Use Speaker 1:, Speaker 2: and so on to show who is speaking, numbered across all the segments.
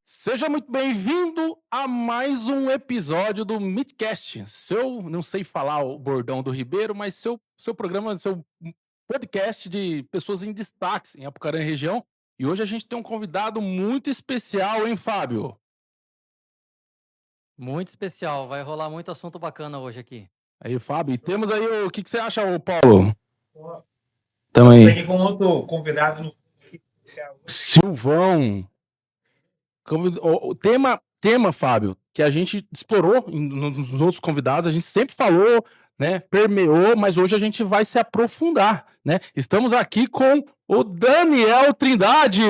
Speaker 1: Seja muito bem-vindo a mais um episódio do Midcast. Não sei falar o bordão do Ribeiro, mas seu programa, seu podcast de pessoas em destaque em Apucarana e região. E hoje a gente tem um convidado muito especial, hein, Fábio?
Speaker 2: Muito especial, vai rolar muito assunto bacana hoje aqui.
Speaker 1: Aí, Fábio, e temos aí o que você acha, Paulo?
Speaker 3: Estamos aqui com outro convidado no
Speaker 1: Silvão. O tema, Fábio, que a gente explorou nos outros convidados, a gente sempre falou, né, permeou, mas hoje a gente vai se aprofundar, né? Estamos aqui com o Daniel Trindade.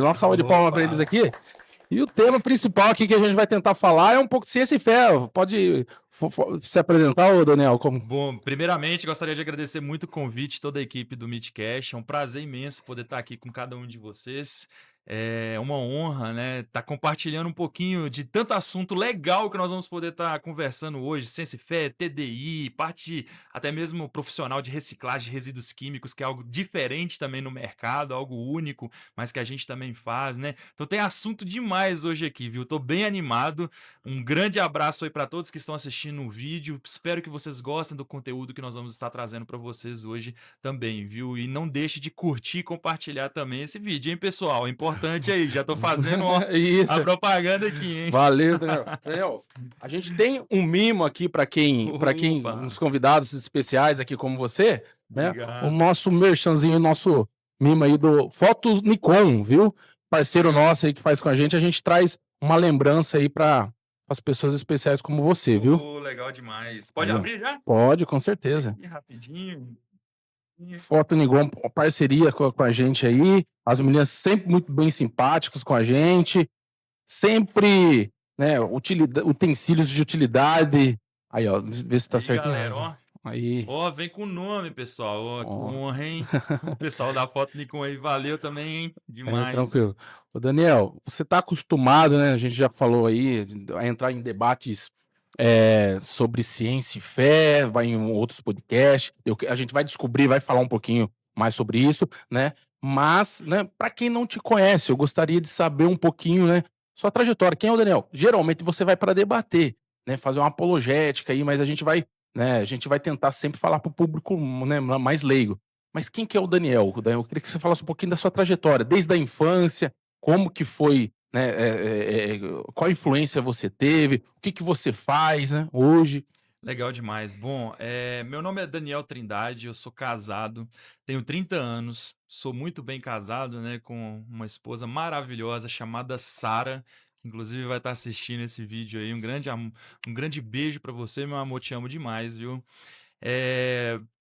Speaker 1: Uma salva de palmas para eles aqui. E o tema principal aqui que a gente vai tentar falar é um pouco de ciência e fé. Pode se apresentar, Daniel? Como?
Speaker 4: Bom, primeiramente, gostaria de agradecer muito o convite, toda a equipe do Midcast. É um prazer imenso poder estar aqui com cada um de vocês. É uma honra, né, estar compartilhando um pouquinho de tanto assunto legal que nós vamos poder estar conversando hoje. Ciência e fé, TDI, parte até mesmo profissional de reciclagem de resíduos químicos, que é algo diferente também no mercado, algo único, mas que a gente também faz, né? Então tem assunto demais hoje aqui, viu? Tô bem animado. Um grande abraço aí para todos que estão assistindo o vídeo. Espero que vocês gostem do conteúdo que nós vamos estar trazendo para vocês hoje também, viu? E não deixe de curtir e compartilhar também esse vídeo, hein, pessoal? É importante aí, já tô fazendo a propaganda aqui, hein?
Speaker 1: Valeu, Daniel. Daniel, a gente tem um mimo aqui para quem, os convidados especiais aqui como você, né?
Speaker 4: Obrigado.
Speaker 1: O nosso merchanzinho, o nosso mimo aí do Foto Nikon, viu? Parceiro nosso aí que faz com a gente traz uma lembrança aí para as pessoas especiais como você, viu?
Speaker 4: Legal demais. Pode
Speaker 1: Aí,
Speaker 4: abrir já?
Speaker 1: Pode, com certeza.
Speaker 4: Aqui, rapidinho.
Speaker 1: Foto Nikon, parceria com a gente aí. As meninas sempre muito bem simpáticas com a gente. Sempre, né, utensílios de utilidade. Aí, ó, vê se tá certo.
Speaker 4: Galera, ó.
Speaker 1: Aí.
Speaker 4: Ó, vem com o nome, pessoal. Ó, que honra, hein? O pessoal da Foto Nikon aí, valeu também, hein? Demais.
Speaker 1: Tranquilo. Ô, Daniel, você tá acostumado, né? A gente já falou aí, a entrar em debates sobre ciência e fé, vai em outros podcasts. A gente vai descobrir, vai falar um pouquinho mais sobre isso, né? Mas, né, para quem não te conhece, eu gostaria de saber um pouquinho, né, sua trajetória. Quem é o Daniel? Geralmente você vai para debater, né, fazer uma apologética aí, mas a gente vai tentar sempre falar para o público, né, mais leigo. Mas quem que é o Daniel? Eu queria que você falasse um pouquinho da sua trajetória, desde a infância, como que foi, né, qual influência você teve, o que você faz, né, hoje.
Speaker 4: Legal demais. Bom, meu nome é Daniel Trindade, eu sou casado, tenho 30 anos, sou muito bem casado, né, com uma esposa maravilhosa chamada Sara, que inclusive vai estar assistindo esse vídeo aí. Um grande beijo para você, meu amor, te amo demais, viu?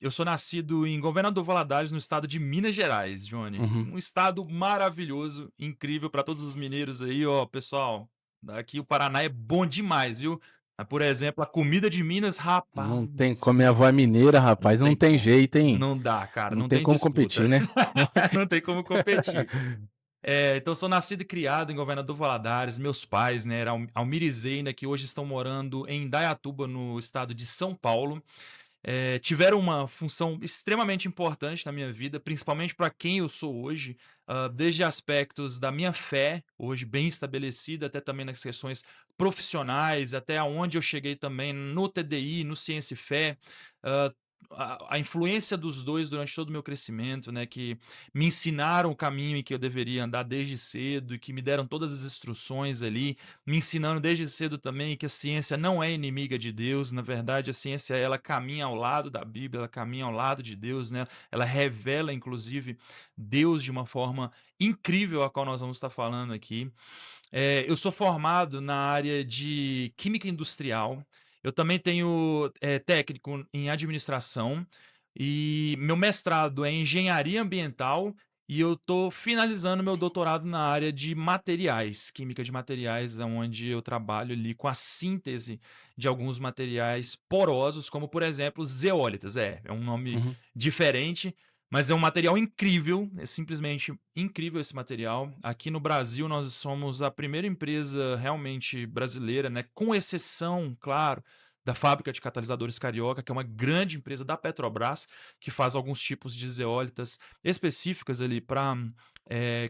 Speaker 4: Eu sou nascido em Governador Valadares, no estado de Minas Gerais, Johnny. Um estado maravilhoso, incrível para todos os mineiros aí, ó, pessoal. Daqui o Paraná é bom demais, viu? Por exemplo, a comida de Minas, rapaz.
Speaker 1: Não tem como, minha avó é mineira, rapaz, não tem jeito, hein?
Speaker 4: Não dá, cara,
Speaker 1: não tem como
Speaker 4: disputa.
Speaker 1: competir, né?
Speaker 4: Não tem como competir. Então, sou nascido e criado em Governador Valadares. Meus pais, né, eram Almir e Zeina, que hoje estão morando em Indaiatuba, no estado de São Paulo. Tiveram uma função extremamente importante na minha vida, principalmente para quem eu sou hoje, desde aspectos da minha fé, hoje bem estabelecida, até também nas questões profissionais, até onde eu cheguei também no TDI, no Ciência e Fé, a influência dos dois durante todo o meu crescimento, né, que me ensinaram o caminho em que eu deveria andar desde cedo e que me deram todas as instruções ali, me ensinando desde cedo também que a ciência não é inimiga de Deus. Na verdade, a ciência, ela caminha ao lado da Bíblia, ela caminha ao lado de Deus, né? Ela revela, inclusive, Deus de uma forma incrível, a qual nós vamos estar falando aqui. Eu sou formado na área de Química Industrial. Eu também tenho técnico em administração e meu mestrado é em engenharia ambiental e eu estou finalizando meu doutorado na área de materiais, química de materiais, onde eu trabalho ali com a síntese de alguns materiais porosos, como por exemplo zeólitas. É um nome diferente, Mas é um material incrível, é simplesmente incrível esse material. Aqui no Brasil, nós somos a primeira empresa realmente brasileira, né? Com exceção, claro, da fábrica de catalisadores Carioca, que é uma grande empresa da Petrobras, que faz alguns tipos de zeólitas específicas ali para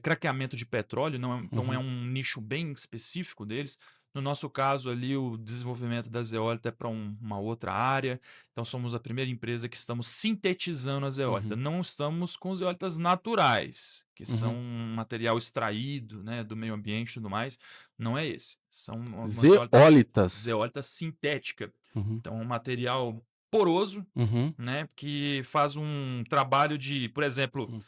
Speaker 4: craqueamento de petróleo, então é
Speaker 1: Uhum.
Speaker 4: um nicho bem específico deles. No nosso caso ali, o desenvolvimento da zeólita é para uma outra área. Então somos a primeira empresa que estamos sintetizando a zeólita.
Speaker 1: Uhum.
Speaker 4: Não estamos com zeólitas naturais, que são
Speaker 1: Uhum.
Speaker 4: um material extraído, né, do meio ambiente e tudo mais. Não é esse. São uma
Speaker 1: Zeólitas.
Speaker 4: zeólita sintética.
Speaker 1: Uhum.
Speaker 4: Então é um material poroso,
Speaker 1: Uhum.
Speaker 4: né, que faz um trabalho de, por exemplo,
Speaker 1: Hum.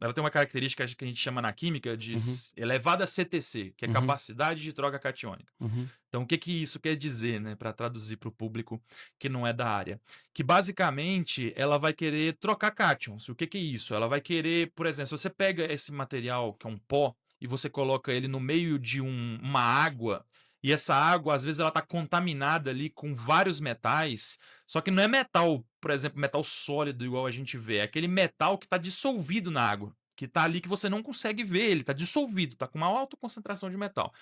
Speaker 4: ela tem uma característica que a gente chama na química de
Speaker 1: Uhum.
Speaker 4: elevada CTC, que é
Speaker 1: Uhum.
Speaker 4: capacidade de troca catiônica.
Speaker 1: Uhum.
Speaker 4: Então, o que que isso quer dizer, né, para traduzir para o público que não é da área? Que basicamente ela vai querer trocar cátions. O que que é isso? Ela vai querer, por exemplo, se você pega esse material, que é um pó, e você coloca ele no meio de uma água, e essa água, às vezes, ela está contaminada ali com vários metais, só que não é metal, por exemplo, metal sólido igual a gente vê, é aquele metal que está dissolvido na água. Que está ali que você não consegue ver, ele está dissolvido, está com uma alta concentração de metal.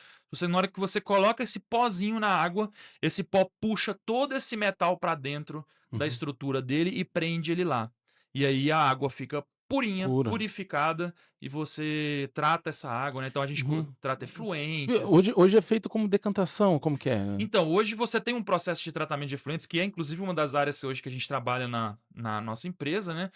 Speaker 4: Na hora que você coloca esse pozinho na água, esse pó puxa todo esse metal para dentro da
Speaker 1: Uhum.
Speaker 4: estrutura dele e prende ele lá. E aí a água fica purinha,
Speaker 1: Pura.
Speaker 4: purificada, e você trata essa água, né? Então a gente
Speaker 1: Uhum.
Speaker 4: trata
Speaker 1: E
Speaker 4: efluentes.
Speaker 1: hoje é feito como decantação, como que é?
Speaker 4: Então, hoje você tem um processo de tratamento de efluentes, que é inclusive uma das áreas hoje que a gente trabalha na nossa empresa, né?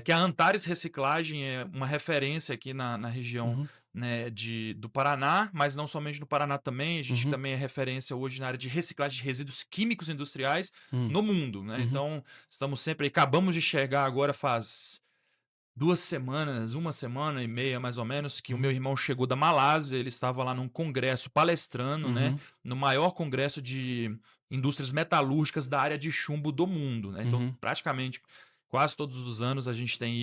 Speaker 4: Que a Antares Reciclagem é uma referência aqui na região,
Speaker 1: Uhum.
Speaker 4: né, do Paraná, mas não somente do Paraná também. A gente
Speaker 1: Uhum.
Speaker 4: também é referência hoje na área de reciclagem de resíduos químicos industriais
Speaker 1: Hum.
Speaker 4: no mundo, né?
Speaker 1: Uhum.
Speaker 4: Então, estamos sempre aí. Acabamos de chegar agora faz 2 semanas, 1 semana e meia mais ou menos, que o meu
Speaker 1: Uhum.
Speaker 4: irmão chegou da Malásia, ele estava lá num congresso palestrando, né,
Speaker 1: Uhum.
Speaker 4: no maior congresso de indústrias metalúrgicas da área de chumbo do mundo, né. Então,
Speaker 1: Uhum.
Speaker 4: praticamente, quase todos os anos a gente tem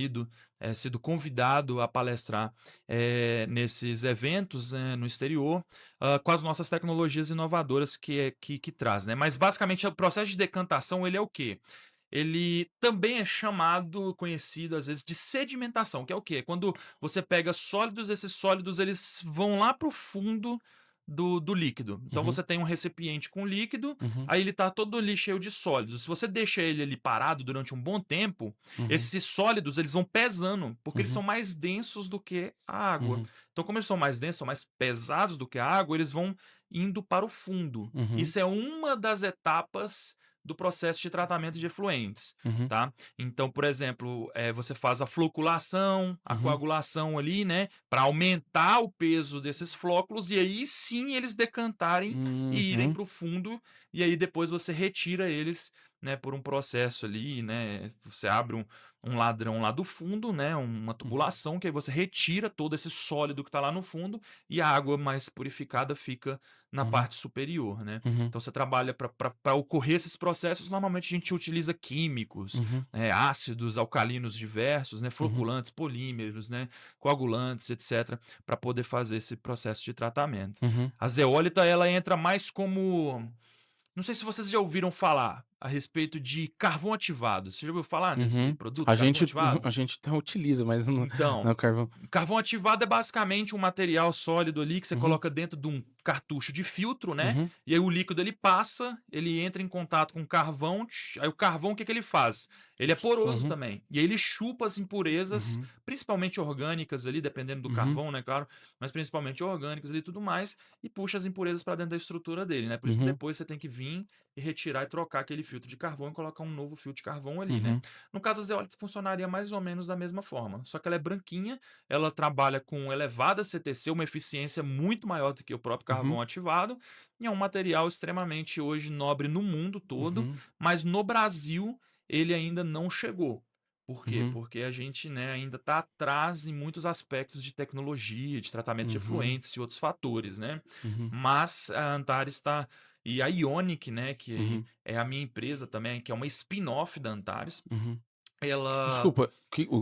Speaker 4: sido convidado a palestrar, nesses eventos, no exterior, com as nossas tecnologias inovadoras que traz, né. Mas basicamente o processo de decantação ele é o quê? Ele também é chamado, conhecido às vezes de sedimentação, que é o quê? Quando você pega sólidos, esses sólidos eles vão lá para o fundo do líquido. Então
Speaker 1: Uhum.
Speaker 4: você tem um recipiente com líquido,
Speaker 1: Uhum.
Speaker 4: aí ele está todo ali cheio de sólidos. Se você deixa ele ali parado durante um bom tempo,
Speaker 1: Uhum.
Speaker 4: esses sólidos eles vão pesando, porque eles
Speaker 1: Uhum.
Speaker 4: são mais densos do que a água.
Speaker 1: Uhum.
Speaker 4: Então, como eles são mais densos, são mais pesados do que a água, eles vão indo para o fundo.
Speaker 1: Uhum.
Speaker 4: Isso é uma das etapas do processo de tratamento de efluentes,
Speaker 1: Uhum.
Speaker 4: tá? Então, por exemplo, você faz a floculação, a
Speaker 1: Uhum.
Speaker 4: coagulação ali, né, para aumentar o peso desses flóculos e aí sim eles decantarem e irem
Speaker 1: Uhum.
Speaker 4: para o fundo e aí depois você retira eles, né, por um processo ali, né, você abre um ladrão lá do fundo, né, uma
Speaker 1: Uhum.
Speaker 4: tubulação que aí você retira todo esse sólido que está lá no fundo e a água mais purificada fica na
Speaker 1: Uhum.
Speaker 4: parte superior, né?
Speaker 1: Uhum.
Speaker 4: Então você trabalha para ocorrer esses processos, normalmente a gente utiliza químicos,
Speaker 1: Uhum.
Speaker 4: ácidos alcalinos diversos, né,
Speaker 1: Uhum.
Speaker 4: floculantes, polímeros, né, coagulantes, etc, para poder fazer esse processo de tratamento.
Speaker 1: Uhum.
Speaker 4: A zeólita ela entra mais como, não sei se vocês já ouviram falar a respeito de carvão ativado. Você já ouviu falar nesse
Speaker 1: Uhum.
Speaker 4: produto,
Speaker 1: A
Speaker 4: carvão
Speaker 1: gente
Speaker 4: ativado?
Speaker 1: a gente até utiliza, mas não
Speaker 4: Então,
Speaker 1: não carvão.
Speaker 4: carvão ativado é basicamente um material sólido ali que você
Speaker 1: Uhum.
Speaker 4: coloca dentro de um cartucho de filtro, né?
Speaker 1: Uhum.
Speaker 4: E aí o líquido ele passa, ele entra em contato com o carvão, aí o carvão o que que ele faz? Ele é poroso
Speaker 1: Uhum.
Speaker 4: também. E aí ele chupa as impurezas,
Speaker 1: Uhum.
Speaker 4: principalmente orgânicas ali, dependendo do
Speaker 1: Uhum.
Speaker 4: carvão, né, claro, mas principalmente orgânicas ali e tudo mais, e puxa as impurezas para dentro da estrutura dele, né? Por isso que
Speaker 1: Uhum.
Speaker 4: depois você tem que vir e retirar e trocar aquele filtro de carvão e colocar um novo filtro de carvão ali, né?
Speaker 1: Uhum.
Speaker 4: No caso, a zeólita funcionaria mais ou menos da mesma forma, só que ela é branquinha, ela trabalha com elevada CTC, uma eficiência muito maior do que o próprio
Speaker 1: Uhum.
Speaker 4: carvão ativado, e é um material extremamente hoje nobre no mundo todo,
Speaker 1: Uhum.
Speaker 4: mas no Brasil ele ainda não chegou. Por quê?
Speaker 1: Uhum.
Speaker 4: Porque a gente, né, ainda está atrás em muitos aspectos de tecnologia, de tratamento de
Speaker 1: Uhum.
Speaker 4: efluentes e outros fatores, né?
Speaker 1: Uhum.
Speaker 4: Mas a Antares está. E a Ionic, né, que
Speaker 1: Uhum.
Speaker 4: é a minha empresa também, que é uma spin-off da Antares,
Speaker 1: Uhum.
Speaker 4: ela...
Speaker 1: Desculpa,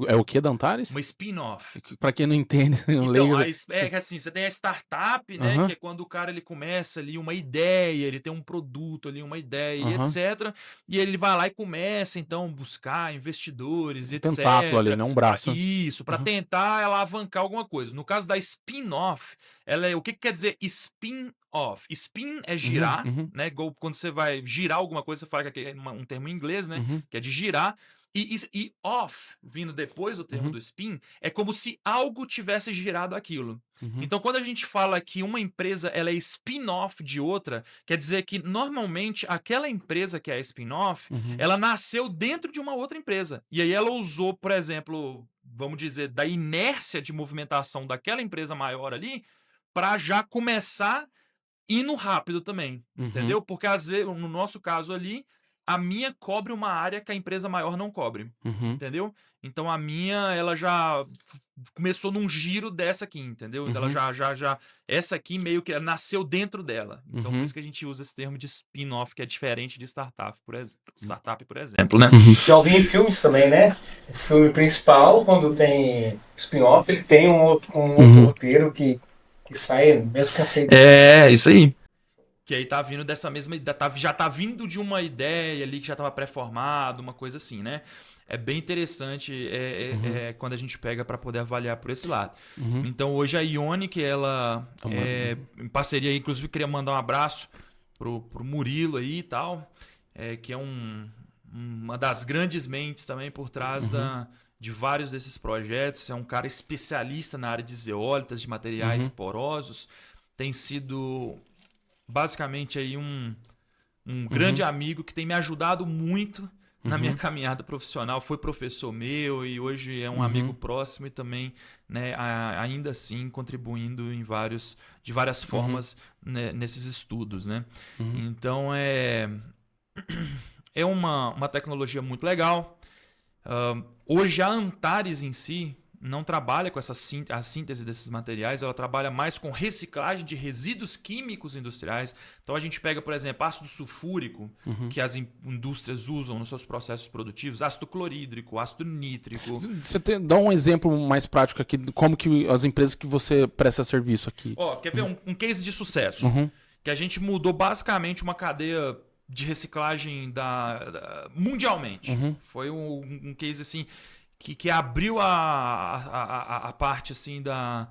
Speaker 1: é o que da Antares?
Speaker 4: Uma spin-off.
Speaker 1: Pra quem não entende, não
Speaker 4: Então,
Speaker 1: leigo.
Speaker 4: é que assim, você tem a startup, né?
Speaker 1: Aham.
Speaker 4: Que é quando o cara ele começa ali uma ideia, ele tem um produto ali, uma ideia, e
Speaker 1: Aham.
Speaker 4: etc. E ele vai lá e começa, então, buscar investidores,
Speaker 1: Um
Speaker 4: etc.
Speaker 1: tentáculo ali, né? Um braço.
Speaker 4: Isso, para
Speaker 1: Aham.
Speaker 4: tentar alavancar alguma coisa. No caso da spin-off, ela é o que quer dizer spin-off? Spin é girar,
Speaker 1: Uhum.
Speaker 4: né? Igual quando você vai girar alguma coisa, você fala que é um termo em inglês, né?
Speaker 1: Uhum.
Speaker 4: Que é de girar. E off, vindo depois do termo
Speaker 1: Uhum.
Speaker 4: do spin, é como se algo tivesse girado aquilo.
Speaker 1: Uhum.
Speaker 4: Então, quando a gente fala que uma empresa ela é spin-off de outra, quer dizer que normalmente aquela empresa que é spin-off,
Speaker 1: Uhum.
Speaker 4: ela nasceu dentro de uma outra empresa. E aí ela usou, por exemplo, vamos dizer, da inércia de movimentação daquela empresa maior ali, para já começar indo rápido também,
Speaker 1: Uhum.
Speaker 4: entendeu? Porque às vezes, no nosso caso ali, a minha cobre uma área que a empresa maior não cobre,
Speaker 1: Uhum.
Speaker 4: entendeu? Então a minha, ela já começou num giro dessa aqui, entendeu? Ela
Speaker 1: Uhum.
Speaker 4: essa aqui meio que nasceu dentro dela. Então por
Speaker 1: Uhum.
Speaker 4: isso que a gente usa esse termo de spin-off, que é diferente de startup, por exemplo, né?
Speaker 1: Uhum.
Speaker 3: Já ouvi em filmes também, né? O filme principal, quando tem spin-off, ele tem um outro roteiro que sai mesmo conceito.
Speaker 4: É, isso aí. Que aí tá vindo dessa mesma ideia, já tá vindo de uma ideia ali que já tava pré-formada, uma coisa assim, né? É bem interessante quando a gente pega para poder avaliar por esse lado.
Speaker 1: Uhum.
Speaker 4: Então hoje a Ionic, ela em parceria aí, inclusive queria mandar um abraço pro Murilo aí e tal, que é uma das grandes mentes também por trás de vários desses projetos. É um cara especialista na área de zeólitas, de materiais porosos. Tem sido basicamente aí um grande amigo que tem me ajudado muito na minha caminhada profissional. Foi professor meu e hoje é um amigo próximo e também, né, ainda assim contribuindo de várias formas, né, nesses estudos, né? Então é uma tecnologia muito legal. Hoje a Antares em si não trabalha com a síntese desses materiais, ela trabalha mais com reciclagem de resíduos químicos industriais. Então a gente pega, por exemplo, ácido sulfúrico, que as indústrias usam nos seus processos produtivos, ácido clorídrico, ácido nítrico.
Speaker 1: Você dá um exemplo mais prático aqui de como que as empresas que você presta serviço aqui.
Speaker 4: Quer ver um case de sucesso? Que a gente mudou basicamente uma cadeia de reciclagem mundialmente. Foi um case assim que abriu a parte assim da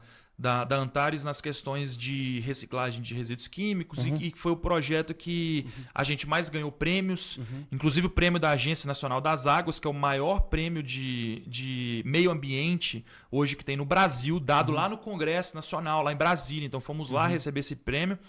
Speaker 4: Antares nas questões de reciclagem de resíduos químicos e que foi o projeto que a gente mais ganhou prêmios, inclusive o prêmio da Agência Nacional das Águas, que é o maior prêmio de meio ambiente hoje que tem no Brasil, dado lá no Congresso Nacional, lá em Brasília. Então fomos lá receber esse prêmio.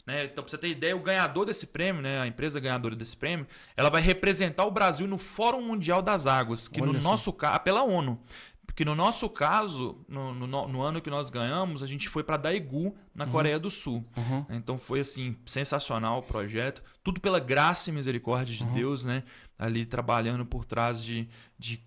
Speaker 4: Né? Então, para você ter ideia, o ganhador desse prêmio, né, a empresa ganhadora desse prêmio, ela vai representar o Brasil no Fórum Mundial das Águas, que no nosso caso, pela ONU. Porque no nosso caso, no ano que nós ganhamos, a gente foi para Daegu, na Coreia do Sul. Então foi assim, sensacional o projeto. Tudo pela graça e misericórdia de Deus, né? Ali trabalhando por trás de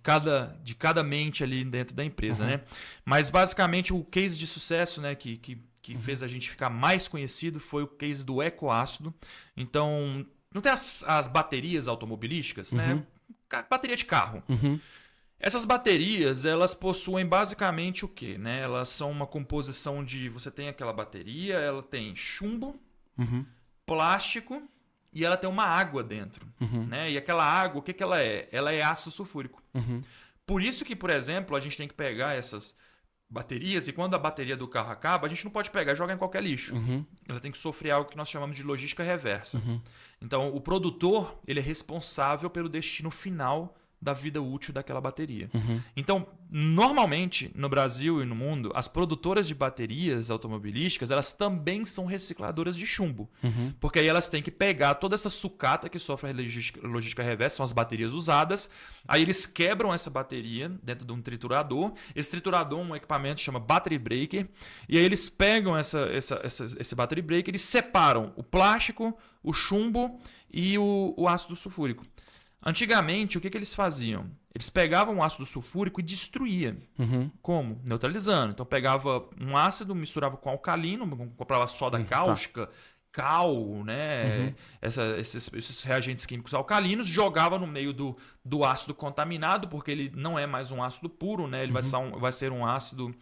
Speaker 4: cada mente ali dentro da empresa, né? Mas basicamente o case de sucesso, né, que fez a gente ficar mais conhecido foi o case do ecoácido. Então, não tem as baterias automobilísticas, né? Bateria de carro. Essas baterias, elas possuem basicamente o quê? Né? Elas são uma composição de... Você tem aquela bateria, ela tem chumbo, plástico e ela tem uma água dentro. Né? E aquela água, o que ela é? Ela é ácido sulfúrico. Por isso que, por exemplo, a gente tem que pegar essas baterias e quando a bateria do carro acaba, a gente não pode pegar e jogar em qualquer lixo. Ela tem que sofrer algo que nós chamamos de logística reversa. Então, o produtor ele é responsável pelo destino final da vida útil daquela bateria. Então, normalmente, no Brasil e no mundo, as produtoras de baterias automobilísticas, elas também são recicladoras de chumbo. Porque aí elas têm que pegar toda essa sucata que sofre a logística reversa, são as baterias usadas, aí eles quebram essa bateria dentro de um triturador. Esse triturador é um equipamento que chama battery breaker, e aí eles pegam esse battery breaker, eles separam o plástico, o chumbo e o ácido sulfúrico. Antigamente, o que eles faziam? Eles pegavam o ácido sulfúrico e destruíam. Como? Neutralizando. Então, pegava um ácido, misturava com alcalino, comprava soda cáustica, cal, né? Esses reagentes químicos alcalinos, jogava no meio do ácido contaminado, porque ele não é mais um ácido puro, né? Ele vai ser um ácido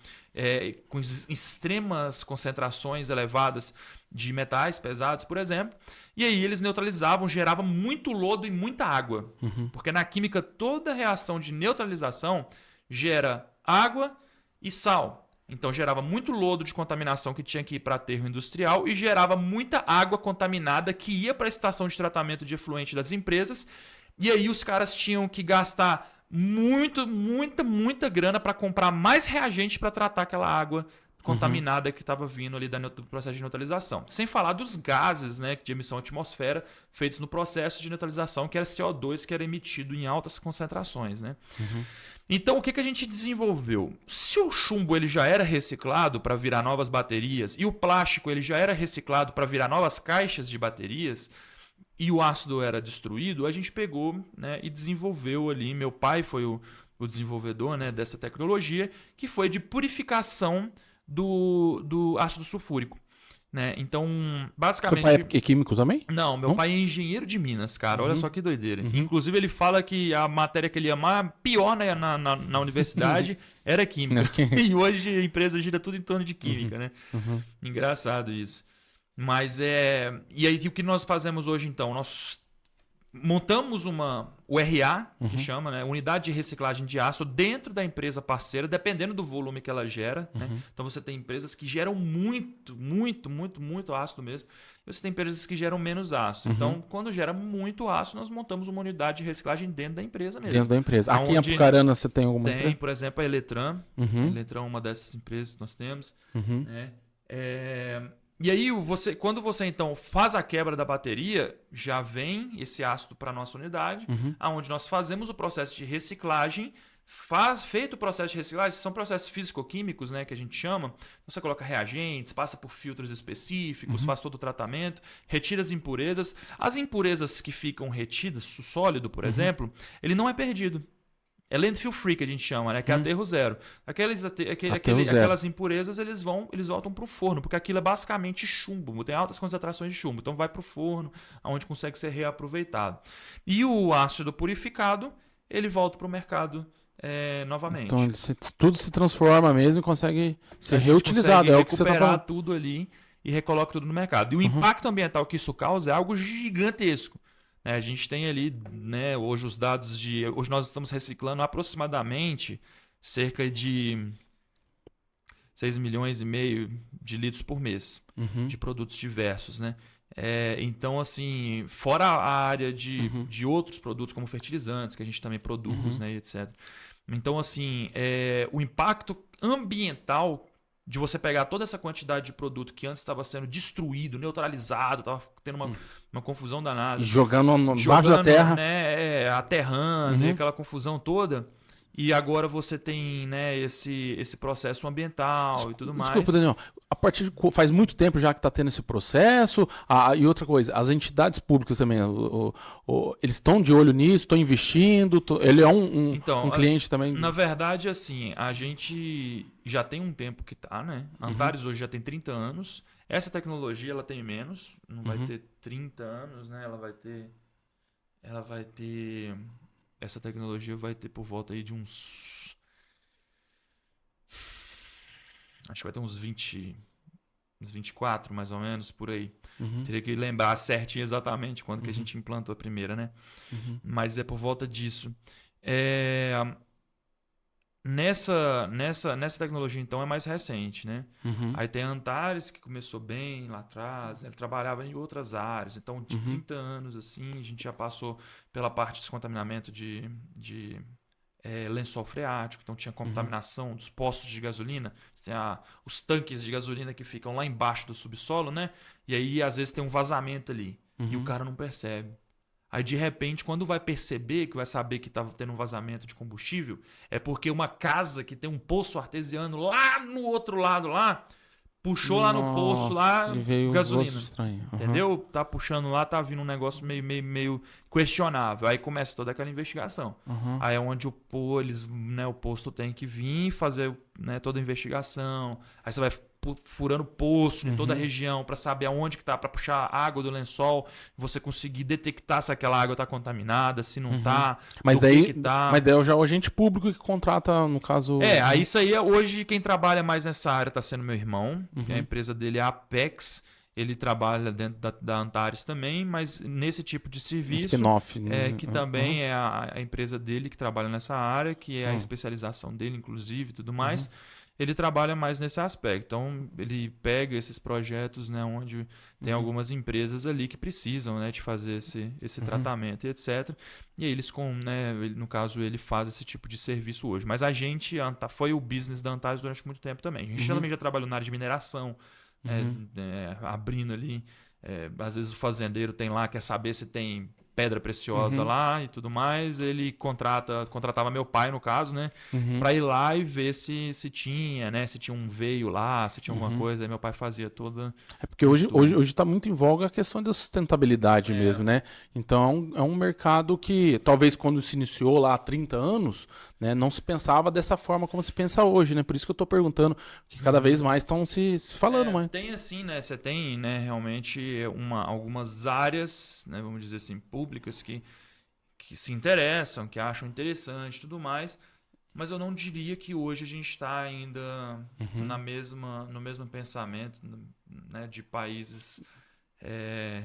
Speaker 4: com extremas concentrações elevadas de metais pesados, por exemplo. E aí eles neutralizavam, gerava muito lodo e muita água. Porque na química, toda reação de neutralização gera água e sal. Então gerava muito lodo de contaminação que tinha que ir para aterro industrial e gerava muita água contaminada que ia para a estação de tratamento de efluente das empresas. E aí os caras tinham que gastar muita grana para comprar mais reagente para tratar aquela água contaminada que estava vindo ali do processo de neutralização. Sem falar dos gases, né, de emissão à atmosfera feitos no processo de neutralização, que era CO2, que era emitido em altas concentrações, né? Então, o que a gente desenvolveu? Se o chumbo ele já era reciclado para virar novas baterias e o plástico ele já era reciclado para virar novas caixas de baterias e o ácido era destruído, a gente pegou, né, e desenvolveu ali. Meu pai foi o desenvolvedor, né, dessa tecnologia, que foi de purificação do ácido sulfúrico. Né? Então, basicamente...
Speaker 1: Seu pai é químico também?
Speaker 4: Não, meu pai é engenheiro de Minas, cara. Olha só que doideira. Inclusive, ele fala que a matéria que ele ia pior na universidade era química. E hoje a empresa gira tudo em torno de química, né? Engraçado isso. Mas E aí, o que nós fazemos hoje, então? Nós montamos uma URA, que chama, né? Unidade de reciclagem de ácido, dentro da empresa parceira, dependendo do volume que ela gera. Né? Então você tem empresas que geram muito ácido mesmo. E você tem empresas que geram menos ácido. Então, quando gera muito ácido, nós montamos uma unidade de reciclagem dentro da empresa mesmo.
Speaker 1: Dentro da empresa. Aqui em Apucarana você tem alguma empresa?
Speaker 4: Tem, por exemplo, a Eletran. A Eletran é uma dessas empresas que nós temos. Né? E aí, quando você então faz a quebra da bateria, já vem esse ácido para a nossa unidade, onde nós fazemos o processo de reciclagem. Feito o processo de reciclagem, são processos físico-químicos, né, que a gente chama. Você coloca reagentes, passa por filtros específicos, faz todo o tratamento, retira as impurezas. As impurezas que ficam retidas, o sólido, por exemplo, ele não é perdido. É landfill free que a gente chama, né? Que é aterro zero. Aquelas impurezas, eles voltam para o forno, porque aquilo é basicamente chumbo, tem altas concentrações de chumbo. Então vai para o forno, onde consegue ser reaproveitado. E o ácido purificado, ele volta para o mercado novamente.
Speaker 1: Então tudo se transforma mesmo e consegue ser reutilizado.
Speaker 4: Consegue
Speaker 1: é o que você está falando.
Speaker 4: tudo ali e recoloca tudo no mercado. E o impacto ambiental que isso causa é algo gigantesco. A gente tem ali, né, hoje os dados hoje nós estamos reciclando aproximadamente cerca de 6,5 milhões de litros por mês de produtos diversos, né? Então, assim, fora a área de outros produtos, como fertilizantes, que a gente também produz, né, etc. Então, assim, o impacto ambiental de você pegar toda essa quantidade de produto que antes estava sendo destruído, neutralizado, estava tendo uma confusão danada.
Speaker 1: E jogando embaixo da terra.
Speaker 4: Né, aterrando, e aquela confusão toda. E agora você tem, né, esse processo ambiental e tudo mais.
Speaker 1: Desculpa, Daniel. Faz muito tempo já que está tendo esse processo. E outra coisa, as entidades públicas também, eles estão de olho nisso, estão investindo. Ele é um cliente também.
Speaker 4: Na verdade, assim, a gente já tem um tempo que está, né? A Antares hoje já tem 30 anos. Essa tecnologia ela tem menos, não vai ter 30 anos, né? Ela vai ter. Essa tecnologia vai ter por volta aí de uns... Acho que vai ter uns 24, mais ou menos, por aí. Teria que lembrar certinho exatamente quando que a gente implantou a primeira, né? Mas é por volta disso. Nessa tecnologia, então, é mais recente, né? Aí tem a Antares, que começou bem lá atrás, né? Ele trabalhava em outras áreas. Então, de 30 anos, assim, a gente já passou pela parte de descontaminamento de lençol freático. Então, tinha contaminação dos postos de gasolina. Tem os tanques de gasolina que ficam lá embaixo do subsolo, né? E aí, às vezes, tem um vazamento ali. E o cara não percebe. Aí, de repente, quando vai perceber, que vai saber que estava tendo um vazamento de combustível, é porque uma casa que tem um poço artesiano lá no outro lado, lá, puxou lá no poço, lá,
Speaker 1: veio
Speaker 4: gasolina.
Speaker 1: Estranho.
Speaker 4: Entendeu? Tá puxando lá, tá vindo um negócio meio questionável. Aí começa toda aquela investigação. Aí é onde o posto tem que vir fazer, né, toda a investigação. Aí você vai furando poço em toda a região para saber aonde que tá, para puxar a água do lençol, você conseguir detectar se aquela água tá contaminada, se não tá,
Speaker 1: Mas
Speaker 4: do
Speaker 1: daí,
Speaker 4: que tá.
Speaker 1: mas daí é já o agente público que contrata, no caso...
Speaker 4: Aí isso aí, hoje quem trabalha mais nessa área tá sendo meu irmão, que a empresa dele é a Apex, ele trabalha dentro da Antares também, mas nesse tipo de serviço,
Speaker 1: spin-off. Né?
Speaker 4: que também é a empresa dele que trabalha nessa área, que é a especialização dele, inclusive, e tudo mais. Ele trabalha mais nesse aspecto. Então, ele pega esses projetos, né, onde tem algumas empresas ali que precisam, né, de fazer esse tratamento e etc. E aí eles, no caso, ele faz esse tipo de serviço hoje. Mas a gente foi o business da Antares durante muito tempo também. A gente também já trabalhou na área de mineração, abrindo ali. Às vezes o fazendeiro tem lá, quer saber se tem pedra preciosa lá e tudo mais, ele contratava meu pai, no caso, né, para ir lá e ver se tinha, né, se tinha um veio lá, se tinha alguma coisa, aí meu pai fazia toda...
Speaker 1: É porque hoje tá muito em voga a questão da sustentabilidade mesmo, né? Então é um mercado que talvez quando se iniciou lá há 30 anos, né, não se pensava dessa forma como se pensa hoje, né? Por isso que eu tô perguntando, que cada vez mais estão se falando, mas...
Speaker 4: Tem assim, né, você tem, né, realmente algumas áreas, né, vamos dizer assim, públicas que se interessam, que acham interessante e tudo mais, mas eu não diria que hoje a gente está ainda no mesmo pensamento, né, de países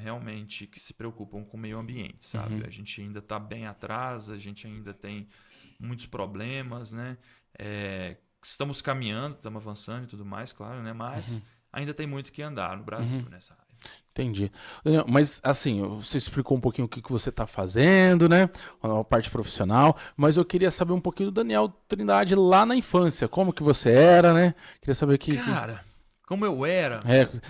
Speaker 4: realmente que se preocupam com o meio ambiente, sabe? A gente ainda está bem atrás, a gente ainda tem muitos problemas, né? Estamos caminhando, estamos avançando e tudo mais, claro, né? Mas ainda tem muito que andar no Brasil nessa área.
Speaker 1: Entendi. Mas, assim, você explicou um pouquinho o que você está fazendo, né? A parte profissional, mas eu queria saber um pouquinho do Daniel Trindade lá na infância. Como que você era, né? Queria saber
Speaker 4: Cara, como eu era...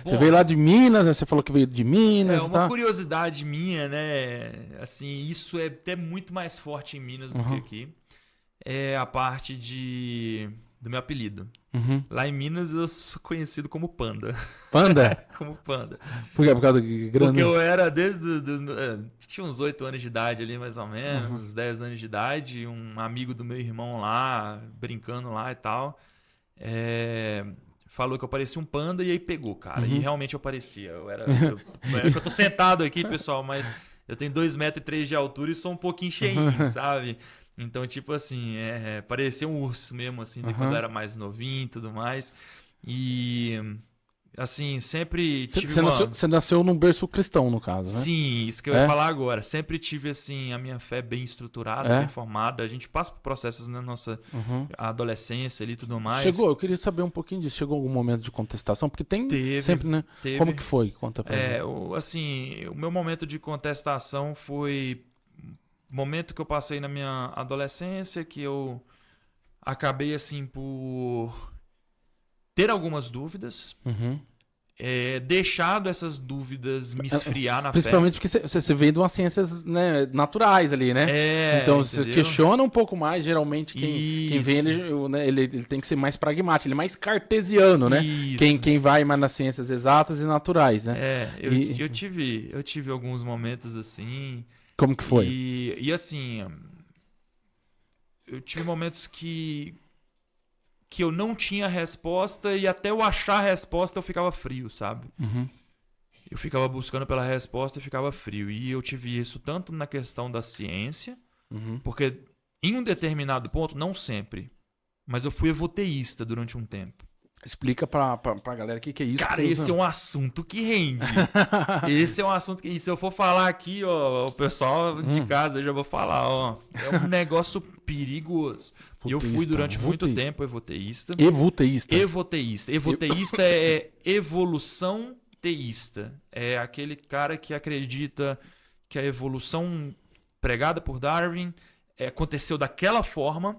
Speaker 1: você veio lá de Minas, né? Você falou que veio de Minas.
Speaker 4: Uma curiosidade minha, né? Assim, isso é até muito mais forte em Minas do que aqui. É a parte do meu apelido. Lá em Minas eu sou conhecido como Panda.
Speaker 1: Panda?
Speaker 4: Como Panda.
Speaker 1: Por quê? Por causa do grande...
Speaker 4: Porque eu era tinha uns 8 anos de idade ali, mais ou menos, uns 10 anos de idade, um amigo do meu irmão lá, brincando lá e tal, falou que eu parecia um panda e aí pegou, cara. E realmente eu parecia. Eu tô sentado aqui, pessoal, mas eu tenho 2,3 m de altura e sou um pouquinho cheinho, sabe? Então, tipo assim, parecia um urso mesmo, assim, de quando eu era mais novinho e tudo mais. E, assim, sempre tive
Speaker 1: Você nasceu num berço cristão, no caso, né?
Speaker 4: Sim, isso que eu ia falar agora. Sempre tive, assim, a minha fé bem estruturada, bem formada. A gente passa por processos na nossa adolescência ali e tudo mais.
Speaker 1: Eu queria saber um pouquinho disso. Chegou algum momento de contestação? Porque tem sempre, né?
Speaker 4: Teve.
Speaker 1: Como que foi? Conta pra mim.
Speaker 4: Assim, o meu momento de contestação foi... momento que eu passei na minha adolescência, que eu acabei, assim, por ter algumas dúvidas, deixado essas dúvidas me esfriar na fé.
Speaker 1: Principalmente porque você veio de umas ciências, né, naturais ali, né? Então você questiona um pouco mais, geralmente quem vem, ele tem que ser mais pragmático, ele é mais cartesiano, né? Quem vai mais nas ciências exatas e naturais, né?
Speaker 4: Eu tive alguns momentos assim...
Speaker 1: Como que foi?
Speaker 4: E assim, eu tive momentos que eu não tinha resposta e até eu achar a resposta eu ficava frio, sabe? Eu ficava buscando pela resposta e ficava frio. E eu tive isso tanto na questão da ciência, porque em um determinado ponto, não sempre, mas eu fui evoteísta durante um tempo.
Speaker 1: Explica pra galera o que é isso.
Speaker 4: Cara, esse é um assunto que rende. Esse é um assunto que... E se eu for falar aqui, ó, o pessoal de casa, eu já vou falar, ó. É um negócio perigoso. E eu fui durante muito tempo evoteísta. Evoteísta é evolução teísta. É aquele cara que acredita que a evolução pregada por Darwin aconteceu daquela forma.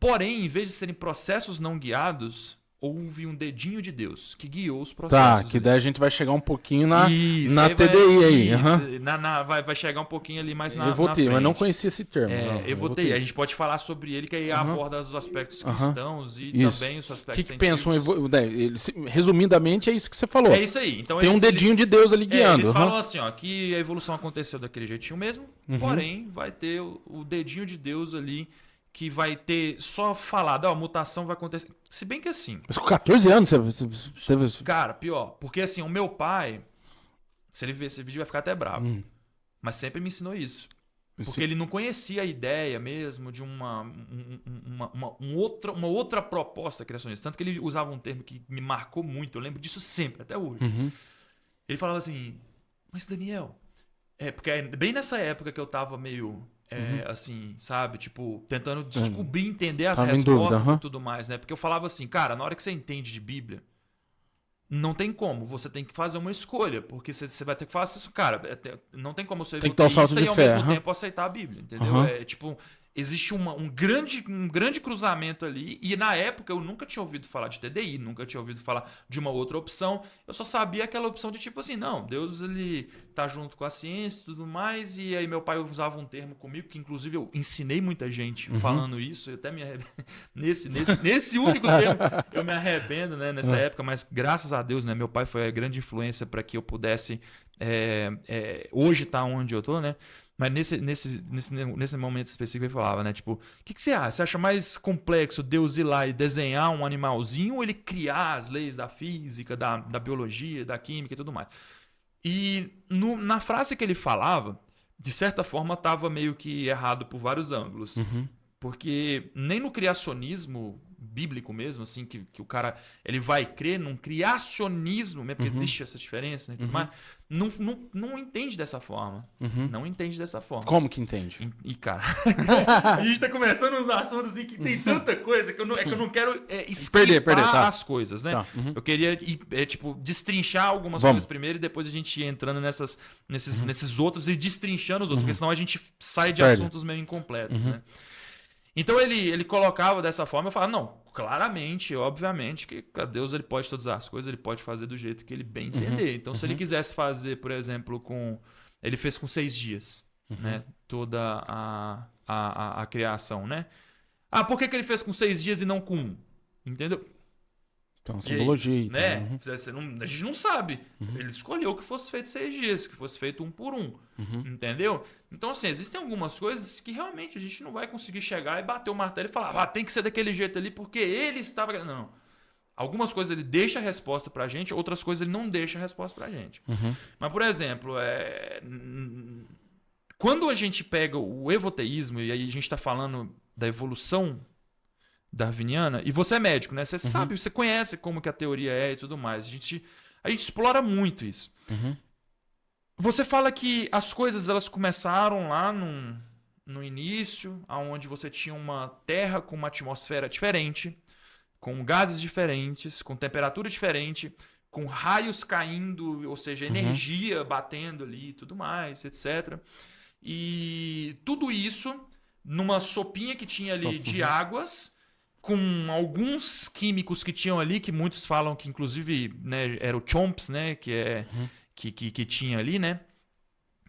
Speaker 4: Porém, em vez de serem processos não guiados... houve um dedinho de Deus que guiou os processos.
Speaker 1: Tá, que daí a gente vai chegar um pouquinho na TDI aí.
Speaker 4: Vai chegar um pouquinho ali mais na
Speaker 1: Evotei,
Speaker 4: frente.
Speaker 1: mas não conhecia esse termo.
Speaker 4: Evotei. A gente pode falar sobre ele, que aí aborda os aspectos cristãos e também os aspectos
Speaker 1: que pensam? Resumidamente, é isso que você falou.
Speaker 4: É isso aí. Então,
Speaker 1: tem um dedinho de Deus ali guiando.
Speaker 4: Eles falam assim, ó, que a evolução aconteceu daquele jeitinho mesmo, porém vai ter o dedinho de Deus ali que vai ter só falado, ó, a mutação vai acontecer. Se bem que assim,
Speaker 1: Mas com 14 anos você teve...
Speaker 4: cara, pior, porque assim, o meu pai, se ele ver esse vídeo vai ficar até bravo, mas sempre me ensinou isso. Porque ele não conhecia a ideia mesmo de uma outra proposta criacionista. Tanto que ele usava um termo que me marcou muito, eu lembro disso sempre, até hoje. Ele falava assim, mas Daniel... porque é bem nessa época que eu tava meio, assim, sabe? Tipo, tentando descobrir, entender as
Speaker 1: Tava em
Speaker 4: respostas
Speaker 1: dúvida,
Speaker 4: e tudo mais, né? Porque eu falava assim, cara, na hora que você entende de Bíblia, não tem como, você tem que fazer uma escolha, porque você vai ter que fazer isso, cara, não tem como você
Speaker 1: Tem que ter um salto
Speaker 4: e
Speaker 1: de
Speaker 4: ao
Speaker 1: fé,
Speaker 4: mesmo tempo aceitar a Bíblia, entendeu? É tipo, existe um grande cruzamento ali, e na época eu nunca tinha ouvido falar de TDI, nunca tinha ouvido falar de uma outra opção, eu só sabia aquela opção de tipo assim, não, Deus ele tá junto com a ciência e tudo mais, e aí meu pai usava um termo comigo, que inclusive eu ensinei muita gente falando isso, eu até me arrependo, nesse único termo eu me arrependo, né, nessa época, mas graças a Deus, né, meu pai foi a grande influência para que eu pudesse hoje estar onde eu tô, né. Mas nesse momento específico ele falava, né? Tipo, o que você acha? Você acha mais complexo Deus ir lá e desenhar um animalzinho ou ele criar as leis da física, da biologia, da química e tudo mais? E na frase que ele falava, de certa forma, estava meio que errado por vários ângulos. Porque nem no criacionismo bíblico mesmo, assim, que o cara ele vai crer num criacionismo, mesmo porque existe essa diferença, né, e tudo mais, não entende dessa forma. Não entende dessa forma.
Speaker 1: Como que entende?
Speaker 4: E cara, a gente tá começando uns assuntos assim que tem tanta coisa que eu não quero esquipar
Speaker 1: perder, tá.
Speaker 4: as coisas, né?
Speaker 1: Tá.
Speaker 4: Eu queria tipo, destrinchar algumas coisas primeiro e depois a gente ia entrando nesses outros e destrinchando os outros, porque senão a gente sai de assuntos meio incompletos, né? Então ele colocava dessa forma, eu falava, não, claramente, obviamente, que Deus ele pode todas as coisas, ele pode fazer do jeito que ele bem entender. Então, se ele quisesse fazer, por exemplo, ele fez com 6 dias, né? Toda a criação, né? Ah, por que ele fez com 6 dias e não com 1? Entendeu?
Speaker 1: Então, simbologia.
Speaker 4: Né? A gente não sabe. Ele escolheu que fosse feito 6 dias, que fosse feito 1 por 1. Entendeu? Então, assim, existem algumas coisas que realmente a gente não vai conseguir chegar e bater o martelo e falar, tem que ser daquele jeito ali porque ele estava... Não. Algumas coisas ele deixa a resposta pra gente, outras coisas ele não deixa a resposta pra gente. Mas, por exemplo, quando a gente pega o evoteísmo, e aí a gente está falando da evolução darwiniana, e você é médico, né? Você sabe, você conhece como que a teoria é e tudo mais. A gente explora muito isso. Você fala que as coisas elas começaram lá no início, onde você tinha uma Terra com uma atmosfera diferente, com gases diferentes, com temperatura diferente, com raios caindo, ou seja, energia batendo ali e tudo mais, etc. E tudo isso numa sopinha que tinha ali de águas, com alguns químicos que tinham ali, que muitos falam que inclusive, né, era o chomps, né, que tinha ali, né,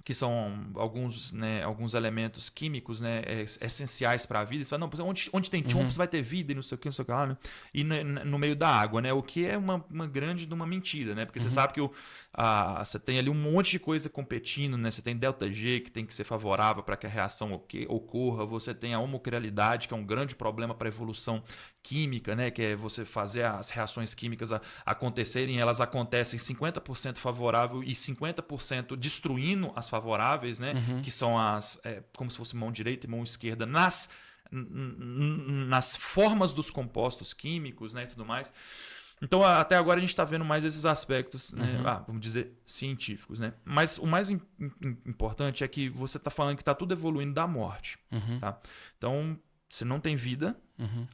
Speaker 4: que são alguns elementos químicos, né, essenciais para a vida. Você fala, não, onde tem chomps vai ter vida e não sei o que, não sei o que lá, né? E no meio da água, né? O que é uma grande de uma mentira, né? Porque você sabe que você tem ali um monte de coisa competindo, né? Você tem ΔG, que tem que ser favorável para que a reação ocorra. Você tem a homocrialidade, que é um grande problema para a evolução química, né? Que é você fazer as reações químicas acontecerem, elas acontecem 50% favorável e 50% destruindo as favoráveis, né? Que são como se fosse mão direita e mão esquerda nas formas dos compostos químicos, né? E tudo mais. Então, até agora a gente está vendo mais esses aspectos, né? Vamos dizer, científicos, né? Mas o mais importante é que você está falando que está tudo evoluindo da morte, tá? Então, você não tem vida,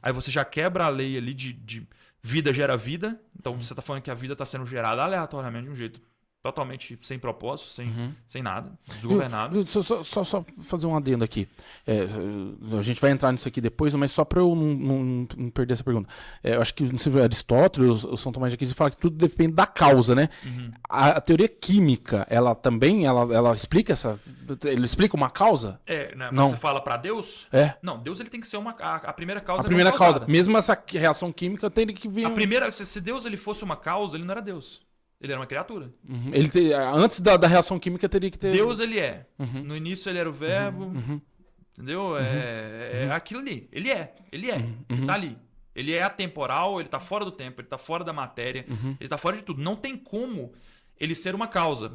Speaker 4: aí você já quebra a lei ali de vida gera vida, então você está falando que a vida está sendo gerada aleatoriamente de um jeito totalmente sem propósito, sem nada, desgovernado.
Speaker 1: Só fazer um adendo aqui. A gente vai entrar nisso aqui depois, mas só para eu não perder essa pergunta. Eu acho que não sei, Aristóteles, o São Tomás de Aquino fala que tudo depende da causa, né? A teoria química, ela também, ela explica ele explica uma causa?
Speaker 4: Não. Você fala para Deus? Não, Deus ele tem que ser a primeira causa.
Speaker 1: A primeira causa. Mesmo essa reação química tem que vir...
Speaker 4: Se Deus ele fosse uma causa, ele não era Deus. Ele era uma criatura.
Speaker 1: Antes da reação química teria que ter...
Speaker 4: Deus ele é. No início ele era o verbo, Entendeu? É aquilo ali. Ele é. Ele tá ali. Ele é atemporal, ele tá fora do tempo, ele tá fora da matéria, ele tá fora de tudo. Não tem como ele ser uma causa.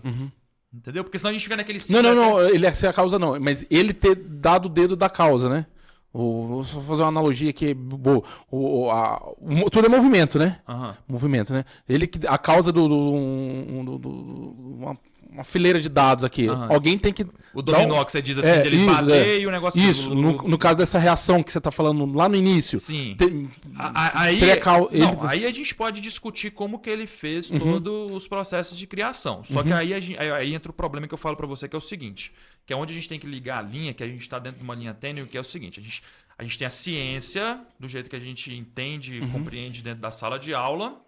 Speaker 4: Entendeu? Porque senão a gente fica naquele ciclo.
Speaker 1: Não, ele é ser a causa não, mas ele ter dado o dedo da causa, né? Vou fazer uma analogia aqui boa. Tudo é movimento, né? Movimento, né? A causa uma fileira de dados aqui. Alguém tem que.
Speaker 4: O dominó que você diz assim, dele bater e o negócio.
Speaker 1: Isso, no caso dessa reação que você tá falando lá no início.
Speaker 4: Sim.
Speaker 1: Aí
Speaker 4: a gente pode discutir como que ele fez todos os processos de criação. Só que aí entra o problema que eu falo pra você, que é o seguinte. Que é onde a gente tem que ligar a linha, que a gente tá dentro de uma linha tênue, que é o seguinte. A gente tem a ciência, do jeito que a gente entende e compreende dentro da sala de aula.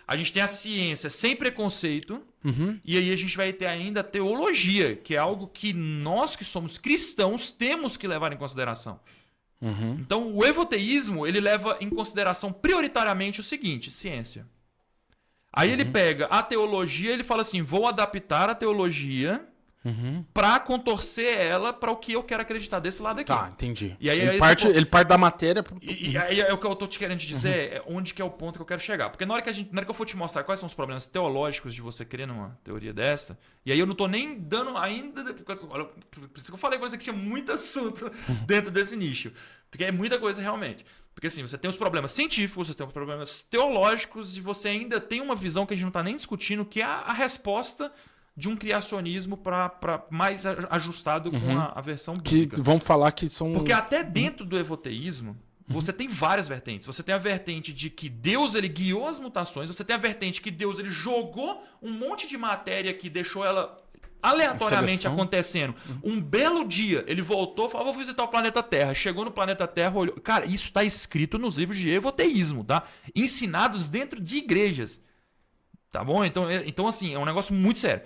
Speaker 4: A gente tem a ciência sem preconceito. E aí a gente vai ter ainda a teologia, que é algo que nós que somos cristãos temos que levar em consideração. Então o evoteísmo, ele leva em consideração prioritariamente o seguinte, ciência. Aí ele pega a teologia, ele fala assim, vou adaptar a teologia pra contorcer ela para o que eu quero acreditar desse lado aqui.
Speaker 1: Tá, entendi.
Speaker 4: E aí,
Speaker 1: ele parte da matéria.
Speaker 4: E aí é o que eu tô te querendo te dizer, é onde que é o ponto que eu quero chegar. Porque na hora que eu for te mostrar quais são os problemas teológicos de você crer numa teoria dessa, e aí eu não tô nem dando ainda. Olha, por isso que eu falei com você que tinha muito assunto dentro desse nicho. Porque é muita coisa realmente. Porque assim, você tem os problemas científicos, você tem os problemas teológicos, e você ainda tem uma visão que a gente não tá nem discutindo, que é a resposta de um criacionismo para mais ajustado com a versão bíblica.
Speaker 1: Que vão falar que são...
Speaker 4: Porque até dentro do evoteísmo, você tem várias vertentes. Você tem a vertente de que Deus ele guiou as mutações, você tem a vertente que Deus ele jogou um monte de matéria que deixou ela aleatoriamente acontecendo. Um belo dia, ele voltou e falou, vou visitar o planeta Terra. Chegou no planeta Terra, olhou... Cara, isso está escrito nos livros de evoteísmo, tá? Ensinados dentro de igrejas. Tá bom? Então, assim, é um negócio muito sério.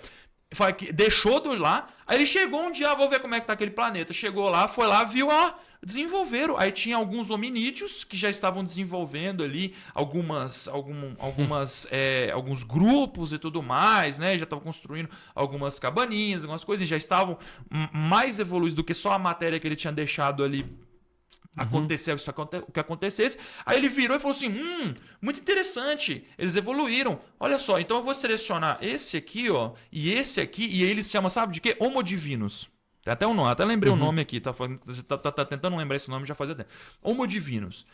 Speaker 4: Deixou de lá, aí ele chegou um dia, vou ver como é que tá aquele planeta. Chegou lá, foi lá, viu, desenvolveram. Aí tinha alguns hominídeos que já estavam desenvolvendo ali alguns grupos e tudo mais, né? Já estavam construindo algumas cabaninhas, algumas coisas, já estavam mais evoluídos do que só a matéria que ele tinha deixado ali acontecer o que acontecesse. Aí ele virou e falou assim, muito interessante, eles evoluíram. Olha só, então eu vou selecionar esse aqui, ó, e esse aqui, e ele se chama, sabe de quê? Homo divinus. Tem até um nome, até lembrei o nome aqui, tá tentando lembrar esse nome já fazia tempo. Homo divinus.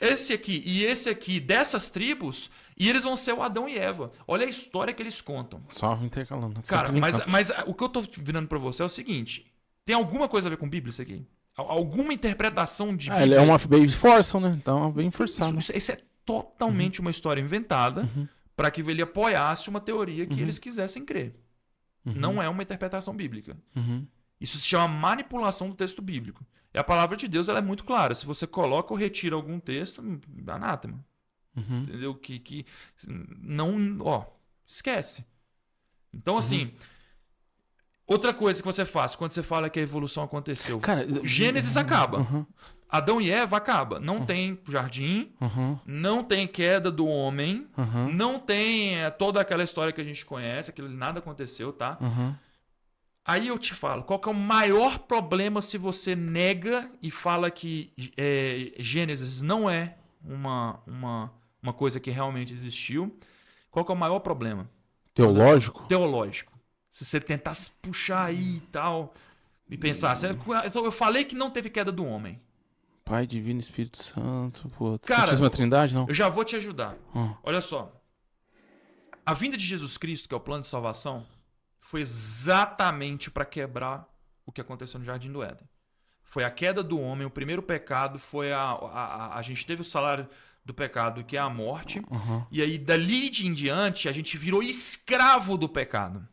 Speaker 4: Esse aqui e esse aqui dessas tribos, e eles vão ser o Adão e Eva. Olha a história que eles contam.
Speaker 1: Só intercalando.
Speaker 4: Cara, mas o que eu tô virando pra você é o seguinte, tem alguma coisa a ver com Bíblia isso aqui? Alguma interpretação de Bíblia?
Speaker 1: Ele é uma bem forçam, né? Então é bem forçado.
Speaker 4: Isso é totalmente uma história inventada para que ele apoiasse uma teoria que eles quisessem crer. Não é uma interpretação bíblica. Isso se chama manipulação do texto bíblico. E a palavra de Deus ela é muito clara. Se você coloca ou retira algum texto, anátema. Entendeu? Que não... Ó, esquece. Então, assim... Outra coisa que você faz quando você fala que a evolução aconteceu. Cara, Gênesis acaba. Adão e Eva acaba. Não tem jardim, não tem queda do homem, não tem toda aquela história que a gente conhece, aquilo nada aconteceu, tá? Aí eu te falo, qual que é o maior problema se você nega e fala que Gênesis não é uma coisa que realmente existiu? Qual que é o maior problema?
Speaker 1: Teológico?
Speaker 4: Teológico. Se você tentasse puxar aí e tal, e pensar, eu falei que não teve queda do homem.
Speaker 1: Pai, Divino, Espírito Santo, pô.
Speaker 4: Cara,
Speaker 1: a Trindade, não?
Speaker 4: Eu já vou te ajudar. Olha só. A vinda de Jesus Cristo, que é o plano de salvação, foi exatamente para quebrar o que aconteceu no Jardim do Éden. Foi a queda do homem, o primeiro pecado foi a gente teve o salário do pecado, que é a morte. E aí, dali em diante, a gente virou escravo do pecado.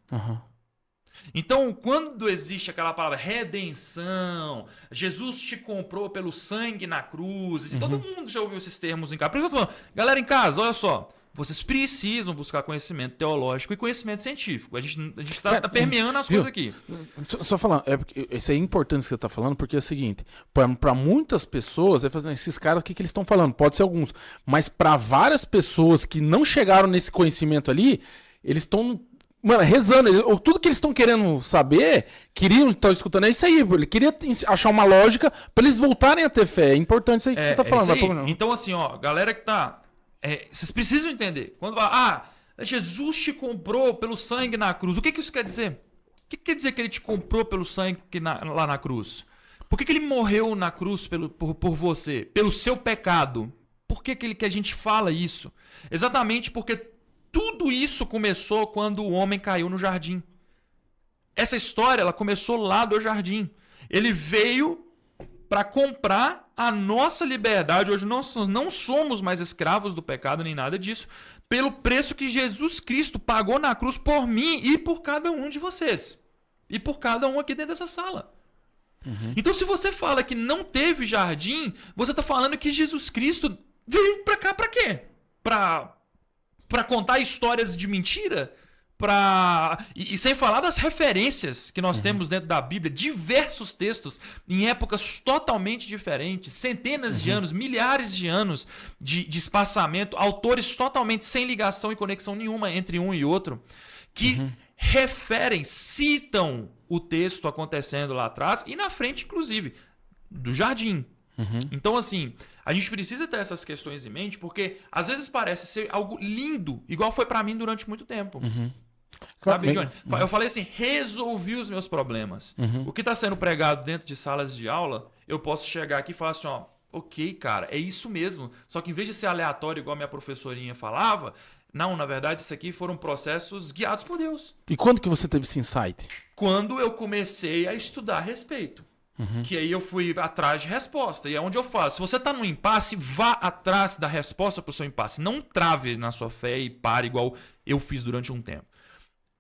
Speaker 4: Então, quando existe aquela palavra redenção, Jesus te comprou pelo sangue na cruz, todo mundo já ouviu esses termos em casa. Por isso eu tô falando, galera em casa, olha só, vocês precisam buscar conhecimento teológico e conhecimento científico. A gente tá permeando as coisas aqui.
Speaker 1: Só falando, isso é importante que você tá falando, porque é o seguinte, para muitas pessoas, esses caras, o que eles estão falando? Pode ser alguns, mas para várias pessoas que não chegaram nesse conhecimento ali, eles estão mano, rezando. Tudo que eles estão querendo saber, queriam estar escutando, é isso aí. Ele queria achar uma lógica pra eles voltarem a ter fé. É importante isso aí que você tá falando.
Speaker 4: isso aí. Então, assim, ó, galera que tá... vocês precisam entender. Quando fala, Jesus te comprou pelo sangue na cruz. O que isso quer dizer? O que quer dizer que ele te comprou pelo sangue lá na cruz? Por que ele morreu na cruz por você? Pelo seu pecado. Por que a gente fala isso? Exatamente porque tudo isso começou quando o homem caiu no jardim. Essa história ela começou lá do jardim. Ele veio para comprar a nossa liberdade. Hoje nós não somos mais escravos do pecado nem nada disso, pelo preço que Jesus Cristo pagou na cruz por mim e por cada um de vocês. E por cada um aqui dentro dessa sala. Então, se você fala que não teve jardim, você está falando que Jesus Cristo veio para cá para quê? Para contar histórias de mentira? E sem falar das referências que nós temos dentro da Bíblia, diversos textos em épocas totalmente diferentes, centenas de anos, milhares de anos de espaçamento, autores totalmente sem ligação e conexão nenhuma entre um e outro, que citam o texto acontecendo lá atrás e na frente, inclusive, do jardim. Então, assim, a gente precisa ter essas questões em mente, porque às vezes parece ser algo lindo, igual foi para mim durante muito tempo. Sabe, Johnny? Eu falei assim, resolvi os meus problemas. O que está sendo pregado dentro de salas de aula, eu posso chegar aqui e falar assim, ó, ok, cara, é isso mesmo. Só que em vez de ser aleatório, igual a minha professorinha falava, não, na verdade, isso aqui foram processos guiados por Deus.
Speaker 1: E quando que você teve esse insight?
Speaker 4: Quando eu comecei a estudar a respeito. Que aí eu fui atrás de resposta. E é onde eu falo, se você está no impasse, vá atrás da resposta para o seu impasse. Não trave na sua fé e pare igual eu fiz durante um tempo.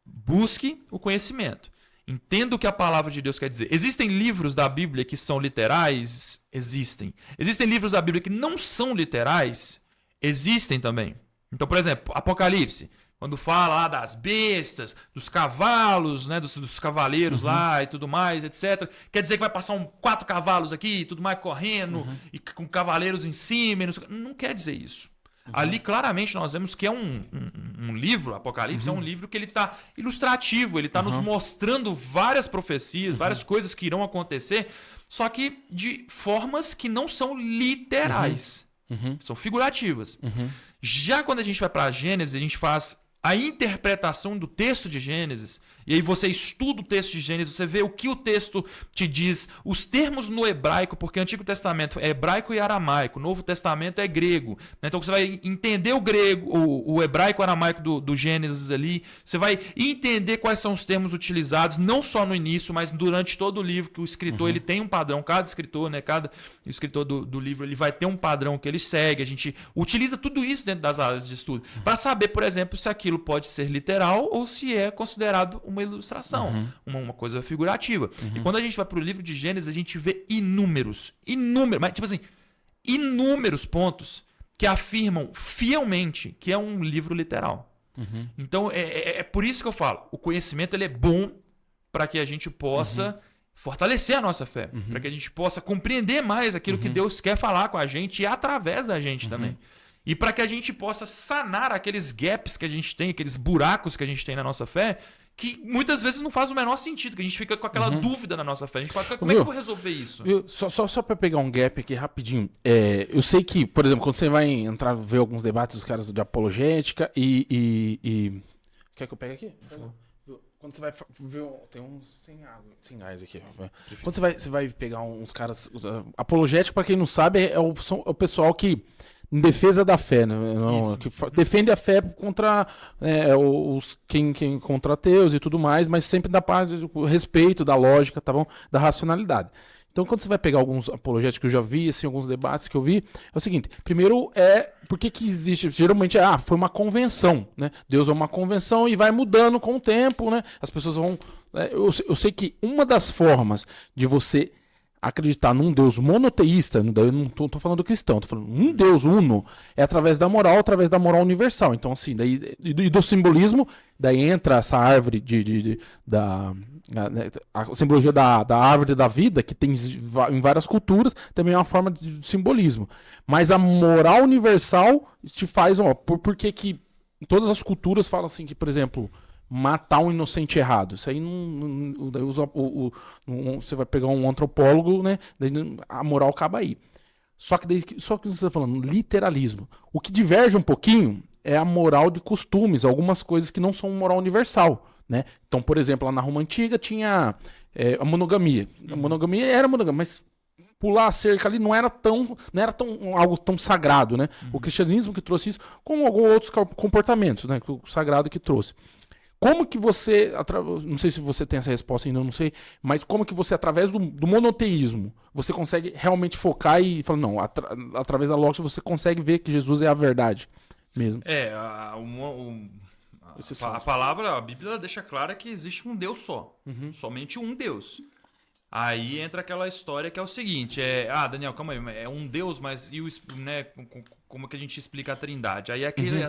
Speaker 4: Busque o conhecimento. Entenda o que a palavra de Deus quer dizer. Existem livros da Bíblia que são literais? Existem. Existem livros da Bíblia que não são literais? Existem também. Então, por exemplo, Apocalipse, quando fala lá das bestas, dos cavalos, né, dos cavaleiros lá e tudo mais, etc. Quer dizer que vai passar 4 cavalos aqui e tudo mais correndo e com cavaleiros em cima. Não quer dizer isso. Ali, claramente, nós vemos que é um livro, Apocalipse, é um livro que ele está ilustrativo, ele está nos mostrando várias profecias, várias coisas que irão acontecer, só que de formas que não são literais, são figurativas. Já quando a gente vai para Gênesis, a gente faz a interpretação do texto de Gênesis, e aí você estuda o texto de Gênesis, você vê o que o texto te diz, os termos no hebraico, porque o Antigo Testamento é hebraico e aramaico, o Novo Testamento é grego, né? Então você vai entender o grego, o hebraico e aramaico do Gênesis ali, você vai entender quais são os termos utilizados, não só no início, mas durante todo o livro, que o escritor ele tem um padrão, cada escritor, né? Cada escritor do livro ele vai ter um padrão que ele segue, a gente utiliza tudo isso dentro das áreas de estudo, para saber, por exemplo, se aquilo pode ser literal ou se é considerado uma ilustração, uma coisa figurativa. E quando a gente vai para o livro de Gênesis, a gente vê inúmeros, mas tipo assim, inúmeros pontos que afirmam fielmente que é um livro literal. Então, é por isso que eu falo, o conhecimento ele é bom para que a gente possa fortalecer a nossa fé, para que a gente possa compreender mais aquilo que Deus quer falar com a gente e através da gente também. E para que a gente possa sanar aqueles gaps que a gente tem, aqueles buracos que a gente tem na nossa fé, que muitas vezes não faz o menor sentido, que a gente fica com aquela dúvida na nossa fé. A gente fala, como é que eu vou resolver isso?
Speaker 1: Só para pegar um gap aqui rapidinho. Eu sei que, por exemplo, quando você vai entrar ver alguns debates dos caras de apologética e... Quer que eu pegue aqui? Quando você vai ver... Tem uns sem gás aqui. Quando você vai pegar uns caras... Apologética, para quem não sabe, é o pessoal que... Em defesa da fé, né? Que defende a fé contra quem contra ateus e tudo mais, mas sempre da parte do respeito, da lógica, tá bom? Da racionalidade. Então, quando você vai pegar alguns apologéticos que eu já vi, assim, alguns debates que eu vi, é o seguinte: primeiro por que existe? Geralmente foi uma convenção, né? Deus é uma convenção e vai mudando com o tempo, né? As pessoas vão. Eu sei que uma das formas de você acreditar num Deus monoteísta, eu não tô falando do cristão, tô falando um Deus uno, é através da moral universal. Então, assim, daí, e do simbolismo, daí entra essa árvore a simbologia da árvore da vida, que tem em várias culturas, também é uma forma de simbolismo. Mas a moral universal te faz, por que todas as culturas falam assim que, por exemplo, matar um inocente errado. Isso aí daí você vai pegar um antropólogo, né? Daí a moral acaba aí. Só que você está falando, literalismo. O que diverge um pouquinho é a moral de costumes, algumas coisas que não são moral universal, né? Então, por exemplo, lá na Roma Antiga tinha a monogamia. A monogamia era monogamia, mas pular a cerca ali não era algo tão sagrado, né? O cristianismo que trouxe isso, como alguns outros comportamentos, né? O sagrado que trouxe. Como que você, não sei se você tem essa resposta ainda, eu não sei, mas como que você, através do monoteísmo, você consegue realmente focar e falar, não, através da lógica você consegue ver que Jesus é a verdade mesmo.
Speaker 4: A palavra, a Bíblia deixa clara que existe um Deus só, somente um Deus. Aí entra aquela história que é o seguinte, Daniel, calma aí, é um Deus, mas né, como que a gente explica a Trindade? Aí aquele...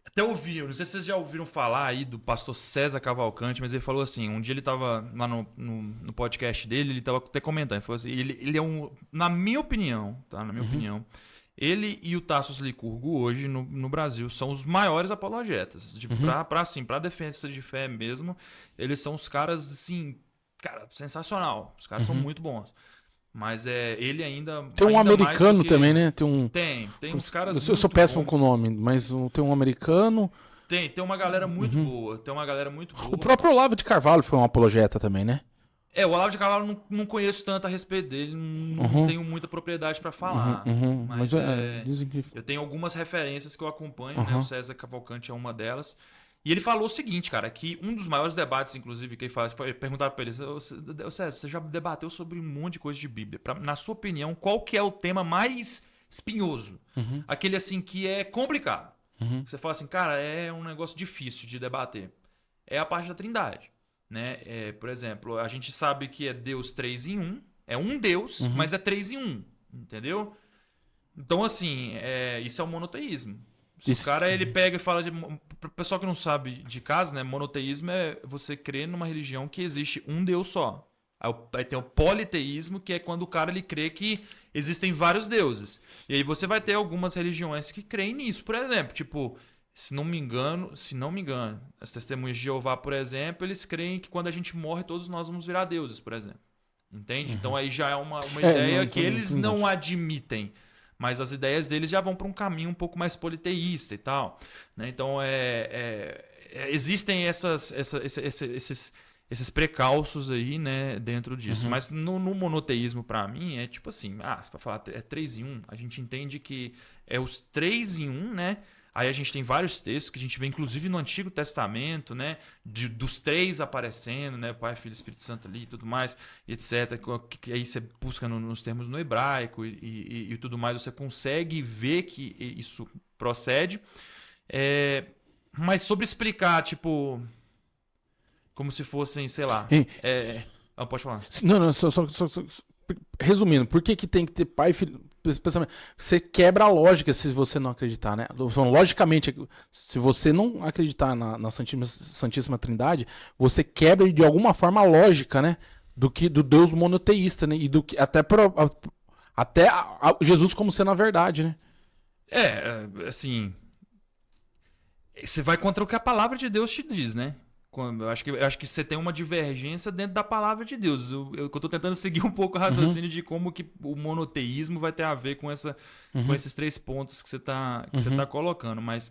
Speaker 4: Até ouviram, não sei se vocês já ouviram falar aí do pastor César Cavalcante, mas ele falou assim, um dia ele tava lá no podcast dele, ele tava até comentando, ele falou assim, ele é na minha opinião, tá? Na minha opinião, ele e o Tassos Licurgo hoje no Brasil são os maiores apologetas. Tipo, pra defesa de fé mesmo, eles são os caras, assim, cara, sensacional. Os caras são muito bons. Mas ele ainda...
Speaker 1: Tem um americano também, né?
Speaker 4: Tem uns caras
Speaker 1: eu sou péssimo com o nome, mas tem um americano...
Speaker 4: Tem uma galera muito boa. Tem uma galera muito boa.
Speaker 1: O próprio Olavo de Carvalho foi um apologeta também, né?
Speaker 4: O Olavo de Carvalho não conheço tanto a respeito dele, não tenho muita propriedade pra falar. Mas
Speaker 1: dizem que...
Speaker 4: eu tenho algumas referências que eu acompanho, né? O César Cavalcante é uma delas. E ele falou o seguinte, cara, que um dos maiores debates, inclusive, que ele faz, foi perguntar pra ele, César, você já debateu sobre um monte de coisa de Bíblia. Na sua opinião, qual que é o tema mais espinhoso? Aquele, assim, que é complicado. Você fala assim, cara, é um negócio difícil de debater. É a parte da Trindade, né? Por exemplo, a gente sabe que é Deus 3 em 1, é um Deus, mas é 3 em 1, entendeu? Então, assim, isso é o monoteísmo. O cara, ele pega e fala pro pessoal que não sabe de casa, né? Monoteísmo é você crer numa religião que existe um Deus só. Aí tem o politeísmo, que é quando o cara ele crê que existem vários deuses. E aí você vai ter algumas religiões que creem nisso. Por exemplo, tipo, se não me engano, as Testemunhas de Jeová, por exemplo, eles creem que quando a gente morre, todos nós vamos virar deuses, por exemplo. Entende? Então aí já é uma ideia que eles não admitem. Mas as ideias deles já vão para um caminho um pouco mais politeísta e tal, né? Então, existem esses precalços aí, né, dentro disso. Mas no monoteísmo, para mim, é tipo assim, você vai falar 3 em 1, a gente entende que é os 3 em 1, né? Aí a gente tem vários textos que a gente vê, inclusive no Antigo Testamento, né? Dos 3 aparecendo, né? Pai, Filho e Espírito Santo ali e tudo mais, etc. Que aí você busca nos termos no hebraico e tudo mais, você consegue ver que isso procede. Mas sobre explicar, tipo, como se fossem, sei lá... pode falar.
Speaker 1: Não, só resumindo, por que tem que ter pai e filho? Você quebra a lógica se você não acreditar, né? Logicamente, se você não acreditar na Santíssima Trindade, você quebra de alguma forma a lógica, né? Do Deus monoteísta, né? E até Jesus como sendo a verdade, né?
Speaker 4: Assim, você vai contra o que a palavra de Deus te diz, né? Eu acho que você tem uma divergência dentro da palavra de Deus. Eu tô tentando seguir um pouco o raciocínio de como que o monoteísmo vai ter a ver com esses 3 pontos que você tá colocando. Mas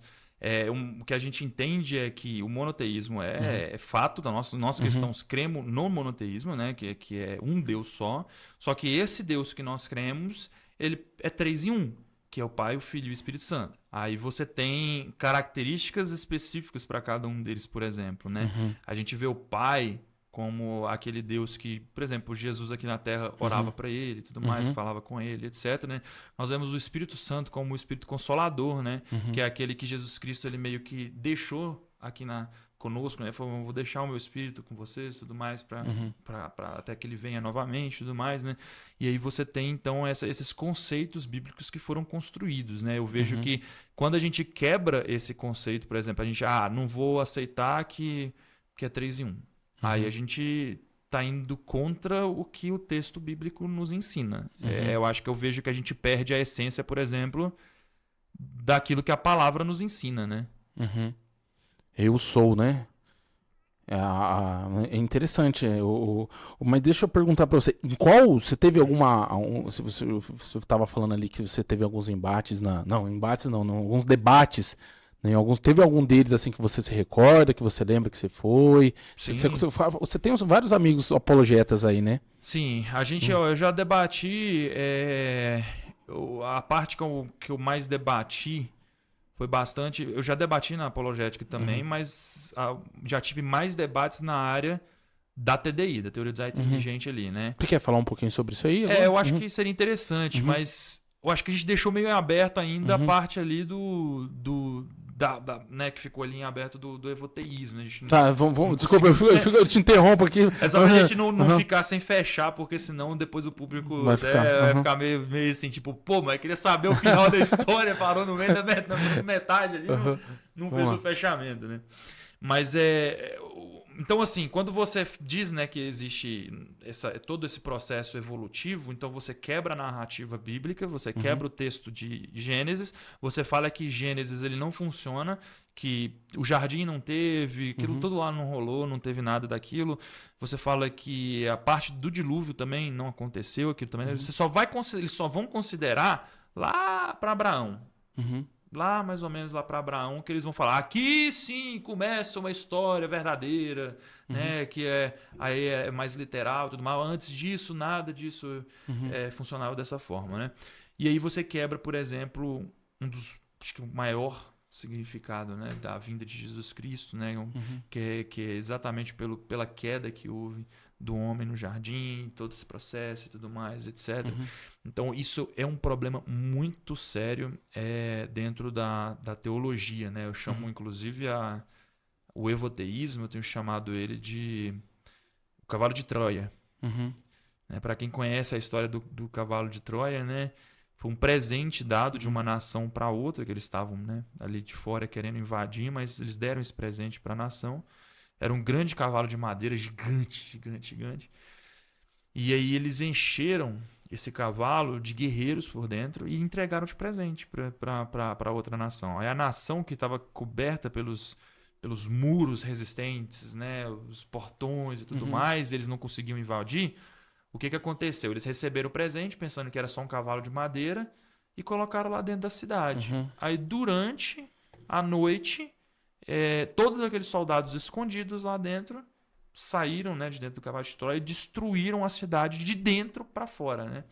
Speaker 4: o que a gente entende é que o monoteísmo é fato da nossa questão. Cremos no monoteísmo, né? Que é um Deus só. Só que esse Deus que nós cremos, ele é 3 em 1. Que é o Pai, o Filho e o Espírito Santo. Aí você tem características específicas para cada um deles, por exemplo, né? A gente vê o Pai como aquele Deus que, por exemplo, Jesus aqui na Terra orava para ele e tudo mais, falava com ele, etc, né? Nós vemos o Espírito Santo como o Espírito Consolador, né? Que é aquele que Jesus Cristo ele meio que deixou aqui conosco, né? Falou, vou deixar o meu Espírito com vocês, tudo mais, para até que ele venha novamente, tudo mais, né? E aí você tem então esses conceitos bíblicos que foram construídos, né? Eu vejo que quando a gente quebra esse conceito, por exemplo, a gente não vou aceitar que é 3 em 1. Aí a gente tá indo contra o que o texto bíblico nos ensina. Eu vejo que a gente perde a essência, por exemplo, daquilo que a palavra nos ensina, né?
Speaker 1: Eu sou, né? É interessante. Mas deixa eu perguntar pra você. Em qual. Você teve alguma. Se você estava falando ali que você teve alguns embates na. Não, embates não, alguns debates. Né, teve algum deles assim que você se recorda, que você lembra que você foi?
Speaker 4: Sim.
Speaker 1: Você tem vários amigos apologetas aí, né?
Speaker 4: Sim, eu já debati. A parte que eu mais debati foi bastante. Eu já debati na apologética também, mas já tive mais debates na área da TDI, da teoria do design inteligente ali, né?
Speaker 1: Você quer falar um pouquinho sobre isso aí?
Speaker 4: Eu acho que seria interessante, mas eu acho que a gente deixou meio em aberto ainda a parte ali né, que ficou ali em aberto do evoteísmo. A gente
Speaker 1: Tá, vamos desculpa, eu te interrompo aqui.
Speaker 4: É só pra gente não ficar sem fechar, porque senão depois o público vai ficar meio assim, tipo, pô, mas eu queria saber o final da história, parou no meio da metade ali, não fez o fechamento, né? Mas então, assim, quando você diz, né, que existe todo esse processo evolutivo, então você quebra a narrativa bíblica, você quebra o texto de Gênesis, você fala que Gênesis ele não funciona, que o jardim não teve, aquilo tudo lá não rolou, não teve nada daquilo. Você fala que a parte do dilúvio também não aconteceu, aquilo também. Eles só vão considerar lá para Abraão. Lá, mais ou menos, lá para Abraão, que eles vão falar, aqui sim começa uma história verdadeira, né, que aí é mais literal, tudo mais. Antes disso, nada disso funcionava dessa forma, né? E aí você quebra, por exemplo, acho que o maior significado, né, da vinda de Jesus Cristo, né, que é exatamente pela queda que houve do homem no jardim, todo esse processo e tudo mais, etc. Então, isso é um problema muito sério dentro da teologia, né? Eu chamo, inclusive, o evoteísmo, eu tenho chamado ele de o cavalo de Troia. Né? Para quem conhece a história do cavalo de Troia, né? Foi um presente dado de uma nação para outra, que eles estavam, né, ali de fora querendo invadir, mas eles deram esse presente para a nação. Era um grande cavalo de madeira, gigante, gigante, gigante. E aí eles encheram esse cavalo de guerreiros por dentro e entregaram de presente para outra nação. Aí a nação que estava coberta pelos muros resistentes, né, os portões e tudo mais, eles não conseguiam invadir. O que aconteceu? Eles receberam o presente pensando que era só um cavalo de madeira e colocaram lá dentro da cidade. Aí durante a noite, todos aqueles soldados escondidos lá dentro saíram, né, de dentro do cavalo de Troia e destruíram a cidade de dentro para fora, né?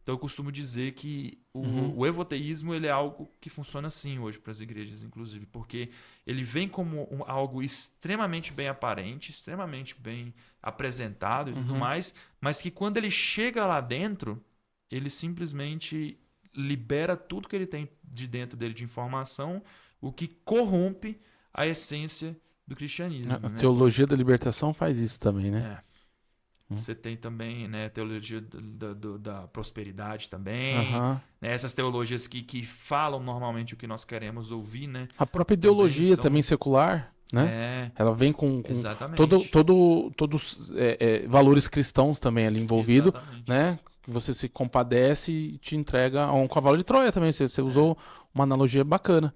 Speaker 4: Então eu costumo dizer que o evoteísmo ele é algo que funciona assim hoje para as igrejas, inclusive, porque ele vem como algo extremamente bem aparente, extremamente bem apresentado e tudo mais, mas que quando ele chega lá dentro, ele simplesmente libera tudo que ele tem de dentro dele de informação, o que corrompe a essência do cristianismo.
Speaker 1: A
Speaker 4: né?
Speaker 1: teologia da libertação faz isso também, né?
Speaker 4: Você tem também, né, a teologia da prosperidade também. Né, essas teologias que falam normalmente o que nós queremos ouvir, né?
Speaker 1: A própria ideologia também secular, né? Ela vem com todos valores cristãos também ali envolvidos, né? Que você se compadece e te entrega a um cavalo de Troia também. Você usou uma analogia bacana.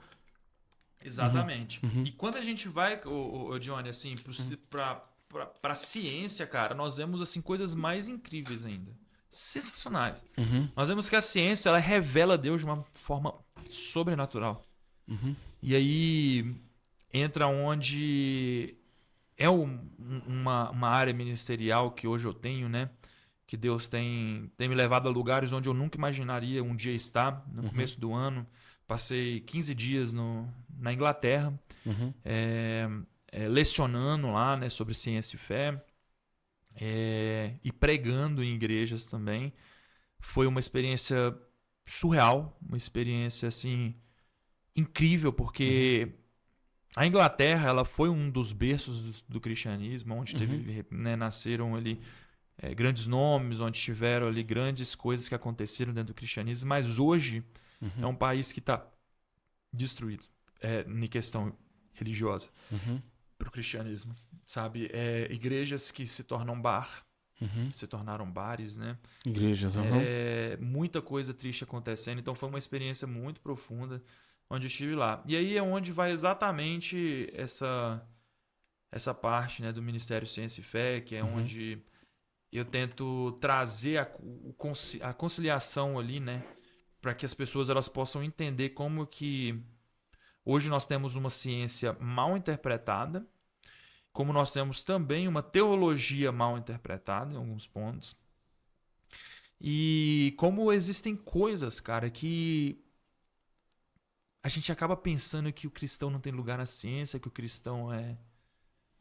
Speaker 4: Exatamente. E quando a gente vai, Johnny, assim, para a ciência, cara, nós vemos assim coisas mais incríveis ainda, sensacionais. Nós vemos que a ciência ela revela Deus de uma forma sobrenatural. E aí entra onde é uma área ministerial que hoje eu tenho, né? Que Deus tem me levado a lugares onde eu nunca imaginaria um dia estar. No começo do ano, passei 15 dias na Inglaterra. Lecionando lá, né, sobre ciência e fé e pregando em igrejas também. Foi uma experiência surreal, uma experiência assim incrível, porque a Inglaterra ela foi um dos berços do cristianismo, onde nasceram ali grandes nomes, onde tiveram ali grandes coisas que aconteceram dentro do cristianismo, mas hoje é um país que está destruído em questão religiosa. Para o cristianismo, sabe? Igrejas que se tornam se tornaram bares, né?
Speaker 1: Igrejas,
Speaker 4: muita coisa triste acontecendo. Então foi uma experiência muito profunda onde eu estive lá. E aí é onde vai exatamente essa parte, né, do Ministério Ciência e Fé, que é onde eu tento trazer a conciliação ali, né, para que as pessoas elas possam entender como que hoje nós temos uma ciência mal interpretada, como nós temos também uma teologia mal interpretada em alguns pontos. E como existem coisas, cara, que a gente acaba pensando que o cristão não tem lugar na ciência, que o cristão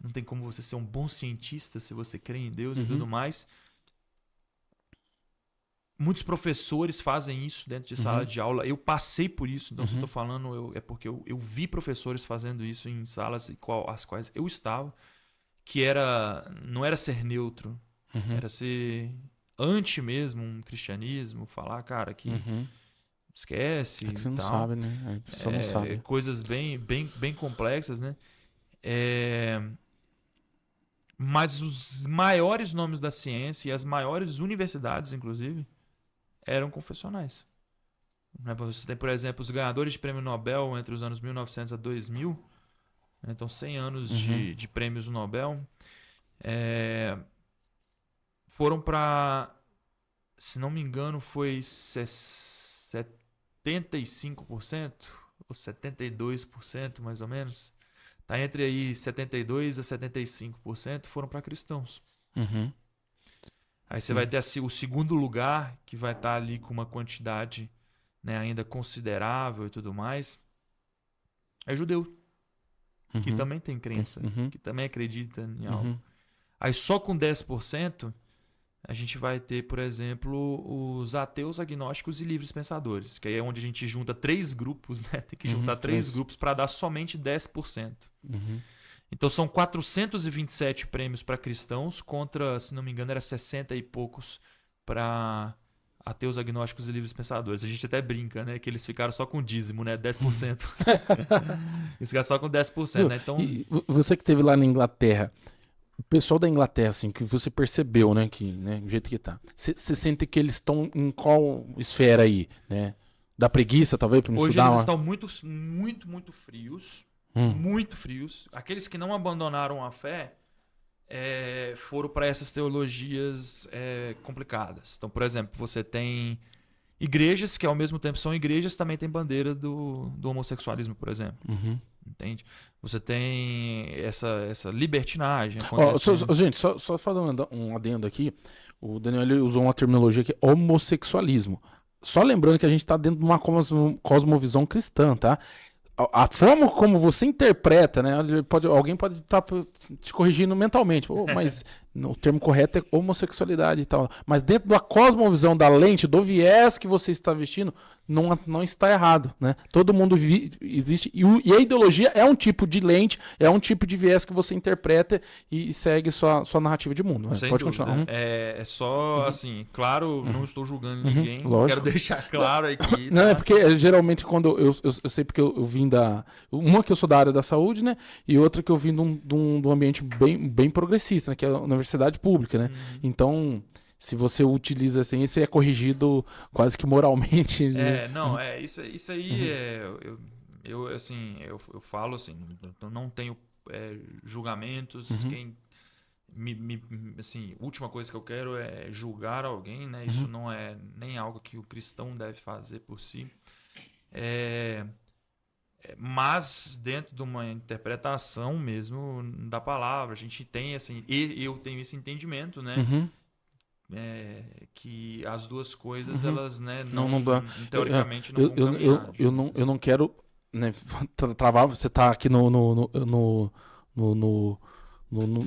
Speaker 4: não tem como você ser um bom cientista se você crê em Deus e tudo mais. Muitos professores fazem isso dentro de sala de aula. Eu passei por isso, então se eu estou falando é porque eu vi professores fazendo isso em salas as quais eu estava, que não era ser neutro, era ser anti mesmo um cristianismo, falar, cara, que esquece.
Speaker 1: É que você não
Speaker 4: tal.
Speaker 1: sabe, né? A pessoa não sabe.
Speaker 4: Coisas bem complexas, né? Mas os maiores nomes da ciência e as maiores universidades, inclusive, eram confessionais. Você tem, por exemplo, os ganhadores de prêmio Nobel entre os anos 1900 a 2000, né? Então 100 anos de prêmios Nobel, foram para, se não me engano, foi 75% ou 72%, mais ou menos. Tá entre aí 72% a 75% foram para cristãos. Aí você vai ter o segundo lugar, que vai estar ali com uma quantidade, né, ainda considerável e tudo mais, é judeu, que também tem crença, que também acredita em algo. Aí só com 10%, a gente vai ter, por exemplo, os ateus, agnósticos e livres pensadores, que aí é onde a gente junta 3 grupos, né? Tem que juntar 3 grupos para dar somente 10%. Então são 427 prêmios para cristãos contra, se não me engano, era 60 e poucos para ateus, agnósticos e livres pensadores. A gente até brinca, né? Que eles ficaram só com dízimo, né? 10%. Eles ficaram só com 10%, né? Então...
Speaker 1: E você que esteve lá na Inglaterra, o pessoal da Inglaterra, assim, que você percebeu, né, que, né, do jeito que tá, você sente que eles estão em qual esfera aí, né? Da preguiça, talvez, para não
Speaker 4: Hoje
Speaker 1: estudar?
Speaker 4: eles estão muito frios. Muito frios. Aqueles que não abandonaram a fé foram para essas teologias complicadas. Então, por exemplo, você tem igrejas que ao mesmo tempo são igrejas, também tem bandeira do homossexualismo, por exemplo. Entende? Você tem essa libertinagem acontecendo.
Speaker 1: Gente, só fazendo um adendo aqui, o Daniel ele usou uma terminologia que é homossexualismo. Só lembrando que a gente está dentro de uma cosmovisão cristã, tá? A forma como você interpreta, né? Alguém pode estar te corrigindo mentalmente, mas o termo correto é homossexualidade e tal. Mas dentro da cosmovisão da lente, do viés que você está vestindo, não está errado, né? Todo mundo existe. E a ideologia é um tipo de lente, é um tipo de viés que você interpreta e segue sua narrativa de mundo. Né? Pode
Speaker 4: dúvida.
Speaker 1: continuar.
Speaker 4: É só, assim, claro, não estou julgando ninguém.
Speaker 1: Lógico.
Speaker 4: Quero deixar claro aqui.
Speaker 1: Não,
Speaker 4: tá?
Speaker 1: é porque geralmente quando eu sei porque eu vim uma que eu sou da área da saúde, né? E outra que eu vim de um ambiente bem progressista, né? Que é a universidade pública, né? Então, se você utiliza assim, você é corrigido quase que moralmente. Né?
Speaker 4: Isso aí eu falo assim, não tenho julgamentos, quem assim, última coisa que eu quero é julgar alguém, né? Isso não é nem algo que o cristão deve fazer por si. Mas dentro de uma interpretação mesmo da palavra, a gente tem assim, eu tenho esse entendimento, né? Que as duas coisas elas, né, não teoricamente não vão caminhar.
Speaker 1: Eu não quero, né, travar. Você tá aqui não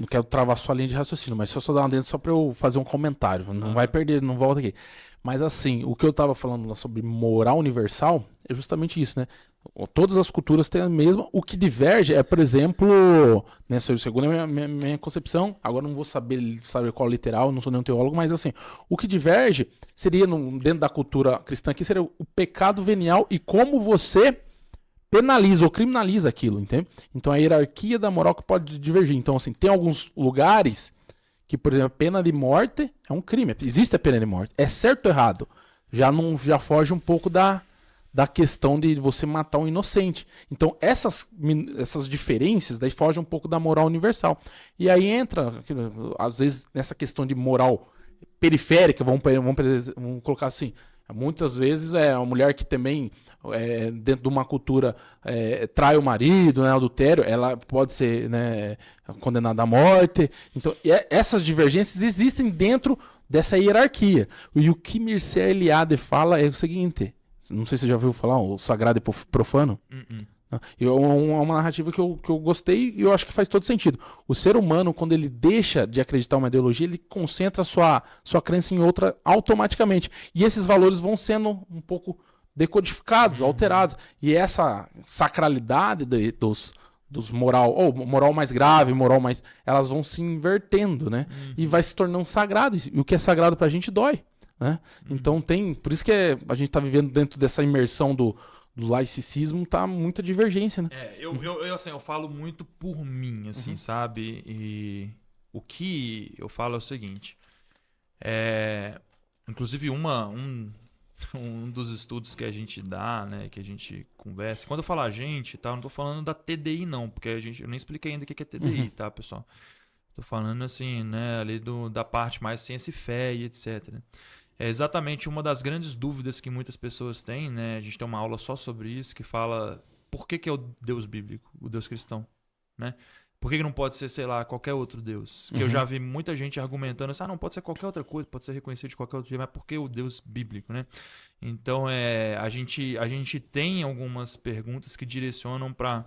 Speaker 1: quero travar sua linha de raciocínio, mas só dar uma dentro só para eu fazer um comentário. Não vai perder, não volta aqui. Mas assim, o que eu tava falando lá sobre moral universal é justamente isso, né? Todas as culturas têm a mesma. O que diverge é, por exemplo, né, segundo a minha concepção, agora não vou saber qual literal, não sou nenhum teólogo, mas assim, o que diverge seria, dentro da cultura cristã aqui, seria o pecado venial e como você penaliza ou criminaliza aquilo, entende? Então a hierarquia da moral que pode divergir. Então, assim, tem alguns lugares que, por exemplo, a pena de morte é um crime. Existe a pena de morte. É certo ou errado? Já foge um pouco da da questão de você matar um inocente. Então, essas diferenças daí fogem um pouco da moral universal. E aí entra, às vezes, nessa questão de moral periférica, vamos colocar assim. Muitas vezes é uma mulher que também, dentro de uma cultura, trai o marido, né, adultério, ela pode ser, né, condenada à morte. Então, essas divergências existem dentro dessa hierarquia. E o que Mircea Eliade fala é o seguinte, não sei se você já ouviu falar, o sagrado e profano. É uma narrativa que eu gostei e eu acho que faz todo sentido. O ser humano, quando ele deixa de acreditar em uma ideologia, ele concentra sua crença em outra automaticamente. E esses valores vão sendo um pouco decodificados, alterados. E essa sacralidade dos moral, ou moral mais grave, moral mais... elas vão se invertendo, né? E vai se tornando sagrado. E o que é sagrado pra gente dói, né? Então por isso que a gente tá vivendo dentro dessa imersão do laicismo, tá muita divergência, né?
Speaker 4: Eu falo muito por mim, assim, sabe? E o que eu falo é o seguinte. Inclusive, um dos estudos que a gente dá, né, que a gente conversa. Quando eu falo a gente, tá? Eu não tô falando da TDI, não, porque eu nem expliquei ainda o que é TDI, tá, pessoal? Tô falando, assim, né, ali da parte mais ciência e fé e etc. É exatamente uma das grandes dúvidas que muitas pessoas têm, né? A gente tem uma aula só sobre isso, que fala por que é o Deus bíblico, o Deus cristão, né? Por que não pode ser, sei lá, qualquer outro Deus? Que eu já vi muita gente argumentando assim, não, pode ser qualquer outra coisa, pode ser reconhecido de qualquer outro jeito, mas por que o Deus bíblico, né? Então, a gente tem algumas perguntas que direcionam para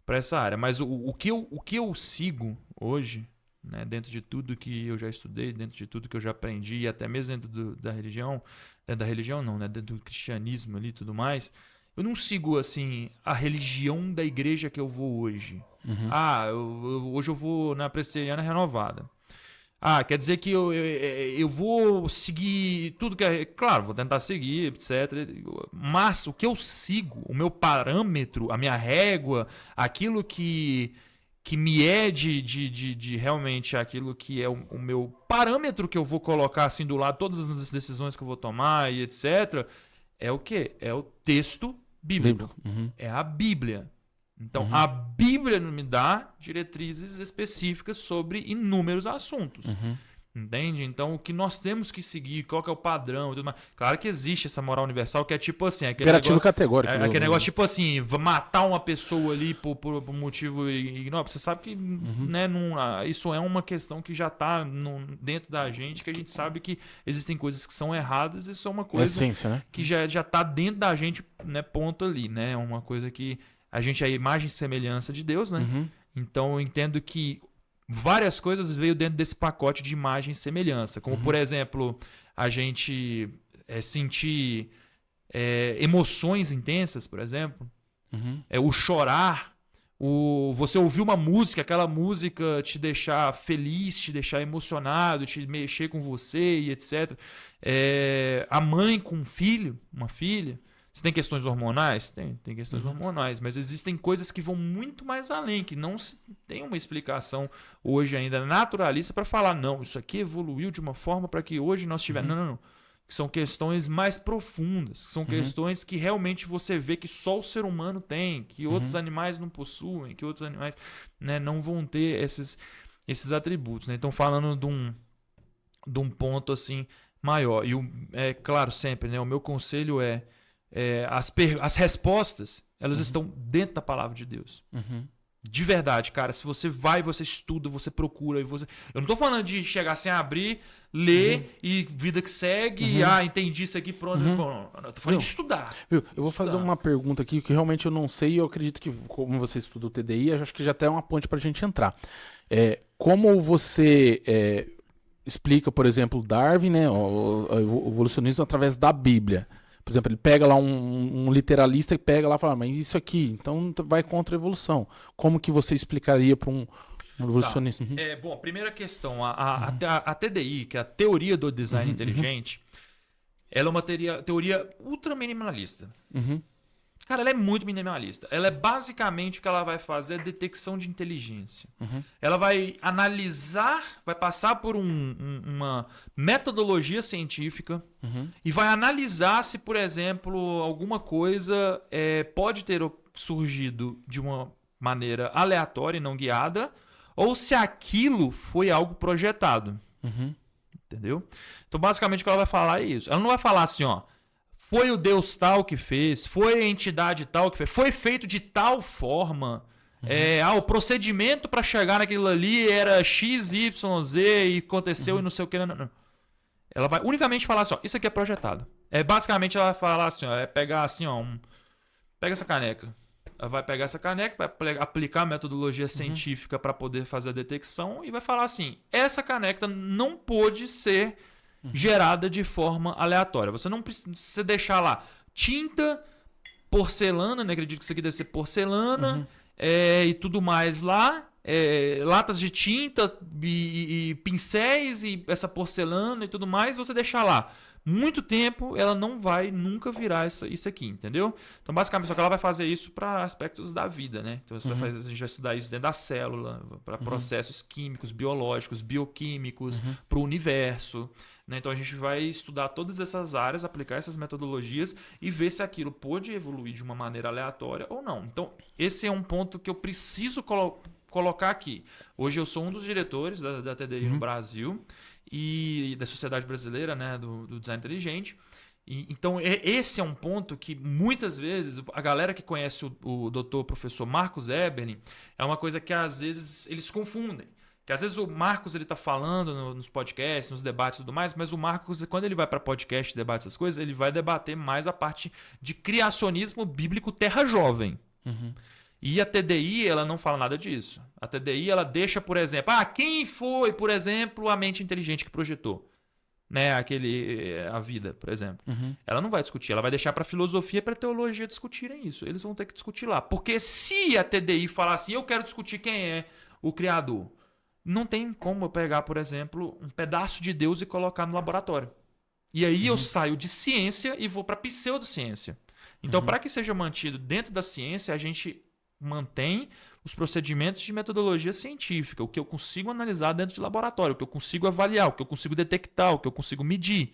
Speaker 4: essa área, mas o que eu sigo hoje, né, dentro de tudo que eu já estudei, dentro de tudo que eu já aprendi, e até mesmo dentro da religião, não, né, dentro do cristianismo ali e tudo mais, eu não sigo, assim, a religião da igreja que eu vou hoje. Hoje eu vou na Presbiteriana Renovada. Quer dizer que eu vou seguir tudo que é... Claro, vou tentar seguir, etc. Mas o que eu sigo, o meu parâmetro, a minha régua, aquilo que me é de realmente aquilo que é o meu parâmetro que eu vou colocar assim do lado, todas as decisões que eu vou tomar e etc. É o quê? É o texto bíblico. É a Bíblia. Então, a Bíblia me dá diretrizes específicas sobre inúmeros assuntos. Entende? Então, o que nós temos que seguir, qual que é o padrão e tudo mais. Claro que existe essa moral universal que é tipo assim...
Speaker 1: Imperativo categórico.
Speaker 4: Aquele negócio tipo assim, matar uma pessoa ali por motivo ignorável. Você sabe que né, isso é uma questão que já está dentro da gente, que a gente sabe que existem coisas que são erradas, isso é uma coisa
Speaker 1: essência, né?
Speaker 4: que já está dentro da gente, né, ponto ali, né? É uma coisa que a gente é a imagem e semelhança de Deus, né? Então, eu entendo que várias coisas veio dentro desse pacote de imagem e semelhança. Como, por exemplo, a gente sentir emoções intensas, por exemplo. O chorar. Você ouvir uma música, aquela música te deixar feliz, te deixar emocionado, te mexer com você e etc. A mãe com um filho, uma filha. Você tem questões hormonais? Tem questões hormonais, mas existem coisas que vão muito mais além, que não se tem uma explicação hoje ainda naturalista para falar, não, isso aqui evoluiu de uma forma para que hoje nós tivermos... Não. Que são questões mais profundas, que são questões que realmente você vê que só o ser humano tem, que outros animais não possuem, que outros animais, né, não vão ter esses atributos. Né? Então, falando de um ponto assim maior. E claro, sempre, né, o meu conselho as respostas, elas estão dentro da palavra de Deus. De verdade, cara. Se você vai, você estuda, você procura. Eu não tô falando de chegar assim, abrir, ler e vida que segue. Entendi isso aqui, pronto. Não, eu tô falando de estudar.
Speaker 1: Eu vou fazer uma pergunta aqui que realmente eu não sei e eu acredito que, como você estuda o TDI, eu acho que já até é uma ponte pra gente entrar. Como você explica, por exemplo, Darwin, né, o evolucionismo através da Bíblia? Por exemplo, ele pega lá um literalista e pega lá e fala, mas isso aqui, então vai contra a evolução. Como que você explicaria para um evolucionista?
Speaker 4: Bom, primeira questão, a TDI, que é a teoria do design inteligente, ela é uma teoria ultra minimalista. Cara, ela é muito minimalista. Ela é basicamente o que ela vai fazer é detecção de inteligência. Ela vai analisar, vai passar por uma metodologia científica e vai analisar se, por exemplo, alguma coisa pode ter surgido de uma maneira aleatória e não guiada, ou se aquilo foi algo projetado. Entendeu? Então, basicamente, o que ela vai falar é isso. Ela não vai falar assim, ó, foi o Deus tal que fez, foi a entidade tal que fez, foi feito de tal forma, o procedimento para chegar naquilo ali era X, Y, Z e aconteceu e não sei o que. Não. Ela vai unicamente falar assim, ó, isso aqui é projetado. Basicamente, ela vai falar assim, ó, pegar assim, ó, pega essa caneca. Ela vai pegar essa caneca, vai aplicar a metodologia científica para poder fazer a detecção e vai falar assim, essa caneca não pode ser gerada de forma aleatória. Você não precisa deixar lá tinta, porcelana, né? Acredito que isso aqui deve ser porcelana e tudo mais lá. Latas de tinta e pincéis e essa porcelana e tudo mais, você deixar lá muito tempo, ela não vai nunca virar isso aqui, entendeu? Então, basicamente, só que ela vai fazer isso para aspectos da vida, né? Então, a gente vai estudar isso dentro da célula, para processos químicos, biológicos, bioquímicos, para o universo. Né? Então, a gente vai estudar todas essas áreas, aplicar essas metodologias e ver se aquilo pode evoluir de uma maneira aleatória ou não. Então, esse é um ponto que eu preciso colocar aqui. Hoje eu sou um dos diretores da TDI no Brasil e da Sociedade Brasileira, né, do Design Inteligente. Então, esse é um ponto que muitas vezes a galera que conhece o doutor professor Marcos Eberlin é uma coisa que às vezes eles confundem. Que às vezes o Marcos ele tá falando nos podcasts, nos debates e tudo mais, mas o Marcos, quando ele vai para podcast, debate essas coisas, ele vai debater mais a parte de criacionismo bíblico terra jovem. E a TDI, ela não fala nada disso. A TDI, ela deixa, por exemplo, quem foi, por exemplo, a mente inteligente que projetou, né, a vida, por exemplo. Ela não vai discutir, ela vai deixar para filosofia e para teologia discutirem isso. Eles vão ter que discutir lá. Porque se a TDI falar assim, eu quero discutir quem é o criador, não tem como eu pegar, por exemplo, um pedaço de Deus e colocar no laboratório. E aí eu saio de ciência e vou para pseudociência. Então, para que seja mantido dentro da ciência, a gente mantém os procedimentos de metodologia científica, o que eu consigo analisar dentro de laboratório, o que eu consigo avaliar, o que eu consigo detectar, o que eu consigo medir.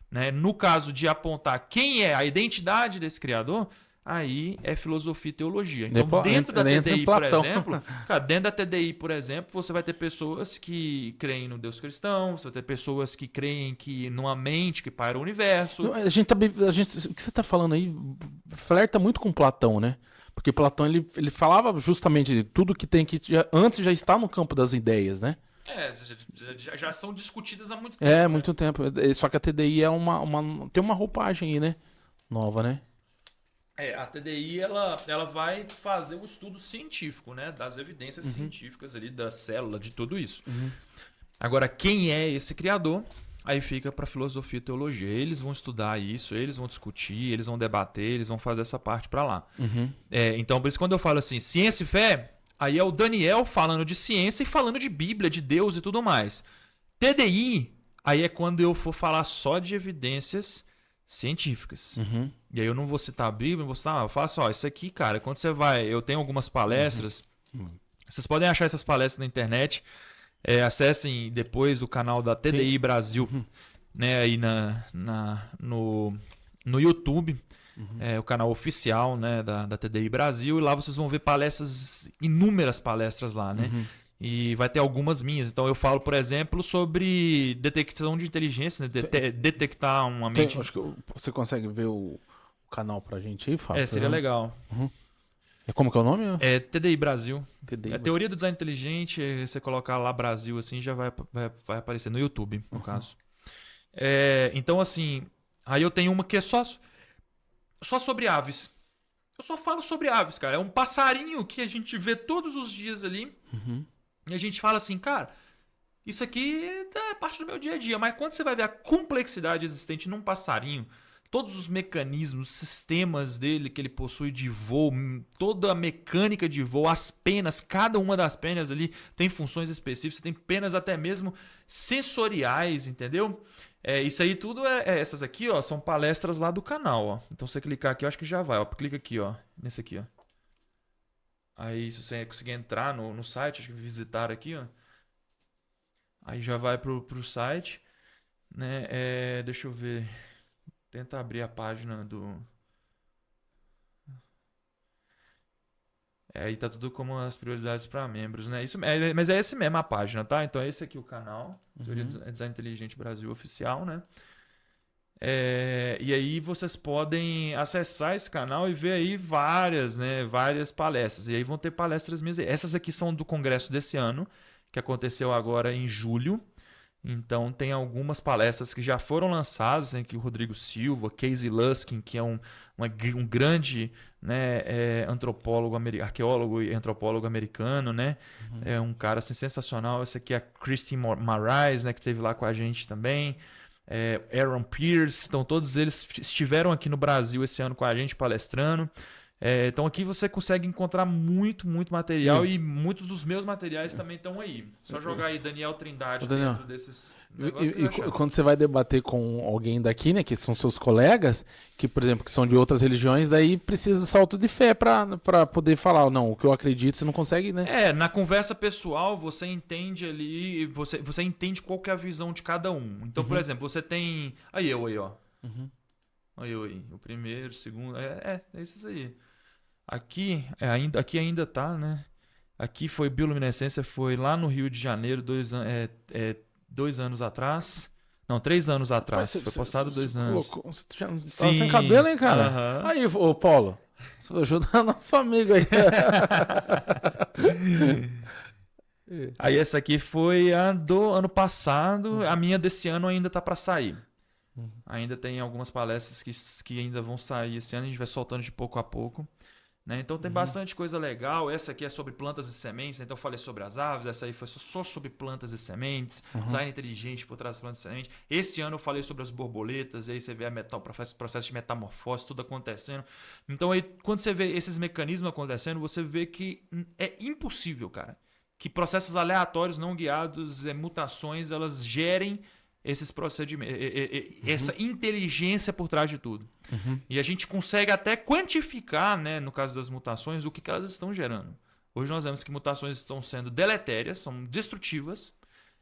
Speaker 4: Né? No caso de apontar quem é a identidade desse criador, aí é filosofia e teologia. Então, dentro da TDI, por exemplo, dentro da TDI, por exemplo, você vai ter pessoas que creem no Deus cristão, você vai ter pessoas que creem que numa mente que paira o universo.
Speaker 1: O que você está falando aí flerta muito com Platão, né? Porque Platão ele falava justamente de tudo que tem que antes já está no campo das ideias, né?
Speaker 4: Já são discutidas há muito tempo.
Speaker 1: Né? Muito tempo. Só que a TDI tem uma roupagem aí, né? Nova, né?
Speaker 4: A TDI ela vai fazer o estudo científico, né? Das evidências científicas ali, da célula, de tudo isso. Agora, quem é esse criador? Aí fica para filosofia e teologia. Eles vão estudar isso, eles vão discutir, eles vão debater, eles vão fazer essa parte para lá. Então, por isso, quando eu falo assim, ciência e fé, aí é o Daniel falando de ciência e falando de Bíblia, de Deus e tudo mais. TDI, aí é quando eu for falar só de evidências científicas. E aí eu não vou citar a Bíblia, não vou citar, eu faço, isso aqui, cara, quando você vai, eu tenho algumas palestras, vocês podem achar essas palestras na internet. Acessem depois o canal da TDI Brasil, né, aí no YouTube, o canal oficial, né, da TDI Brasil, e lá vocês vão ver palestras, inúmeras palestras lá, né? E vai ter algumas minhas. Então eu falo, por exemplo, sobre detecção de inteligência, né? Detectar uma mente.
Speaker 1: Acho que você consegue ver o canal pra gente aí, Fábio?
Speaker 4: Seria legal.
Speaker 1: Como que é o nome?
Speaker 4: TDI Brasil.
Speaker 1: TDI.
Speaker 4: Teoria do Design Inteligente, você colocar lá Brasil, assim, já vai aparecer no YouTube, no caso. Então, assim, aí eu tenho uma que é só sobre aves. Eu só falo sobre aves, cara. É um passarinho que a gente vê todos os dias ali. E a gente fala assim, cara, isso aqui é parte do meu dia a dia. Mas quando você vai ver a complexidade existente num passarinho, todos os mecanismos, sistemas dele que ele possui de voo, toda a mecânica de voo, as penas, cada uma das penas ali tem funções específicas, tem penas até mesmo sensoriais, entendeu? Isso aí tudo essas aqui, ó, são palestras lá do canal, ó. Então se você clicar aqui, eu acho que já vai, ó. Clica aqui, ó, nesse aqui, ó. Aí se você conseguir entrar no site, acho que visitar aqui, ó. Aí já vai pro site, né? Deixa eu ver. Tenta abrir a página do... Aí tá tudo como as prioridades para membros, né? Mas é esse mesmo a página, tá? Então é esse aqui o canal, Teoria Design Inteligente Brasil Oficial, né? E aí vocês podem acessar esse canal e ver aí várias palestras. E aí vão ter palestras minhas. Essas aqui são do congresso desse ano, que aconteceu agora em julho. Então tem algumas palestras que já foram lançadas, né, que o Rodrigo Silva, Casey Luskin, que é um grande, né, arqueólogo e antropólogo americano, né? É um cara assim, sensacional. Esse aqui é a Christine Marais, né, que esteve lá com a gente também. Aaron Pierce, então todos eles estiveram aqui no Brasil esse ano com a gente palestrando. Então aqui você consegue encontrar muito material e muitos dos meus materiais também estão aí. Só jogar aí Daniel Trindade dentro desses negócios que
Speaker 1: E quando você vai debater com alguém daqui, né, que são seus colegas, que, por exemplo, que são de outras religiões, daí precisa de salto de fé pra poder falar, não, o que eu acredito você não consegue, né?
Speaker 4: Na conversa pessoal você entende ali, você entende qual que é a visão de cada um. Então, por exemplo, você tem... Aí, ó. Aí, o primeiro, o segundo, esses aí. Aqui ainda tá, né? Aqui foi bioluminescência, foi lá no Rio de Janeiro, 2 anos atrás. Não, 3 anos atrás. Foi passado 2 anos.
Speaker 1: Você já tava sem cabelo, hein, cara?
Speaker 4: Aham.
Speaker 1: Aí, ô Paulo, você vai ajudar nosso amigo aí.
Speaker 4: Aí essa aqui foi a do ano passado, a minha desse ano ainda tá para sair. Ainda tem algumas palestras que ainda vão sair esse ano, a gente vai soltando de pouco a pouco. Né? Então tem bastante coisa legal. Essa aqui é sobre plantas e sementes, né? Então eu falei sobre as aves, essa aí foi só sobre plantas e sementes, design inteligente por trás das plantas e sementes. Esse ano eu falei sobre as borboletas, e aí você vê o processo de metamorfose, tudo acontecendo. Então aí, quando você vê esses mecanismos acontecendo, você vê que é impossível, cara, que processos aleatórios não guiados, mutações, elas gerem esses procedimentos, essa inteligência por trás de tudo. E a gente consegue até quantificar, né, no caso das mutações, o que elas estão gerando. Hoje nós vemos que mutações estão sendo deletérias, são destrutivas,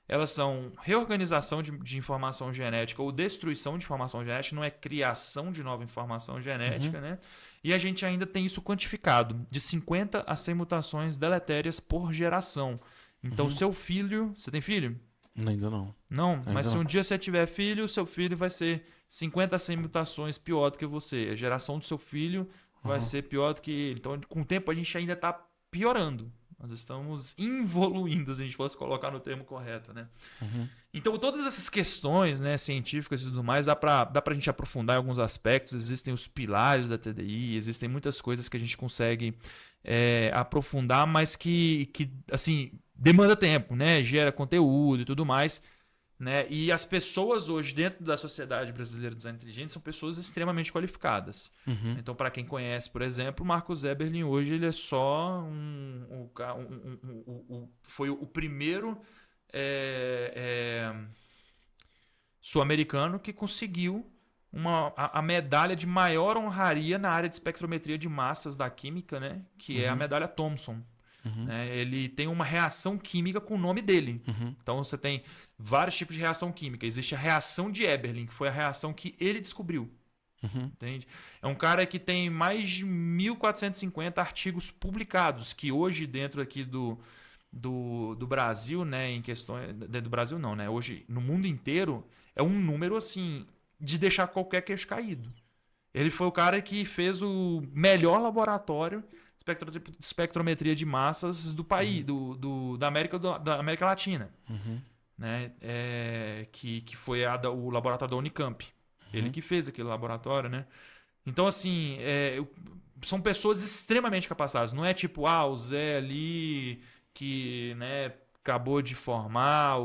Speaker 4: elas são reorganização de informação genética ou destruição de informação genética, não é criação de nova informação genética, né? E a gente ainda tem isso quantificado, de 50 a 100 mutações deletérias por geração. Então, seu filho... Você tem filho?
Speaker 1: Ainda não.
Speaker 4: Não, mas se um dia você tiver filho, o seu filho vai ser 50 a 100 mutações pior do que você. A geração do seu filho vai ser pior do que ele. Então, com o tempo, a gente ainda está piorando. Nós estamos evoluindo, se a gente fosse colocar no termo correto, né? Então, todas essas questões, né, científicas e tudo mais, dá pra gente aprofundar em alguns aspectos. Existem os pilares da TDI, existem muitas coisas que a gente consegue aprofundar, mas que assim, demanda tempo, né? Gera conteúdo e tudo mais. Né? E as pessoas hoje, dentro da Sociedade Brasileira de Design Inteligente, são pessoas extremamente qualificadas. Então, para quem conhece, por exemplo, o Marcos Eberlin hoje ele é só foi o primeiro sul-americano que conseguiu a medalha de maior honraria na área de espectrometria de massas da química, né? Que é a medalha Thomson. Ele tem uma reação química com o nome dele. Então você tem vários tipos de reação química. Existe a reação de Eberlin, que foi a reação que ele descobriu. Entende? É um cara que tem mais de 1.450 artigos publicados, que hoje dentro aqui do Brasil, né, em questões do Brasil não, né? Hoje no mundo inteiro é um número assim de deixar qualquer queixo caído. Ele foi o cara que fez o melhor laboratório de espectrometria de massas do país, da América Latina, né? Que foi o laboratório da Unicamp. Ele que fez aquele laboratório, né? Então, assim, são pessoas extremamente capacitadas. Não é tipo, o Zé ali que, né, acabou de formar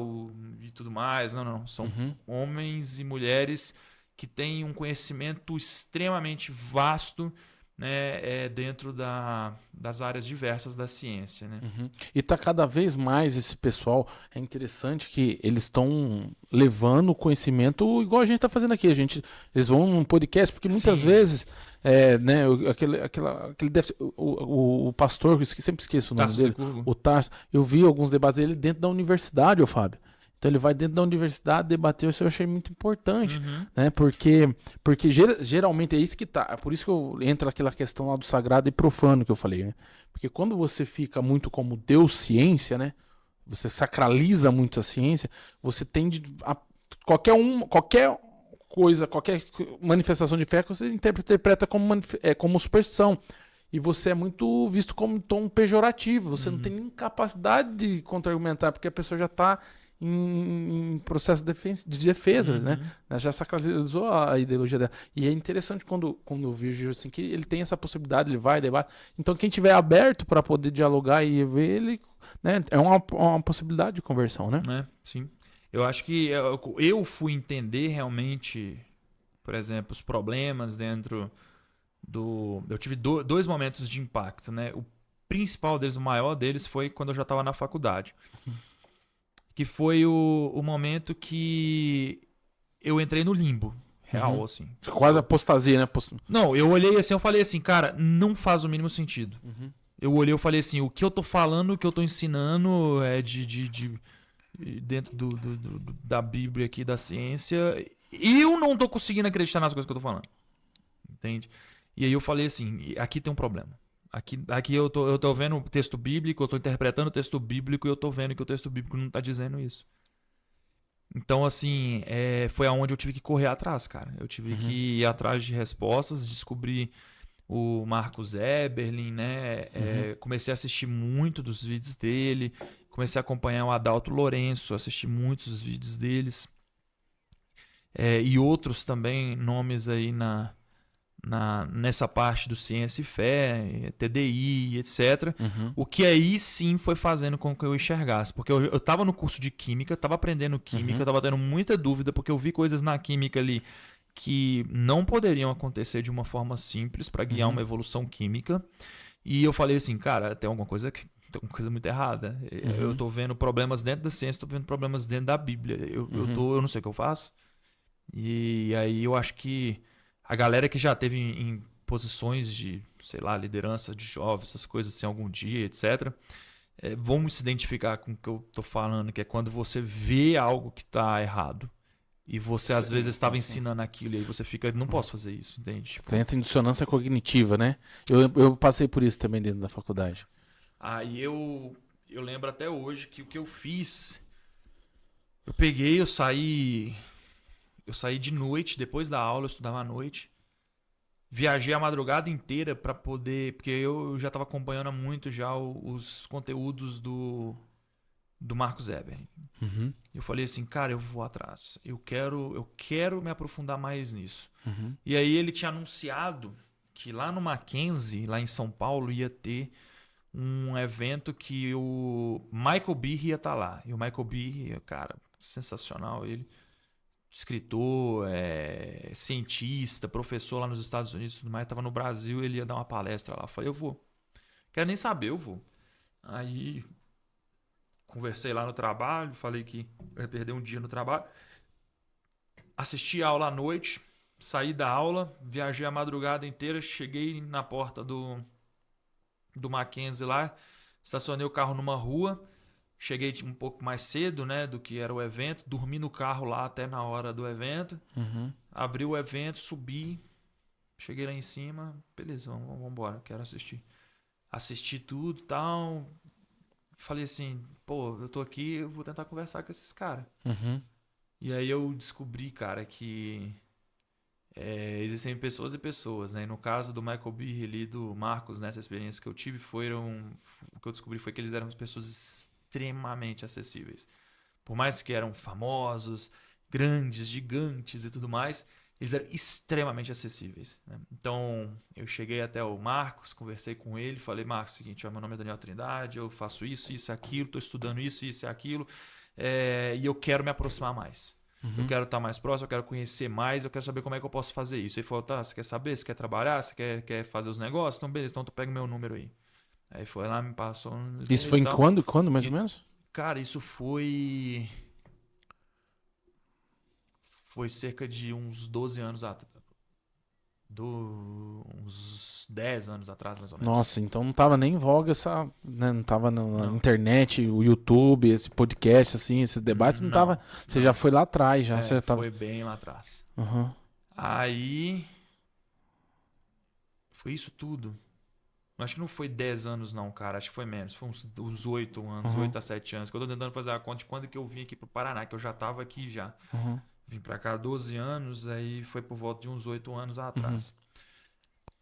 Speaker 4: e tudo mais. Não. São homens e mulheres que tem um conhecimento extremamente vasto, né, dentro das áreas diversas da ciência, né?
Speaker 1: E tá cada vez mais esse pessoal. É interessante que eles estão levando o conhecimento igual a gente tá fazendo aqui. Eles vão num podcast, porque muitas
Speaker 4: Sim.
Speaker 1: vezes, né, aquele o pastor, que eu sempre esqueço o nome
Speaker 4: Tasso
Speaker 1: dele,
Speaker 4: Licurgo.
Speaker 1: o Tarso, eu vi alguns debates dele dentro da universidade, ô Fábio. Então ele vai dentro da universidade debater, isso eu achei muito importante,
Speaker 4: Uhum.
Speaker 1: né? Porque geralmente é isso que tá. É por isso que eu entro aquela questão lá do sagrado e profano que eu falei, né? Porque quando você fica muito como Deus ciência, né? Você sacraliza muito a ciência, você tende a qualquer coisa, qualquer manifestação de fé que você interpreta como superstição. E você é muito visto como um tom pejorativo. Você não tem nem capacidade de contra-argumentar, porque a pessoa já está em processo de defesa, né? Já sacralizou a ideologia dela. E é interessante quando eu vejo assim, que ele tem essa possibilidade, ele vai, debate. Então, quem tiver aberto para poder dialogar e ver ele, né? É uma possibilidade de conversão, né?
Speaker 4: Sim. Eu acho que eu fui entender realmente, por exemplo, os problemas dentro do... Eu tive dois momentos de impacto, né? O principal deles, o maior deles, foi quando eu já estava na faculdade. Que foi o momento que eu entrei no limbo. Real, assim.
Speaker 1: Quase apostasia, né?
Speaker 4: Não, eu olhei assim, eu falei assim, cara, não faz o mínimo sentido. Eu olhei, eu falei assim, o que eu tô falando, o que eu tô ensinando é dentro da Bíblia aqui, da ciência, eu não tô conseguindo acreditar nas coisas que eu tô falando. Entende? E aí eu falei assim, aqui tem um problema. Aqui eu tô vendo o texto bíblico, eu tô interpretando o texto bíblico e eu tô vendo que o texto bíblico não tá dizendo isso. Então, assim, foi aonde eu tive que correr atrás, cara. Eu tive que ir atrás de respostas, descobrir o Marcos Eberlin, né? Comecei a assistir muito dos vídeos dele, comecei a acompanhar o Adalto Lourenço, assisti muitos dos vídeos deles. E outros também, nomes aí nessa parte do Ciência e Fé, TDI, etc. O que aí sim foi fazendo com que eu enxergasse. Porque eu estava no curso de Química, estava aprendendo Química, eu estava tendo muita dúvida, porque eu vi coisas na Química ali que não poderiam acontecer de uma forma simples para guiar uma evolução química. E eu falei assim, cara, tem alguma coisa muito errada. Eu estou vendo problemas dentro da ciência, estou vendo problemas dentro da Bíblia. Eu não sei o que eu faço. E aí eu acho que a galera que já teve em posições de, sei lá, liderança de jovens, essas coisas assim, algum dia, etc., vão se identificar com o que eu tô falando, que é quando você vê algo que tá errado. E você, às vezes, estava ensinando aquilo e aí você fica, não posso fazer isso, entende? Tipo,
Speaker 1: Você entra em dissonância cognitiva, né? Eu passei por isso também dentro da faculdade.
Speaker 4: aí eu lembro até hoje que o que eu fiz, eu saí de noite, depois da aula, eu estudava à noite. Viajei a madrugada inteira para poder, porque eu já estava acompanhando muito já os conteúdos do Marcos Eberlin. Eu falei assim, cara, eu vou atrás. Eu quero me aprofundar mais nisso. E aí ele tinha anunciado que lá no Mackenzie, lá em São Paulo, ia ter um evento que o Michael Behe ia estar lá. E o Michael Behe, cara, sensacional ele. Escritor, cientista, professor lá nos Estados Unidos, tudo mais, estava no Brasil, ele ia dar uma palestra lá. Eu falei, eu vou. Quero nem saber, eu vou. Aí conversei lá no trabalho, falei que eu ia perder um dia no trabalho. Assisti a aula à noite, saí da aula, viajei a madrugada inteira, cheguei na porta do Mackenzie lá, estacionei o carro numa rua. Cheguei um pouco mais cedo, né, do que era o evento. Dormi no carro lá até na hora do evento. Abri o evento, subi. Cheguei lá em cima. Beleza, vamos embora, quero assistir. Assisti tudo e tal. Falei assim, pô, eu tô aqui, eu vou tentar conversar com esses caras. E aí eu descobri, cara, que existem pessoas e pessoas, né? E no caso do Michael Behe e do Marcos, nessa experiência que eu tive, o que eu descobri foi que eles eram pessoas extremamente acessíveis. Por mais que eram famosos, grandes, gigantes e tudo mais, eles eram extremamente acessíveis, né? Então, eu cheguei até o Marcos, conversei com ele, falei, Marcos, seguinte, meu nome é Daniel Trindade, eu faço isso, isso e aquilo, estou estudando isso, isso e aquilo, e eu quero me aproximar mais. Eu quero estar mais próximo, eu quero conhecer mais, eu quero saber como é que eu posso fazer isso. Ele falou, tá, você quer saber? Você quer trabalhar? Você quer fazer os negócios? Então, beleza, então tu pega meu número aí. Aí foi lá, me passou.
Speaker 1: Isso foi em quando? Quando, mais ou menos?
Speaker 4: Cara, isso foi. Foi cerca de uns 12 anos atrás. Uns 10 anos atrás, mais ou menos.
Speaker 1: Nossa, então não tava nem em voga essa, né, não tava na internet, o YouTube, esse podcast, assim, esse debate não tava. Você já foi lá atrás, já. Você já tava...
Speaker 4: Foi bem lá atrás.
Speaker 1: Uhum.
Speaker 4: Aí. Foi isso tudo. Acho que não foi 10 anos, não, cara. Acho que foi menos. Foi uns 8 anos, 8 a 7 anos. Que eu tô tentando fazer a conta de quando que eu vim aqui pro Paraná, que eu já tava aqui já. Vim pra cá há 12 anos, aí foi por volta de uns 8 anos atrás.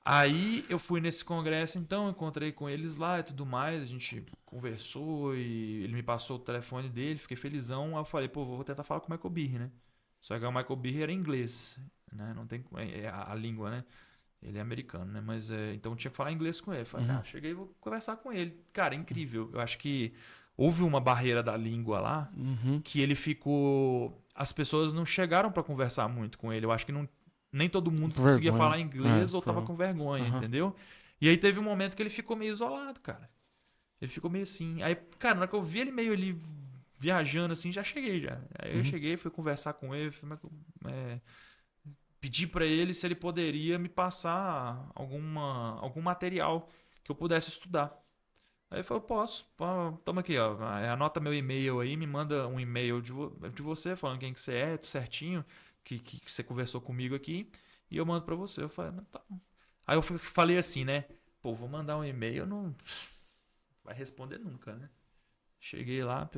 Speaker 4: Aí eu fui nesse congresso, então, encontrei com eles lá e tudo mais, a gente conversou e ele me passou o telefone dele, fiquei felizão. Aí eu falei, pô, vou tentar falar com o Michael Behe, né? Só que o Michael Behe era inglês, né? Não tem a língua, né? Ele é americano, né? Mas então tinha que falar inglês com ele. Falei, cheguei e vou conversar com ele. Cara, incrível. Eu acho que houve uma barreira da língua lá que ele ficou. As pessoas não chegaram para conversar muito com ele. Eu acho que nem todo mundo conseguia falar inglês ou tava com vergonha, entendeu? E aí teve um momento que ele ficou meio isolado, cara. Ele ficou meio assim. Aí, cara, na hora que eu vi ele meio ali viajando assim, já cheguei já. Aí eu cheguei, fui conversar com ele, pedi para ele se ele poderia me passar algum material que eu pudesse estudar. Aí ele falou, posso, toma aqui, ó, anota meu e-mail aí, me manda um e-mail de você, falando quem que você é, tudo certinho, que você conversou comigo aqui, e eu mando para você. Eu falei, tá bom. Aí eu falei assim, né, pô, vou mandar um e-mail, não vai responder nunca, né? Cheguei lá,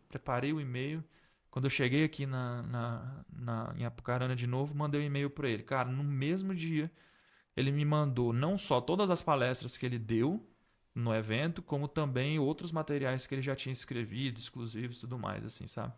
Speaker 4: preparei o e-mail. Quando eu cheguei aqui em Apucarana de novo, mandei um e-mail para ele. Cara, no mesmo dia, ele me mandou não só todas as palestras que ele deu no evento, como também outros materiais que ele já tinha escrevido, exclusivos e tudo mais, assim, sabe?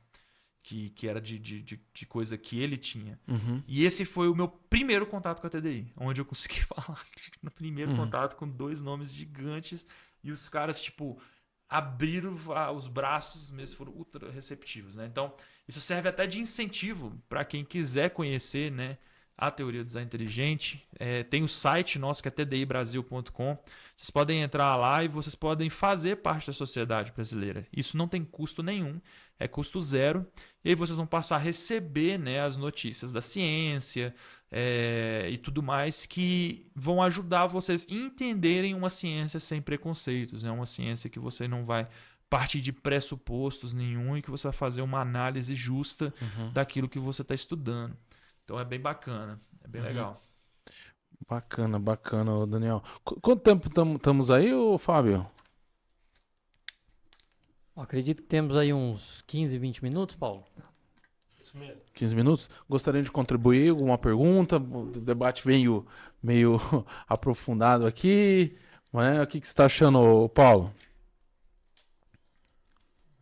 Speaker 4: Que era de coisa que ele tinha. E esse foi o meu primeiro contato com a TDI, onde eu consegui falar no primeiro contato com 2 nomes gigantes e os caras, tipo, abriram os braços, mesmo foram ultra receptivos, né? Então, isso serve até de incentivo para quem quiser conhecer, né, a teoria do design inteligente. Tem o site nosso que é tdibrasil.com. Vocês podem entrar lá e vocês podem fazer parte da sociedade brasileira. Isso não tem custo nenhum, é custo zero. E aí vocês vão passar a receber, né, as notícias da ciência e tudo mais que vão ajudar vocês a entenderem uma ciência sem preconceitos. É uma ciência que você não vai partir de pressupostos nenhum e que você vai fazer uma análise justa daquilo que você está estudando. Então é bem bacana, é bem legal.
Speaker 1: Bacana, bacana, Daniel. Quanto tempo estamos aí, ô Fábio?
Speaker 2: Acredito que temos aí uns 15, 20 minutos, Paulo.
Speaker 3: Isso mesmo.
Speaker 1: 15 minutos. Gostaria de contribuir com alguma pergunta? O debate veio meio aprofundado aqui. Né? O que você está achando, Paulo?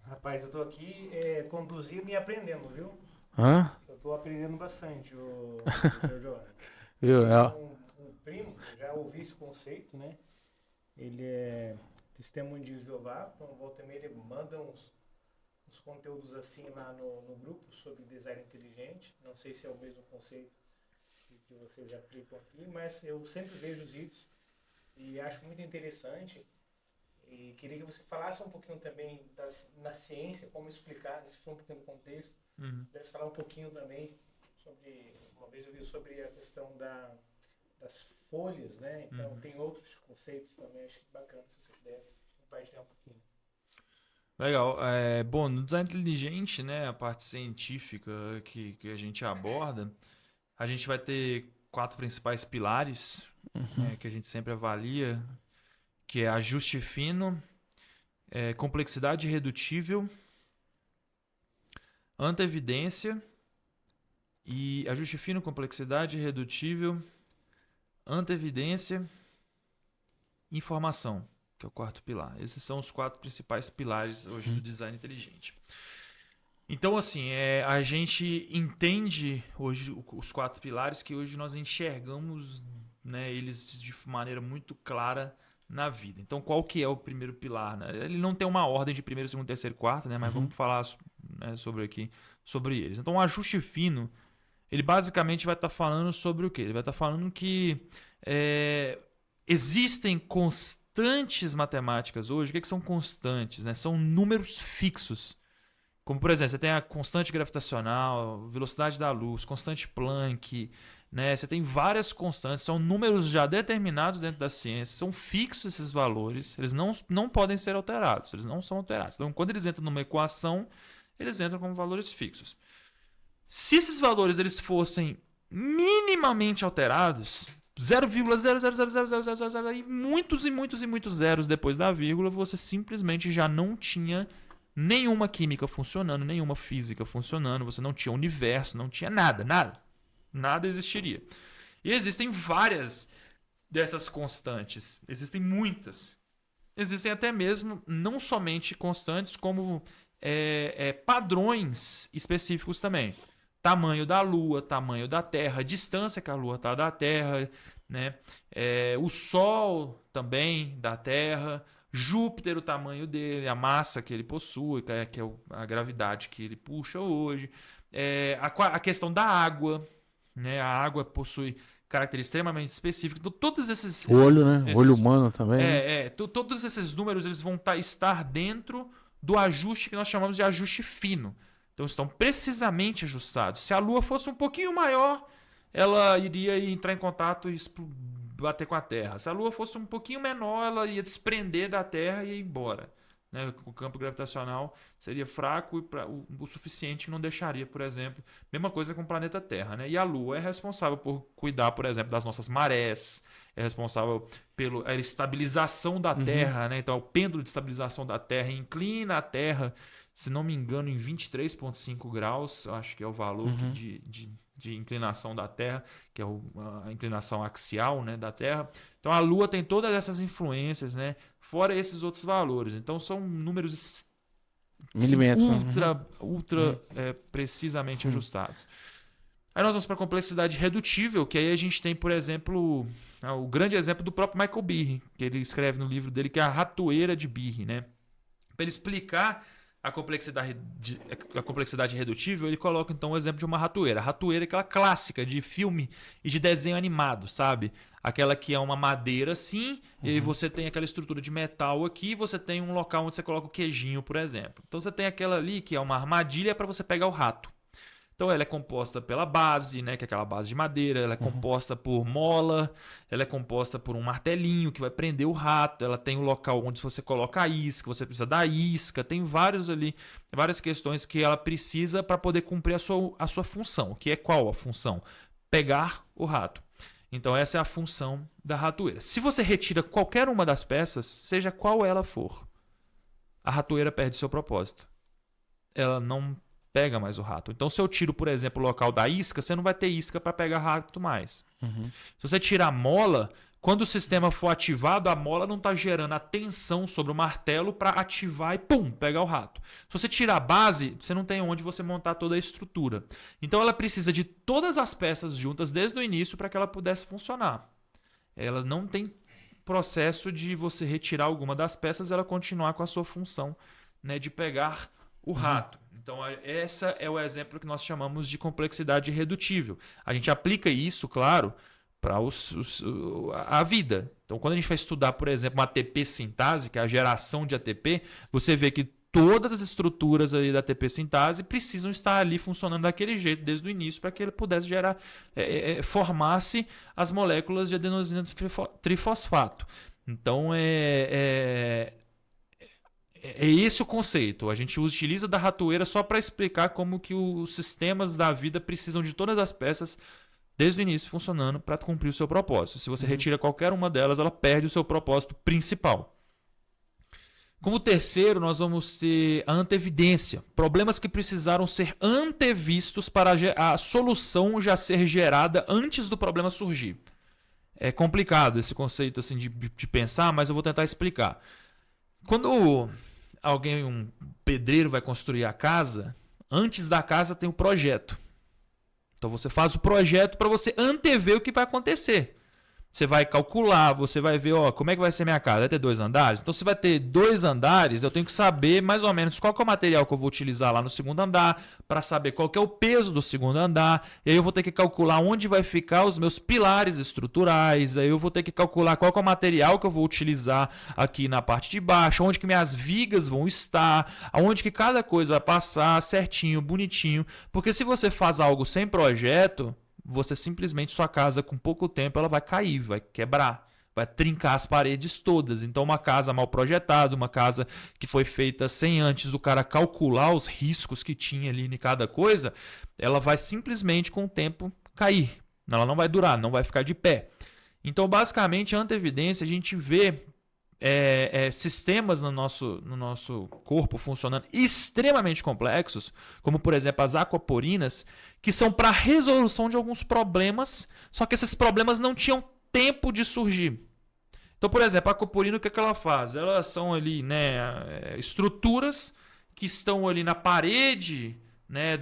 Speaker 3: Rapaz, eu tô aqui conduzindo e aprendendo, viu?
Speaker 1: Hã?
Speaker 3: Eu tô aprendendo bastante, o Giorgio.
Speaker 1: Viu?
Speaker 3: Um primo, já ouvi esse conceito, né? Ele é testemunho de Jeová, então volta e meia ele manda uns conteúdos assim lá no grupo sobre design inteligente. Não sei se é o mesmo conceito que vocês aplicam aqui, mas eu sempre vejo os vídeos e acho muito interessante. E queria que você falasse um pouquinho também na ciência, como explicar, se for um pouquinho do contexto, pudesse falar um pouquinho também sobre, uma vez eu vi sobre a questão das folhas, né? Então tem outros conceitos também, acho que bacana se você puder compartilhar um pouquinho.
Speaker 4: Legal. Bom, no design inteligente, né, a parte científica que a gente aborda, a gente vai ter 4 principais pilares que a gente sempre avalia, que é ajuste fino, complexidade irredutível, anteevidência e ajuste fino, complexidade irredutível, anteevidência, informação, que é o 4º pilar. Esses são os 4 principais pilares hoje do design inteligente. Então, assim, a gente entende hoje os 4 pilares que hoje nós enxergamos, né, eles de maneira muito clara na vida. Então, qual que é o primeiro pilar? Né? Ele não tem uma ordem de primeiro, segundo, terceiro, quarto, né? Mas vamos falar né, sobre eles. Então, o ajuste fino, ele basicamente vai estar falando sobre o quê? Ele vai estar falando que existem constantes matemáticas hoje. O que são constantes? Né? São números fixos. Como, por exemplo, você tem a constante gravitacional, velocidade da luz, constante Planck, né? Você tem várias constantes, são números já determinados dentro da ciência, são fixos esses valores, eles não podem ser alterados, eles não são alterados. Então, quando eles entram numa equação, eles entram como valores fixos. Se esses valores eles fossem minimamente alterados, 0,0000000 e muitos zeros depois da vírgula, você simplesmente já não tinha nenhuma química funcionando, nenhuma física funcionando, você não tinha universo, não tinha nada existiria. E existem várias dessas constantes, existem muitas. Existem até mesmo não somente constantes, como padrões específicos também. Tamanho da Lua, tamanho da Terra, a distância que a Lua está da Terra, né? O Sol também da Terra, Júpiter, o tamanho dele, a massa que ele possui, que é a gravidade que ele puxa hoje. A questão da água, né? A água possui características extremamente específicas. Então, todos esses...
Speaker 1: O olho, né? O olho humano também.
Speaker 4: Todos esses números eles vão estar dentro do ajuste que nós chamamos de ajuste fino. Então, estão precisamente ajustados. Se a Lua fosse um pouquinho maior, ela iria entrar em contato e bater com a Terra. Se a Lua fosse um pouquinho menor, ela ia desprender da Terra e ir embora. Né? O campo gravitacional seria fraco e o suficiente que não deixaria, por exemplo, mesma coisa com o planeta Terra. Né? E a Lua é responsável por cuidar, por exemplo, das nossas marés, é responsável pela estabilização da Terra. Né? Então, o pêndulo de estabilização da Terra inclina a Terra, se não me engano, em 23,5 graus, acho que é o valor de inclinação da Terra, que é a inclinação axial, né, da Terra. Então a Lua tem todas essas influências, né, fora esses outros valores. Então são números
Speaker 1: milímetros,
Speaker 4: ultra precisamente ajustados. Aí nós vamos para a complexidade redutível, que aí a gente tem, por exemplo, o grande exemplo do próprio Michael Behe, que ele escreve no livro dele, que é a ratoeira de Behe, né? Para ele explicar a complexidade redutível, ele coloca então o exemplo de uma ratoeira. A ratoeira é aquela clássica de filme e de desenho animado, sabe? Aquela que é uma madeira assim, e aí você tem aquela estrutura de metal aqui, você tem um local onde você coloca o queijinho, por exemplo. Então você tem aquela ali que é uma armadilha para você pegar o rato. Então ela é composta pela base, né, que é aquela base de madeira, ela é composta por mola, ela é composta por um martelinho que vai prender o rato, ela tem um local onde você coloca a isca, você precisa da isca, tem várias questões que ela precisa para poder cumprir a sua função. Que é qual a função? Pegar o rato. Então essa é a função da ratoeira. Se você retira qualquer uma das peças, seja qual ela for, a ratoeira perde seu propósito. Ela não pega mais o rato. Então, se eu tiro, por exemplo, o local da isca, você não vai ter isca para pegar rato mais. Se você tirar a mola, quando o sistema for ativado, a mola não está gerando a tensão sobre o martelo para ativar e pum, pegar o rato. Se você tirar a base, você não tem onde você montar toda a estrutura. Então, ela precisa de todas as peças juntas desde o início para que ela pudesse funcionar. Ela não tem processo de você retirar alguma das peças e ela continuar com a sua função, né, de pegar o rato. Então, esse é o exemplo que nós chamamos de complexidade redutível. A gente aplica isso, claro, para a vida. Então, quando a gente vai estudar, por exemplo, uma ATP sintase, que é a geração de ATP, você vê que todas as estruturas ali da ATP sintase precisam estar ali funcionando daquele jeito desde o início para que ele pudesse gerar, formasse as moléculas de adenosina trifosfato. Então, é esse o conceito. A gente utiliza da ratoeira só para explicar como que os sistemas da vida precisam de todas as peças desde o início funcionando para cumprir o seu propósito. Se você retira qualquer uma delas, ela perde o seu propósito principal. Como terceiro, nós vamos ter a antevidência. Problemas que precisaram ser antevistos para a solução já ser gerada antes do problema surgir. É complicado esse conceito assim, de pensar, mas eu vou tentar explicar. Quando um pedreiro vai construir a casa, antes da casa tem o projeto. Então você faz o projeto para você antever o que vai acontecer. você vai calcular, você vai ver, ó, como é que vai ser minha casa? Vai ter 2 andares? Então, se vai ter 2 andares, eu tenho que saber mais ou menos qual que é o material que eu vou utilizar lá no segundo andar, para saber qual que é o peso do segundo andar. E aí eu vou ter que calcular onde vai ficar os meus pilares estruturais. Aí eu vou ter que calcular qual que é o material que eu vou utilizar aqui na parte de baixo, onde que minhas vigas vão estar, aonde que cada coisa vai passar certinho, bonitinho. Porque se você faz algo sem projeto, você simplesmente, sua casa com pouco tempo, ela vai cair, vai quebrar, vai trincar as paredes todas. Então uma casa mal projetada, uma casa que foi feita sem antes o cara calcular os riscos que tinha ali em cada coisa, ela vai simplesmente com o tempo cair. Ela não vai durar, não vai ficar de pé. Então basicamente a antevidência, a gente vê sistemas no nosso corpo funcionando extremamente complexos, como por exemplo as aquaporinas, que são para resolução de alguns problemas, só que esses problemas não tinham tempo de surgir. Então, por exemplo, a aquaporina, o que ela faz? Elas são ali, né, estruturas que estão ali na parede, né,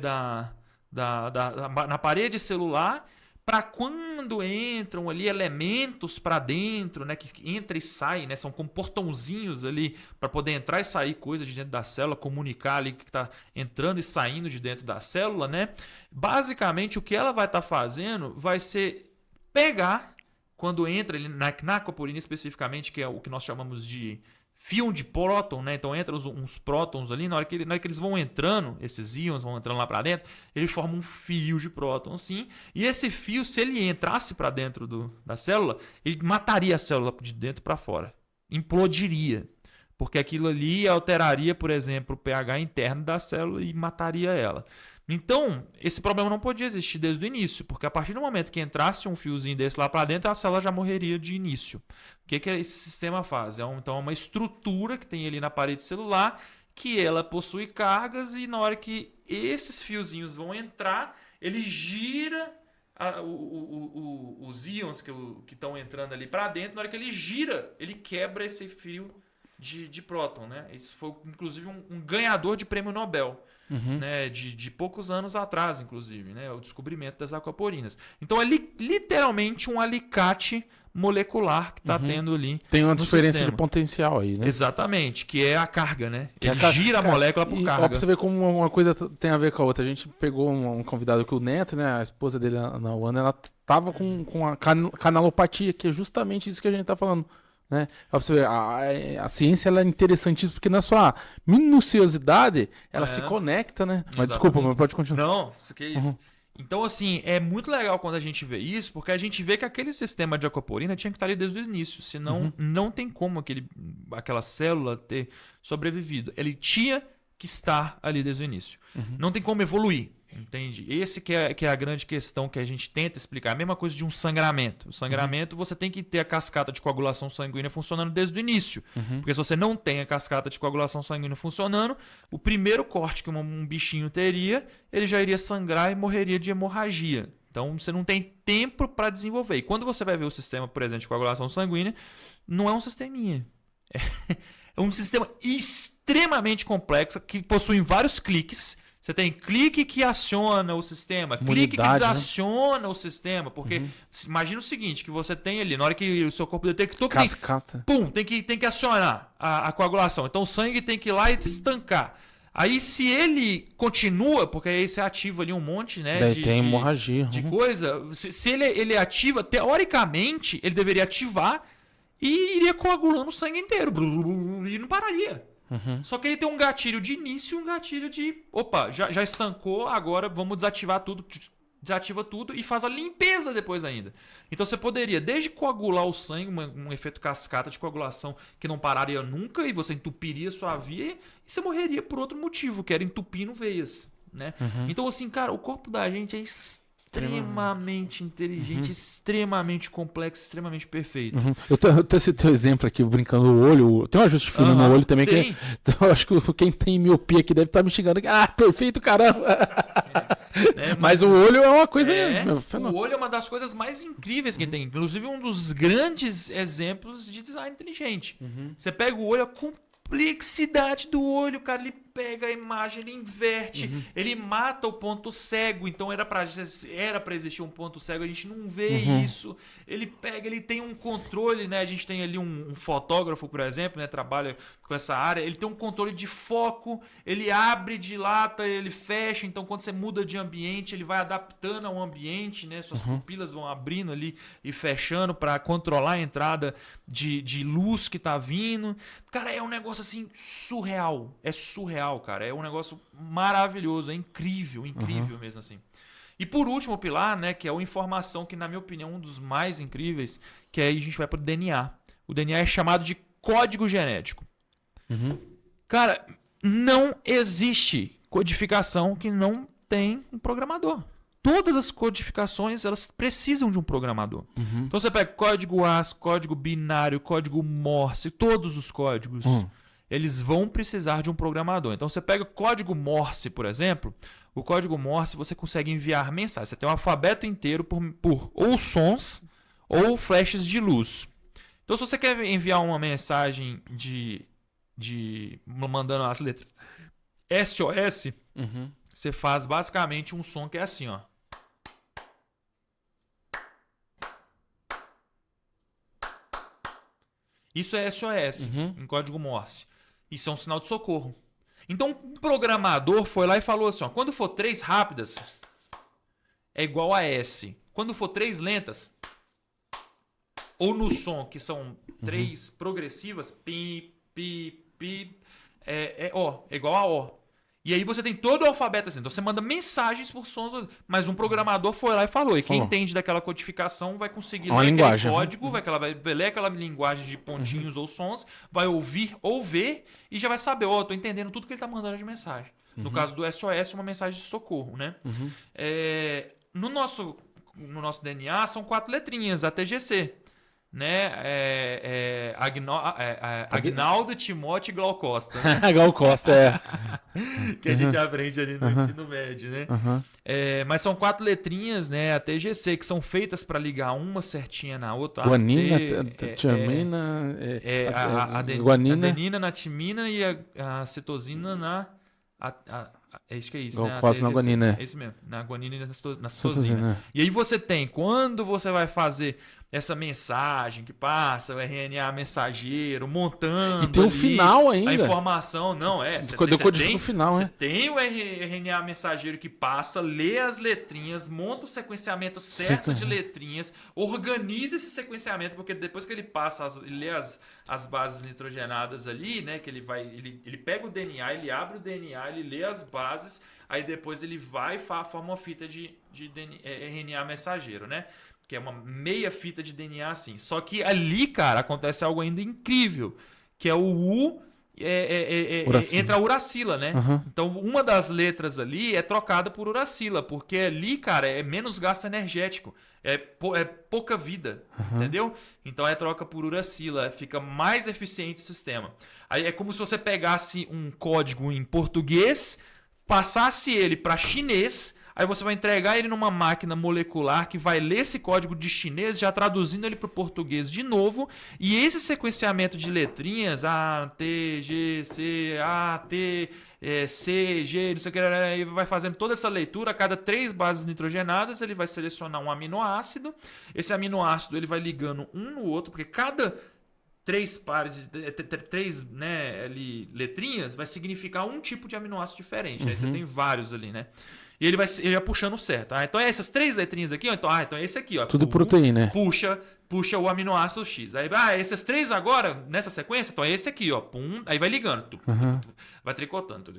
Speaker 4: na parede celular, para quando entram ali elementos para dentro, né, que entra e sai, né, são como portãozinhos ali para poder entrar e sair coisa de dentro da célula, comunicar ali que está entrando e saindo de dentro da célula, né? Basicamente o que ela vai estar fazendo vai ser pegar, quando entra ali na aquaporina especificamente, que é o que nós chamamos de fio de próton, né? Então entra uns prótons ali, na hora que eles vão entrando, esses íons vão entrando lá para dentro, ele forma um fio de próton, sim. E esse fio, se ele entrasse para dentro da célula, ele mataria a célula de dentro para fora, implodiria, porque aquilo ali alteraria, por exemplo, o pH interno da célula e mataria ela. Então, esse problema não podia existir desde o início, porque a partir do momento que entrasse um fiozinho desse lá para dentro, a célula já morreria de início. O que esse sistema faz? Então, é uma estrutura que tem ali na parede celular, que ela possui cargas, e na hora que esses fiozinhos vão entrar, ele gira os íons que estão entrando ali para dentro. Na hora que ele gira, ele quebra esse fio de próton, né? Isso foi, inclusive, um ganhador de prêmio Nobel. Né, de poucos anos atrás, inclusive, né, o descobrimento das aquaporinas. Então é literalmente um alicate molecular que está tendo ali.
Speaker 1: Tem uma
Speaker 4: no
Speaker 1: diferença
Speaker 4: sistema.
Speaker 1: de potencial aí, né?
Speaker 4: Exatamente, que é a carga, né?
Speaker 1: Que
Speaker 4: Ele
Speaker 1: é a
Speaker 4: gira a molécula por carga.
Speaker 1: Ó, pra você ver como uma coisa tem a ver com a outra. A gente pegou um convidado aqui, o Neto, né? A esposa dele, a Ana, ela tava com a canalopatia, que é justamente isso que a gente tá falando. Né? Pra você ver, a ciência ela é interessantíssima, porque na sua minuciosidade ela se conecta, né? Mas desculpa, mas pode continuar.
Speaker 4: Não, isso que é isso. Então, assim, é muito legal quando a gente vê isso, porque a gente vê que aquele sistema de aquaporina tinha que estar ali desde o início, senão não tem como aquela célula ter sobrevivido. Ele tinha que estar ali desde o início. Não tem como evoluir. Entende? Esse que é a grande questão que a gente tenta explicar. A mesma coisa de um sangramento. O sangramento, você tem que ter a cascata de coagulação sanguínea funcionando desde o início. Porque se você não tem a cascata de coagulação sanguínea funcionando, o primeiro corte que um bichinho teria, ele já iria sangrar e morreria de hemorragia. Então você não tem tempo para desenvolver. E quando você vai ver o sistema, por exemplo, de coagulação sanguínea, não é um sisteminha. É um sistema extremamente complexo que possui vários cliques. Você tem clique que aciona o sistema, clique que desaciona o sistema. Porque imagina o seguinte, que você tem ali, na hora que o seu corpo detectou,
Speaker 1: cascata.
Speaker 4: Pum, tem que acionar a coagulação. Então o sangue tem que ir lá e estancar. Aí se ele continua, porque aí você ativa ali um monte, né,
Speaker 1: tem hemorragia.
Speaker 4: De coisa. Se ele ativa, teoricamente, ele deveria ativar e iria coagulando o sangue inteiro. E não pararia. Só que ele tem um gatilho de início e um gatilho de... Opa, já estancou, agora vamos desativar tudo. Desativa tudo e faz a limpeza depois ainda. Então você poderia, desde coagular o sangue, um efeito cascata de coagulação que não pararia nunca, e você entupiria sua veia, e você morreria por outro motivo, que era entupindo veias. Né? Então assim, cara, o corpo da gente é extremamente inteligente, extremamente complexo, extremamente perfeito.
Speaker 1: Eu tenho esse teu exemplo aqui, brincando o olho. Tem um ajuste fino no olho também. Então, eu acho que quem tem miopia aqui deve estar me xingando. Ah, perfeito, caramba! Mas o olho é uma coisa...
Speaker 4: O olho é uma das coisas mais incríveis que tem. Inclusive um dos grandes exemplos de design inteligente. Você pega o olho, a complexidade do olho, cara, ele pega a imagem, ele inverte, ele mata o ponto cego. Então era pra existir um ponto cego, a gente não vê isso. Ele pega, ele tem um controle, né? A gente tem ali um fotógrafo, por exemplo, né? Trabalha com essa área. Ele tem um controle de foco, ele abre, dilata, ele fecha. Então quando você muda de ambiente, ele vai adaptando ao ambiente, né? Suas pupilas vão abrindo ali e fechando para controlar a entrada de luz que tá vindo. Cara, é um negócio assim surreal. É surreal, cara. É um negócio maravilhoso, é incrível mesmo assim. E por último, o pilar, né, que é a informação, que na minha opinião é um dos mais incríveis, que aí a gente vai pro DNA. O DNA é chamado de código genético. Cara, não existe codificação que não tem um programador. Todas as codificações, elas precisam de um programador. Então você pega código ASCII, código binário, código Morse, todos os códigos, eles vão precisar de um programador. Então você pega o código Morse, por exemplo, o código Morse você consegue enviar mensagens. Você tem um alfabeto inteiro por ou sons ou flashes de luz. Então se você quer enviar uma mensagem mandando as letras SOS, você faz basicamente um som que é assim, ó. Isso é SOS em código Morse. Isso é um sinal de socorro. Então, um programador foi lá e falou assim, ó, quando for 3 rápidas, é igual a S. Quando for 3 lentas, ou no som, que são 3 progressivas, pi, pi, pi, é igual a O. E aí você tem todo o alfabeto assim. Então você manda mensagens por sons, mas um programador foi lá e falou. E quem entende daquela codificação vai conseguir ler aquele código, vai ler aquela linguagem de pontinhos ou sons, vai ouvir ou ver e já vai saber, tô entendendo tudo que ele está mandando de mensagem. No caso do SOS, uma mensagem de socorro, né? No nosso DNA são 4 letrinhas, ATGC. Né? Agnaldo, Timóteo e Glau Costa. Né?
Speaker 1: Gal Costa,
Speaker 4: Que a gente aprende ali no ensino médio, né? Mas são 4 letrinhas, né? A TGC, que são feitas para ligar uma certinha na outra.
Speaker 1: Guanina, tiamina,
Speaker 4: guanina, adenina na timina e a citosina na... Acho que é isso, né?
Speaker 1: Quase na guanina.
Speaker 4: É isso mesmo, na guanina e na citosina. E aí você tem, quando você vai fazer essa mensagem que passa, o RNA mensageiro, montando.
Speaker 1: E tem o final ainda.
Speaker 4: A informação, não é.
Speaker 1: Você
Speaker 4: tem o RNA mensageiro que passa, lê as letrinhas, monta o sequenciamento certo de letrinhas, organiza esse sequenciamento, porque depois que ele passa, lê as bases nitrogenadas ali, né? Que ele pega o DNA, ele abre o DNA, ele lê as bases, aí depois ele vai e forma uma fita de RNA mensageiro, né? Que é uma meia fita de DNA assim. Só que ali, cara, acontece algo ainda incrível, que é o entra a uracila, né? Então, uma das letras ali é trocada por uracila, porque ali, cara, é menos gasto energético, é pouca vida, entendeu? Então, troca por uracila, fica mais eficiente o sistema. Aí é como se você pegasse um código em português, passasse ele para chinês. Aí você vai entregar ele numa máquina molecular que vai ler esse código de chinês, já traduzindo ele para o português de novo. E esse sequenciamento de letrinhas, A, T, G, C, A, T, C, G, não sei o que, ele vai fazendo toda essa leitura. A cada 3 bases nitrogenadas, ele vai selecionar um aminoácido. Esse aminoácido ele vai ligando um no outro, porque cada 3 pares, 3 né, letrinhas vai significar um tipo de aminoácido diferente. Aí você tem vários ali, né? E ele vai puxando certo. Então essas 3 letrinhas aqui, então esse aqui, ó.
Speaker 1: Tudo proteína.
Speaker 4: Puxa o aminoácido X. Aí, essas 3 agora, nessa sequência, então é esse aqui, ó. Pum, aí vai ligando. Vai tricotando.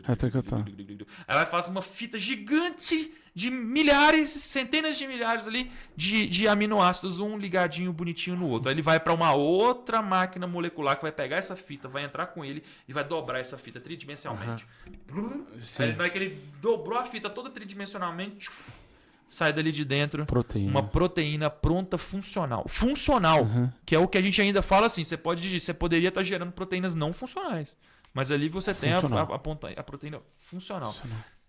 Speaker 4: Aí vai fazer uma fita gigante de milhares, centenas de milhares ali de aminoácidos, um ligadinho bonitinho no outro. Aí ele vai para uma outra máquina molecular que vai pegar essa fita, vai entrar com ele e vai dobrar essa fita tridimensionalmente. Aí na hora que ele dobrou a fita toda tridimensionalmente, sai dali de dentro uma proteína pronta funcional. Que é o que a gente ainda fala assim, você poderia estar gerando proteínas não funcionais, mas ali você tem a proteína funcional.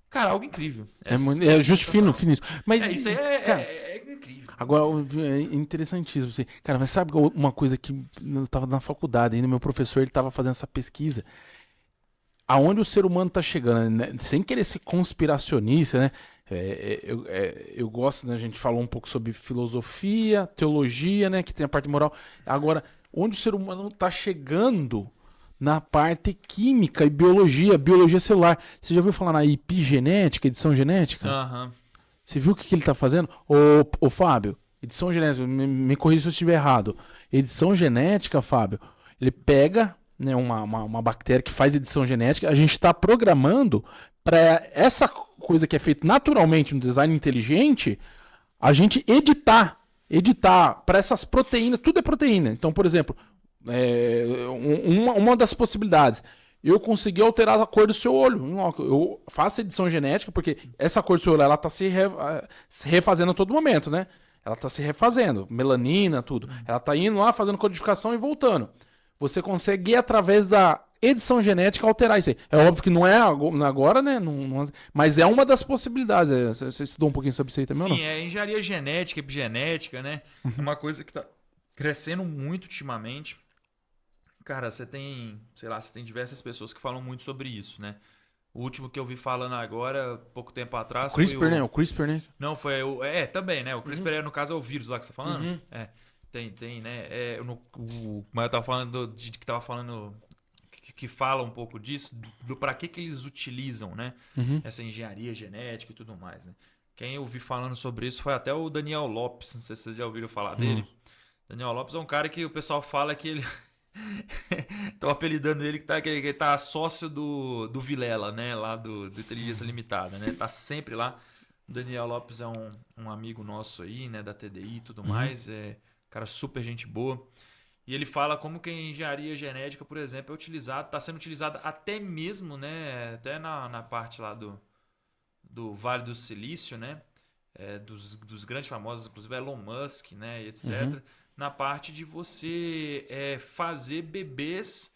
Speaker 4: Cara, algo incrível.
Speaker 1: É justo finito. Mas,
Speaker 4: isso aí é incrível.
Speaker 1: Agora, é interessantíssimo. Cara, mas sabe uma coisa que eu estava na faculdade ainda, meu professor ele estava fazendo essa pesquisa. aonde o ser humano tá chegando, né? Sem querer ser conspiracionista, né? Eu gosto, né? A gente falou um pouco sobre filosofia, teologia, né? Que tem a parte moral. Agora, onde o ser humano tá chegando na parte química e biologia celular. Você já ouviu falar na epigenética, edição genética?
Speaker 4: Aham.
Speaker 1: Você viu o que ele tá fazendo? Ô Fábio, edição genética, me corrija se eu estiver errado. Edição genética, Fábio, ele pega, né, uma bactéria que faz edição genética, a gente está programando para essa coisa que é feita naturalmente no design inteligente, a gente editar para essas proteínas, tudo é proteína. Então, por exemplo, uma das possibilidades, eu consegui alterar a cor do seu olho. Eu faço edição genética, porque essa cor do seu olho, ela tá se refazendo a todo momento, né? Ela tá se refazendo, melanina, tudo. Ela tá indo lá, fazendo codificação e voltando. Você consegue, através da edição genética, alterar isso aí. É óbvio que não é agora, né? Mas é uma das possibilidades. Você estudou um pouquinho sobre isso aí também, ou não?
Speaker 4: Sim, é engenharia genética, epigenética, né? É uma coisa que tá crescendo muito ultimamente. Cara, você tem diversas pessoas que falam muito sobre isso, né? O último que eu vi falando agora, pouco tempo atrás,
Speaker 1: CRISPR,
Speaker 4: foi
Speaker 1: né? O CRISPR, né?
Speaker 4: Não, foi o... também, né? O CRISPR, no caso, é o vírus lá que você tá falando. Tem, né? Mas eu tava falando que tava falando... Que fala um pouco disso, do para que eles utilizam, né? Essa engenharia genética e tudo mais, né? Quem eu vi falando sobre isso foi até o Daniel Lopes, não sei se vocês já ouviram falar dele. Daniel Lopes é um cara que o pessoal fala que ele... Estão apelidando ele que ele tá sócio do Vilela, né? Lá do Inteligência Limitada, né? Tá sempre lá. O Daniel Lopes é um amigo nosso aí, né? Da TDI e tudo mais. É cara super gente boa. E ele fala como que a engenharia genética, por exemplo, está sendo utilizada até mesmo, né? Até na parte lá do Vale do Silício, né? Dos grandes famosos, inclusive Elon Musk, né? E etc. Na parte de você fazer bebês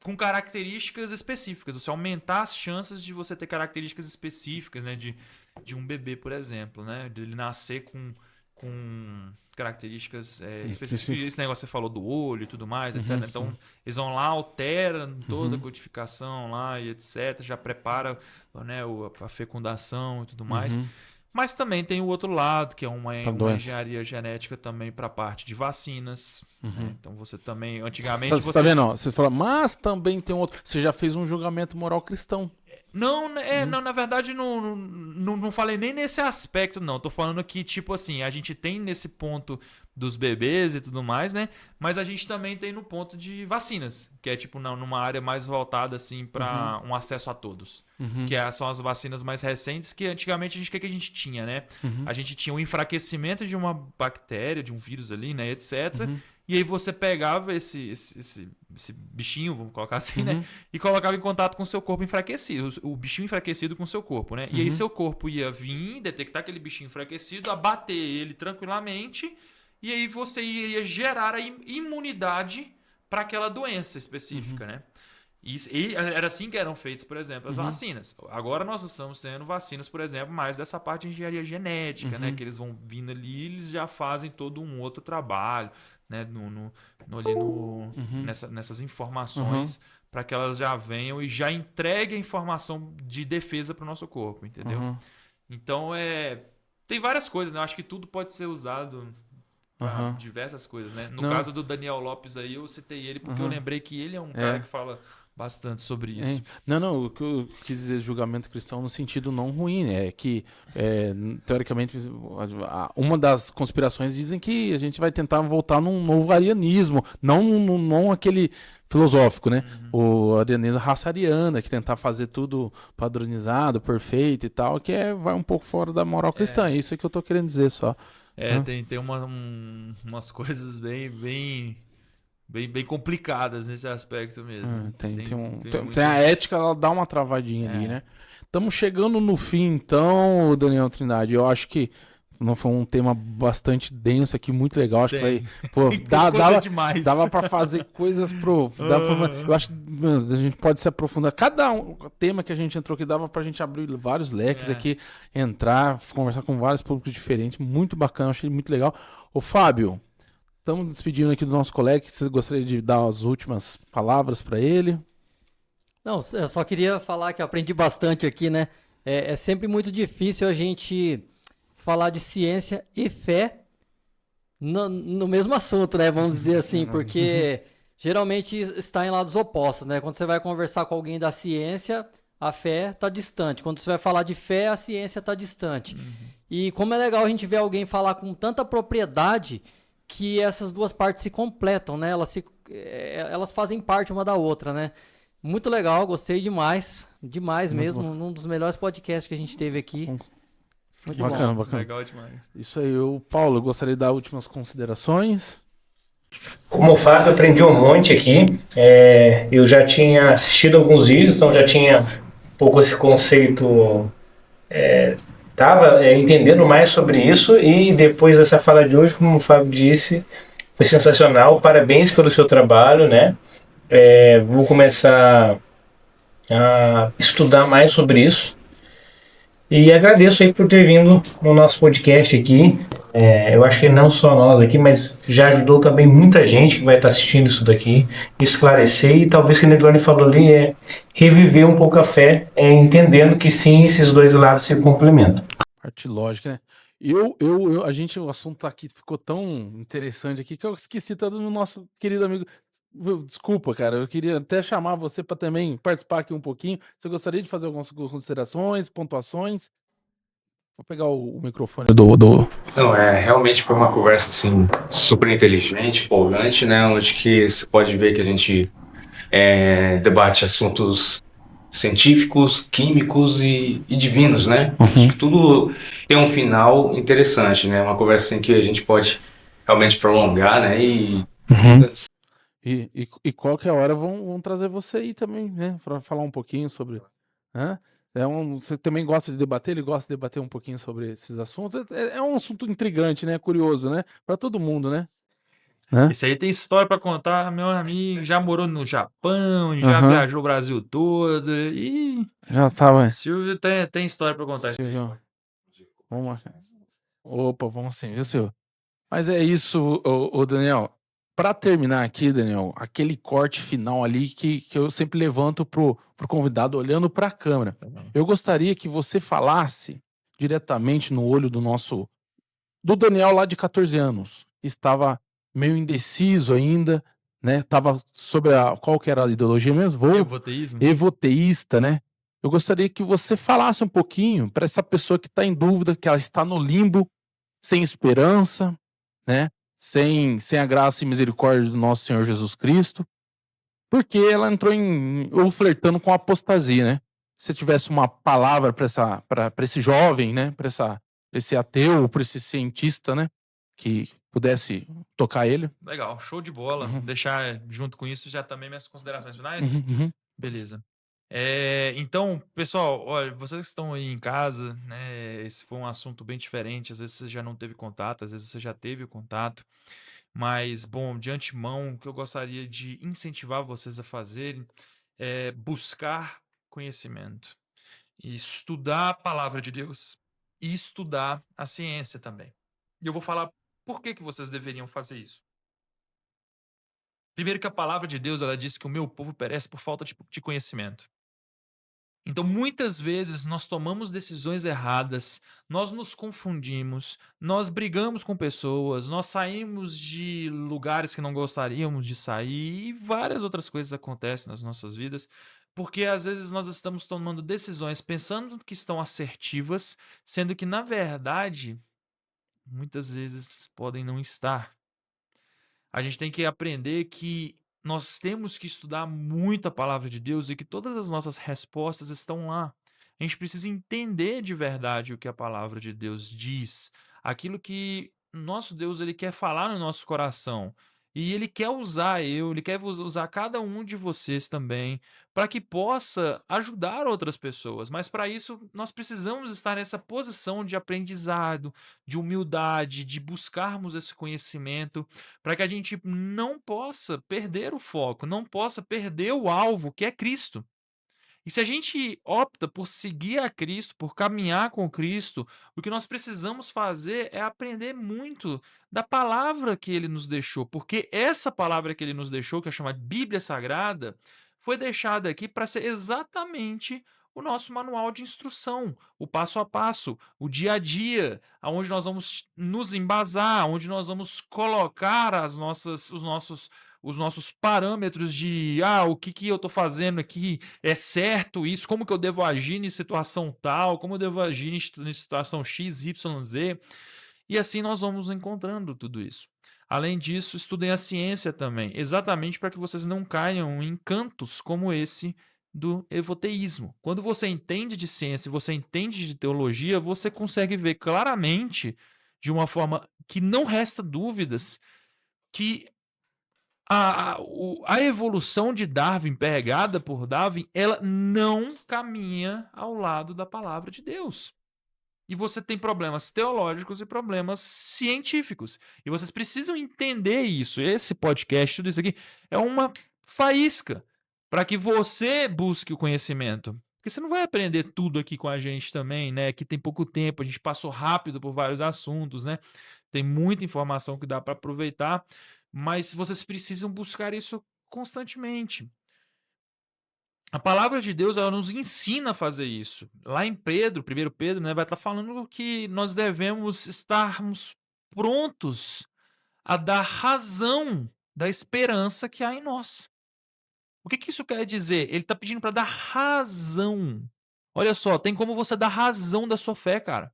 Speaker 4: com características específicas. Você aumentar as chances de você ter características específicas, né? De um bebê, por exemplo, né? De ele nascer com características específicas. Esse negócio que você falou do olho e tudo mais, etc. Então,
Speaker 1: sim.
Speaker 4: eles vão lá, alteram toda a codificação lá e etc. Já prepara, né, a fecundação e tudo mais. Mas também tem o outro lado, que é uma engenharia genética também para a parte de vacinas. Né? Então você também, antigamente...
Speaker 1: Você tá vendo? Ó, você fala, mas também tem outro... Você já fez um julgamento moral cristão.
Speaker 4: Não, não, na verdade, não falei nem nesse aspecto, não. Tô falando que, tipo assim, a gente tem nesse ponto dos bebês e tudo mais, né? Mas a gente também tem no ponto de vacinas, que é, tipo, numa área mais voltada, assim, para um acesso a todos. Que são as vacinas mais recentes, que antigamente o que a gente tinha, né? A gente tinha o enfraquecimento de uma bactéria, de um vírus ali, né? Etc. E aí você pegava esse bichinho, vamos colocar assim, né? E colocava em contato com o seu corpo enfraquecido. O bichinho enfraquecido com o seu corpo, né? E aí seu corpo ia vir, detectar aquele bichinho enfraquecido, abater ele tranquilamente. E aí você iria gerar a imunidade para aquela doença específica, né? E era assim que eram feitas, por exemplo, as vacinas. Agora nós estamos tendo vacinas, por exemplo, mais dessa parte de engenharia genética, né? Que eles vão vindo ali, eles já fazem todo um outro trabalho, né? Nessas informações para que elas já venham e já entreguem a informação de defesa para o nosso corpo, entendeu? Então, tem várias coisas, né? Eu acho que tudo pode ser usado para diversas coisas, né? No caso do Daniel Lopes aí, eu citei ele porque eu lembrei que ele é um cara que fala bastante sobre isso.
Speaker 1: Não, o que eu quis dizer julgamento cristão no sentido não ruim, né? É que, teoricamente, uma das conspirações dizem que a gente vai tentar voltar num novo arianismo, não aquele filosófico, né? O arianismo raça ariana, que tentar fazer tudo padronizado, perfeito e tal, que vai um pouco fora da moral cristã. É isso que eu tô querendo dizer só.
Speaker 4: Tem umas coisas bem complicadas nesse aspecto mesmo.
Speaker 1: Tem a ética, ela dá uma travadinha ali, né? Estamos chegando no fim, então, Daniel Trindade. Eu acho que não foi um tema bastante denso aqui, muito legal. Acho que vai. Pô, dava para fazer coisas eu acho que a gente pode se aprofundar. Cada tema que a gente entrou aqui dava pra gente abrir vários leques aqui, entrar, conversar com vários públicos diferentes. Muito bacana, achei muito legal. Ô, Fábio, estamos despedindo aqui do nosso colega. Você gostaria de dar as últimas palavras para ele?
Speaker 2: Não, eu só queria falar que eu aprendi bastante aqui, né? É sempre muito difícil a gente falar de ciência e fé no mesmo assunto, né? Vamos dizer assim, porque geralmente está em lados opostos, né? Quando você vai conversar com alguém da ciência, a fé está distante. Quando você vai falar de fé, a ciência está distante. E como é legal a gente ver alguém falar com tanta propriedade que essas duas partes se completam, né? Elas fazem parte uma da outra, né? Muito legal, gostei demais. Demais
Speaker 1: Muito
Speaker 2: mesmo. Um dos melhores podcasts que a gente teve aqui. Muito
Speaker 1: Bacana,
Speaker 2: bom.
Speaker 1: bacana.
Speaker 4: Legal demais.
Speaker 1: Isso aí, Paulo, eu gostaria de dar últimas considerações.
Speaker 3: Como o Fábio, aprendi um monte aqui. Eu já tinha assistido alguns vídeos, então já tinha um pouco esse conceito. Estava entendendo mais sobre isso e depois dessa fala de hoje, como o Fábio disse, foi sensacional. Parabéns pelo seu trabalho, né? Vou começar a estudar mais sobre isso. E agradeço aí por ter vindo no nosso podcast aqui. Eu acho que não só nós aqui, mas já ajudou também muita gente que vai estar assistindo isso daqui, esclarecer e talvez, como o Johnny falou ali, reviver um pouco a fé, entendendo que sim, esses dois lados se complementam.
Speaker 1: Parte lógica, né? O assunto aqui ficou tão interessante aqui que eu esqueci todo do nosso querido amigo. Desculpa, cara, eu queria até chamar você para também participar aqui um pouquinho. Você gostaria de fazer algumas considerações, pontuações? Vou pegar o microfone do...
Speaker 5: Não, realmente foi uma conversa assim super inteligente, empolgante, né? Onde que você pode ver que a gente debate assuntos científicos, químicos e divinos, né? Acho que tudo tem um final interessante, né? Uma conversa assim que a gente pode realmente prolongar, né?
Speaker 1: E qualquer hora vão trazer você aí também, né? Para falar um pouquinho sobre... Né? Você também gosta de debater, ele gosta de debater um pouquinho sobre esses assuntos. É um assunto intrigante, né? Curioso, né? Para todo mundo, né?
Speaker 4: Esse aí tem história pra contar, meu amigo. Já morou no Japão, já viajou o Brasil todo. E
Speaker 1: Já tava.
Speaker 4: Silvio tem história pra contar.
Speaker 1: Silvio, vamos marcar. Opa, vamos sim, viu, Silvio? Mas é isso, ô Daniel. Para terminar aqui, Daniel, aquele corte final ali que eu sempre levanto pro convidado olhando para a câmera. Eu gostaria que você falasse diretamente no olho do Daniel lá de 14 anos, que estava meio indeciso ainda, né? Tava sobre qual que era a ideologia mesmo?
Speaker 4: Evoteísmo.
Speaker 1: Evoteísta, né? Eu gostaria que você falasse um pouquinho para essa pessoa que está em dúvida, que ela está no limbo, sem esperança, né? Sem a graça e misericórdia do nosso Senhor Jesus Cristo, porque ela entrou ou flertando com a apostasia, né? Se tivesse uma palavra para esse jovem, né? Para esse ateu, para esse cientista, né? Que pudesse tocar ele.
Speaker 4: Legal, show de bola. Deixar junto com isso já também minhas considerações finais. Beleza. Então, pessoal, olha, vocês que estão aí em casa, né? Esse foi um assunto bem diferente. Às vezes você já não teve contato, às vezes você já teve o contato. Mas, bom, de antemão, o que eu gostaria de incentivar vocês a fazerem é buscar conhecimento, e estudar a palavra de Deus e estudar a ciência também. E eu vou falar por que vocês deveriam fazer isso. Primeiro que a palavra de Deus, ela diz que o meu povo perece por falta de conhecimento. Então, muitas vezes, nós tomamos decisões erradas, nós nos confundimos, nós brigamos com pessoas, nós saímos de lugares que não gostaríamos de sair e várias outras coisas acontecem nas nossas vidas, porque às vezes nós estamos tomando decisões pensando que estão assertivas, sendo que, na verdade, muitas vezes podem não estar. A gente tem que aprender que nós temos que estudar muito a palavra de Deus e que todas as nossas respostas estão lá. A gente precisa entender de verdade o que a palavra de Deus diz, aquilo que nosso Deus ele quer falar no nosso coração. E ele quer usar ele quer usar cada um de vocês também, para que possa ajudar outras pessoas. Mas para isso, nós precisamos estar nessa posição de aprendizado, de humildade, de buscarmos esse conhecimento, para que a gente não possa perder o foco, não possa perder o alvo, que é Cristo. E se a gente opta por seguir a Cristo, por caminhar com Cristo, o que nós precisamos fazer é aprender muito da palavra que ele nos deixou, porque essa palavra que ele nos deixou, que é chamada Bíblia Sagrada, foi deixada aqui para ser exatamente o nosso manual de instrução, o passo a passo, o dia a dia, aonde nós vamos nos embasar, onde nós vamos colocar os nossos parâmetros de o que eu estou fazendo aqui é certo, isso, como que eu devo agir em situação tal, como eu devo agir em situação X, Y, Z. E assim nós vamos encontrando tudo isso. Além disso, estudem a ciência também, exatamente para que vocês não caiam em cantos como esse do evoteísmo. Quando você entende de ciência, você entende de teologia, você consegue ver claramente, de uma forma que não resta dúvidas, que a evolução de Darwin, pregada por Darwin, ela não caminha ao lado da palavra de Deus. E você tem problemas teológicos e problemas científicos. E vocês precisam entender isso. Esse podcast, tudo isso aqui, é uma faísca para que você busque o conhecimento. Porque você não vai aprender tudo aqui com a gente também, né? Que tem pouco tempo, a gente passou rápido por vários assuntos, né? Tem muita informação que dá para aproveitar, mas vocês precisam buscar isso constantemente. A palavra de Deus, ela nos ensina a fazer isso. Lá em Pedro, 1 Pedro, né, vai estar falando que nós devemos estarmos prontos a dar razão da esperança que há em nós. O que isso quer dizer? Ele está pedindo para dar razão. Olha só, tem como você dar razão da sua fé, cara.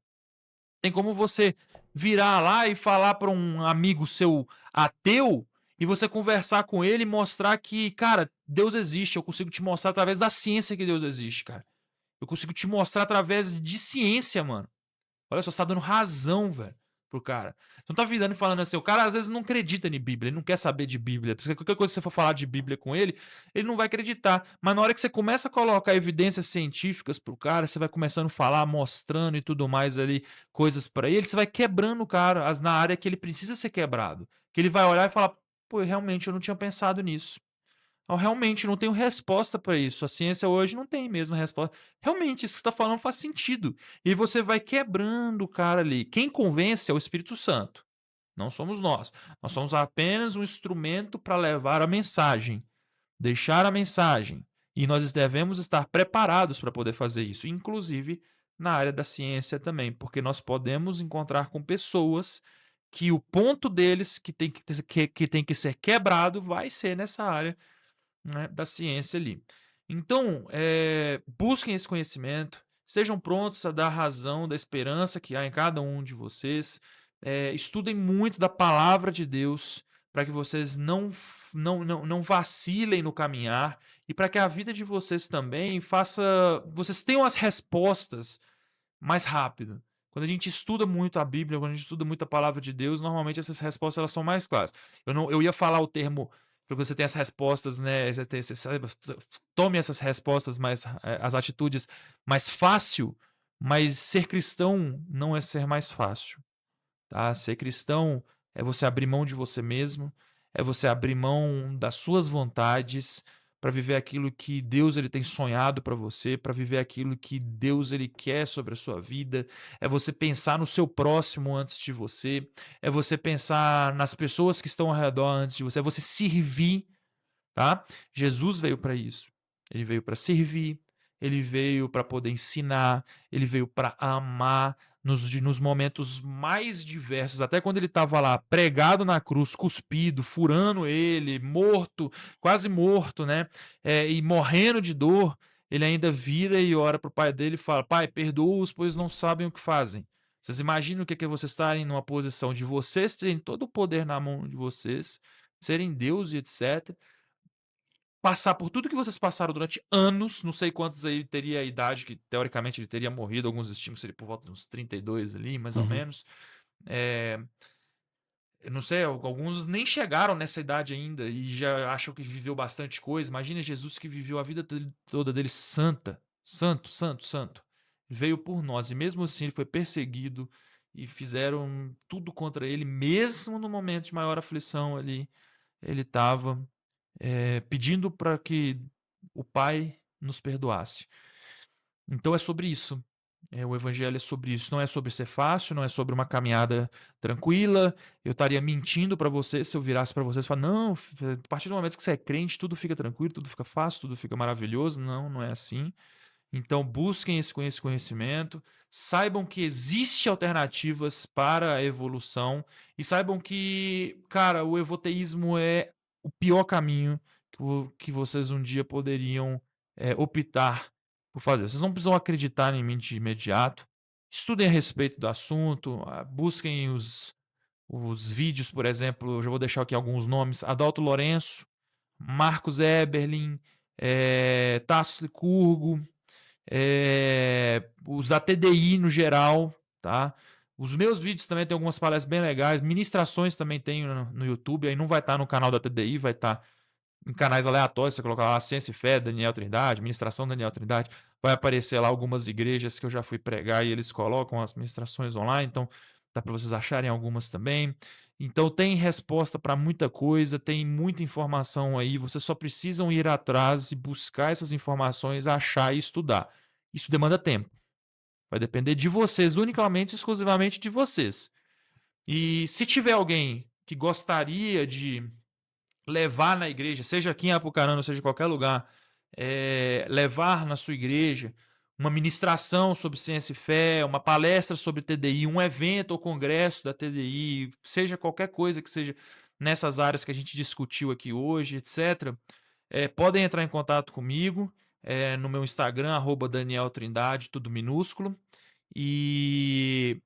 Speaker 4: Tem como você virar lá e falar para um amigo seu ateu e você conversar com ele e mostrar que, cara, Deus existe. Eu consigo te mostrar através da ciência que Deus existe, cara. Eu consigo te mostrar através de ciência, mano. Olha só, você tá dando razão, velho, pro cara. Você não tá virando e falando assim, o cara às vezes não acredita em Bíblia, ele não quer saber de Bíblia. Porque qualquer coisa que você for falar de Bíblia com ele não vai acreditar. Mas na hora que você começa a colocar evidências científicas pro cara, você vai começando a falar, mostrando e tudo mais ali, coisas pra ele, você vai quebrando o cara na área que ele precisa ser quebrado. Que ele vai olhar e falar, pô, realmente eu não tinha pensado nisso. Eu realmente não tenho resposta para isso. A ciência hoje não tem mesmo resposta. Realmente, isso que você está falando faz sentido. E você vai quebrando o cara ali. Quem convence é o Espírito Santo. Não somos nós. Nós somos apenas um instrumento para levar a mensagem, deixar a mensagem. E nós devemos estar preparados para poder fazer isso, inclusive na área da ciência também, porque nós podemos encontrar com pessoas que o ponto deles que tem que ser quebrado vai ser nessa área, né, da ciência ali. Então, busquem esse conhecimento, sejam prontos a dar razão da esperança que há em cada um de vocês, estudem muito da palavra de Deus para que vocês não vacilem no caminhar e para que a vida de vocês também vocês tenham as respostas mais rápido. Quando a gente estuda muito a Bíblia, quando a gente estuda muito a palavra de Deus, normalmente essas respostas elas são mais claras. Eu ia falar o termo para você ter as respostas, né? Tome essas respostas as atitudes mais fácil, mas ser cristão não é ser mais fácil, tá? Ser cristão é você abrir mão de você mesmo, é você abrir mão das suas vontades para viver aquilo que Deus ele tem sonhado para você, para viver aquilo que Deus ele quer sobre a sua vida, é você pensar no seu próximo antes de você, é você pensar nas pessoas que estão ao redor antes de você, é você servir, tá? Jesus veio para isso. Ele veio para servir, ele veio para poder ensinar, ele veio para amar nos momentos mais diversos, até quando ele estava lá pregado na cruz, cuspido, furando ele, morto, quase morto, né? E morrendo de dor, ele ainda vira e ora para o pai dele e fala: Pai, perdoa-os, pois não sabem o que fazem. Vocês imaginam o que é vocês estarem numa posição de vocês terem todo o poder na mão de vocês, serem Deus e etc., passar por tudo que vocês passaram durante anos, não sei quantos aí teria a idade que teoricamente ele teria morrido, alguns estimam que seria por volta de uns 32 ali, mais ou menos. Eu não sei, alguns nem chegaram nessa idade ainda e já acham que viveu bastante coisa. Imagina Jesus que viveu a vida toda dele santo. Veio por nós e mesmo assim ele foi perseguido e fizeram tudo contra ele, mesmo no momento de maior aflição ali, ele estava pedindo para que o Pai nos perdoasse. Então é sobre isso. O evangelho é sobre isso, não é sobre ser fácil, não é sobre uma caminhada tranquila. Eu estaria mentindo para vocês se eu virasse para vocês e falar, não, a partir do momento que você é crente, tudo fica tranquilo, tudo fica fácil, tudo fica maravilhoso. Não, não é assim. Então busquem esse conhecimento, saibam que existem alternativas para a evolução e saibam que, cara, o evoteísmo é o pior caminho que vocês um dia poderiam optar por fazer. Vocês não precisam acreditar em mim de imediato. Estudem a respeito do assunto, busquem os vídeos, por exemplo, eu já vou deixar aqui alguns nomes: Adalto Lourenço, Marcos Eberlin, Tasso Licurgo, os da TDI no geral, tá? Os meus vídeos também tem algumas palestras bem legais, ministrações também tem no YouTube, aí não vai estar no canal da TDI, vai estar em canais aleatórios, você colocar lá Ciência e Fé, Daniel Trindade, Ministração Daniel Trindade, vai aparecer lá algumas igrejas que eu já fui pregar e eles colocam as ministrações online, então dá para vocês acharem algumas também. Então tem resposta para muita coisa, tem muita informação aí, vocês só precisam ir atrás e buscar essas informações, achar e estudar. Isso demanda tempo. Vai depender de vocês, unicamente, exclusivamente de vocês. E se tiver alguém que gostaria de levar na igreja, seja aqui em Apucarana, seja em qualquer lugar, levar na sua igreja uma ministração sobre ciência e fé, uma palestra sobre TDI, um evento ou congresso da TDI, seja qualquer coisa que seja nessas áreas que a gente discutiu aqui hoje, etc., podem entrar em contato comigo no meu Instagram, @Daniel Trindade, tudo minúsculo, e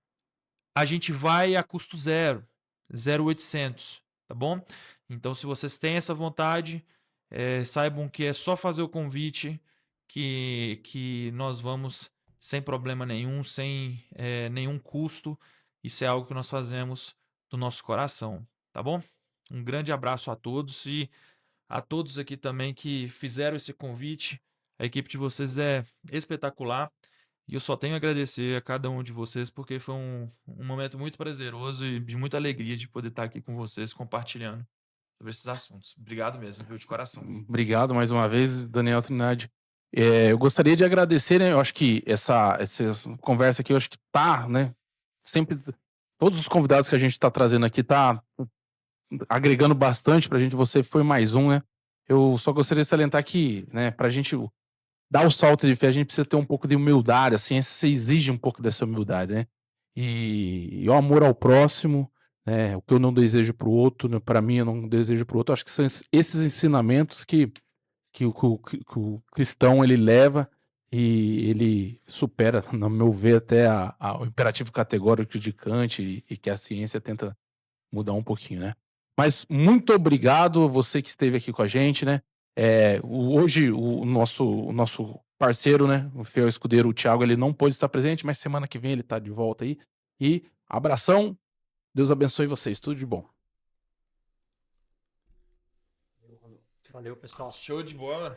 Speaker 4: a gente vai a custo zero, 0,800, tá bom? Então, se vocês têm essa vontade, saibam que é só fazer o convite que nós vamos sem problema nenhum, sem nenhum custo. Isso é algo que nós fazemos do nosso coração, tá bom? Um grande abraço a todos e a todos aqui também que fizeram esse convite. A equipe de vocês é espetacular. E eu só tenho a agradecer a cada um de vocês, porque foi um momento muito prazeroso e de muita alegria de poder estar aqui com vocês, compartilhando sobre esses assuntos. Obrigado mesmo, viu, de coração.
Speaker 1: Obrigado mais uma vez, Daniel Trindade. Eu gostaria de agradecer, né? Eu acho que essa conversa aqui, eu acho que tá, né? Sempre, todos os convidados que a gente tá trazendo aqui tá agregando bastante pra gente. Você foi mais um, né? Eu só gostaria de salientar que, né, pra gente dar o salto de fé, a gente precisa ter um pouco de humildade. A ciência exige um pouco dessa humildade, né? E o amor ao próximo, né? O que eu não desejo pro outro, né? Para mim, eu não desejo pro outro. Acho que são esses ensinamentos que o cristão ele leva e ele supera, no meu ver, até o imperativo categórico de Kant e que a ciência tenta mudar um pouquinho, né? Mas muito obrigado você que esteve aqui com a gente, né? Hoje o nosso parceiro, né? O fiel escudeiro, o Thiago, ele não pôde estar presente, mas semana que vem ele tá de volta aí. E abração, Deus abençoe vocês, tudo de bom.
Speaker 2: Valeu, pessoal.
Speaker 4: Show de bola.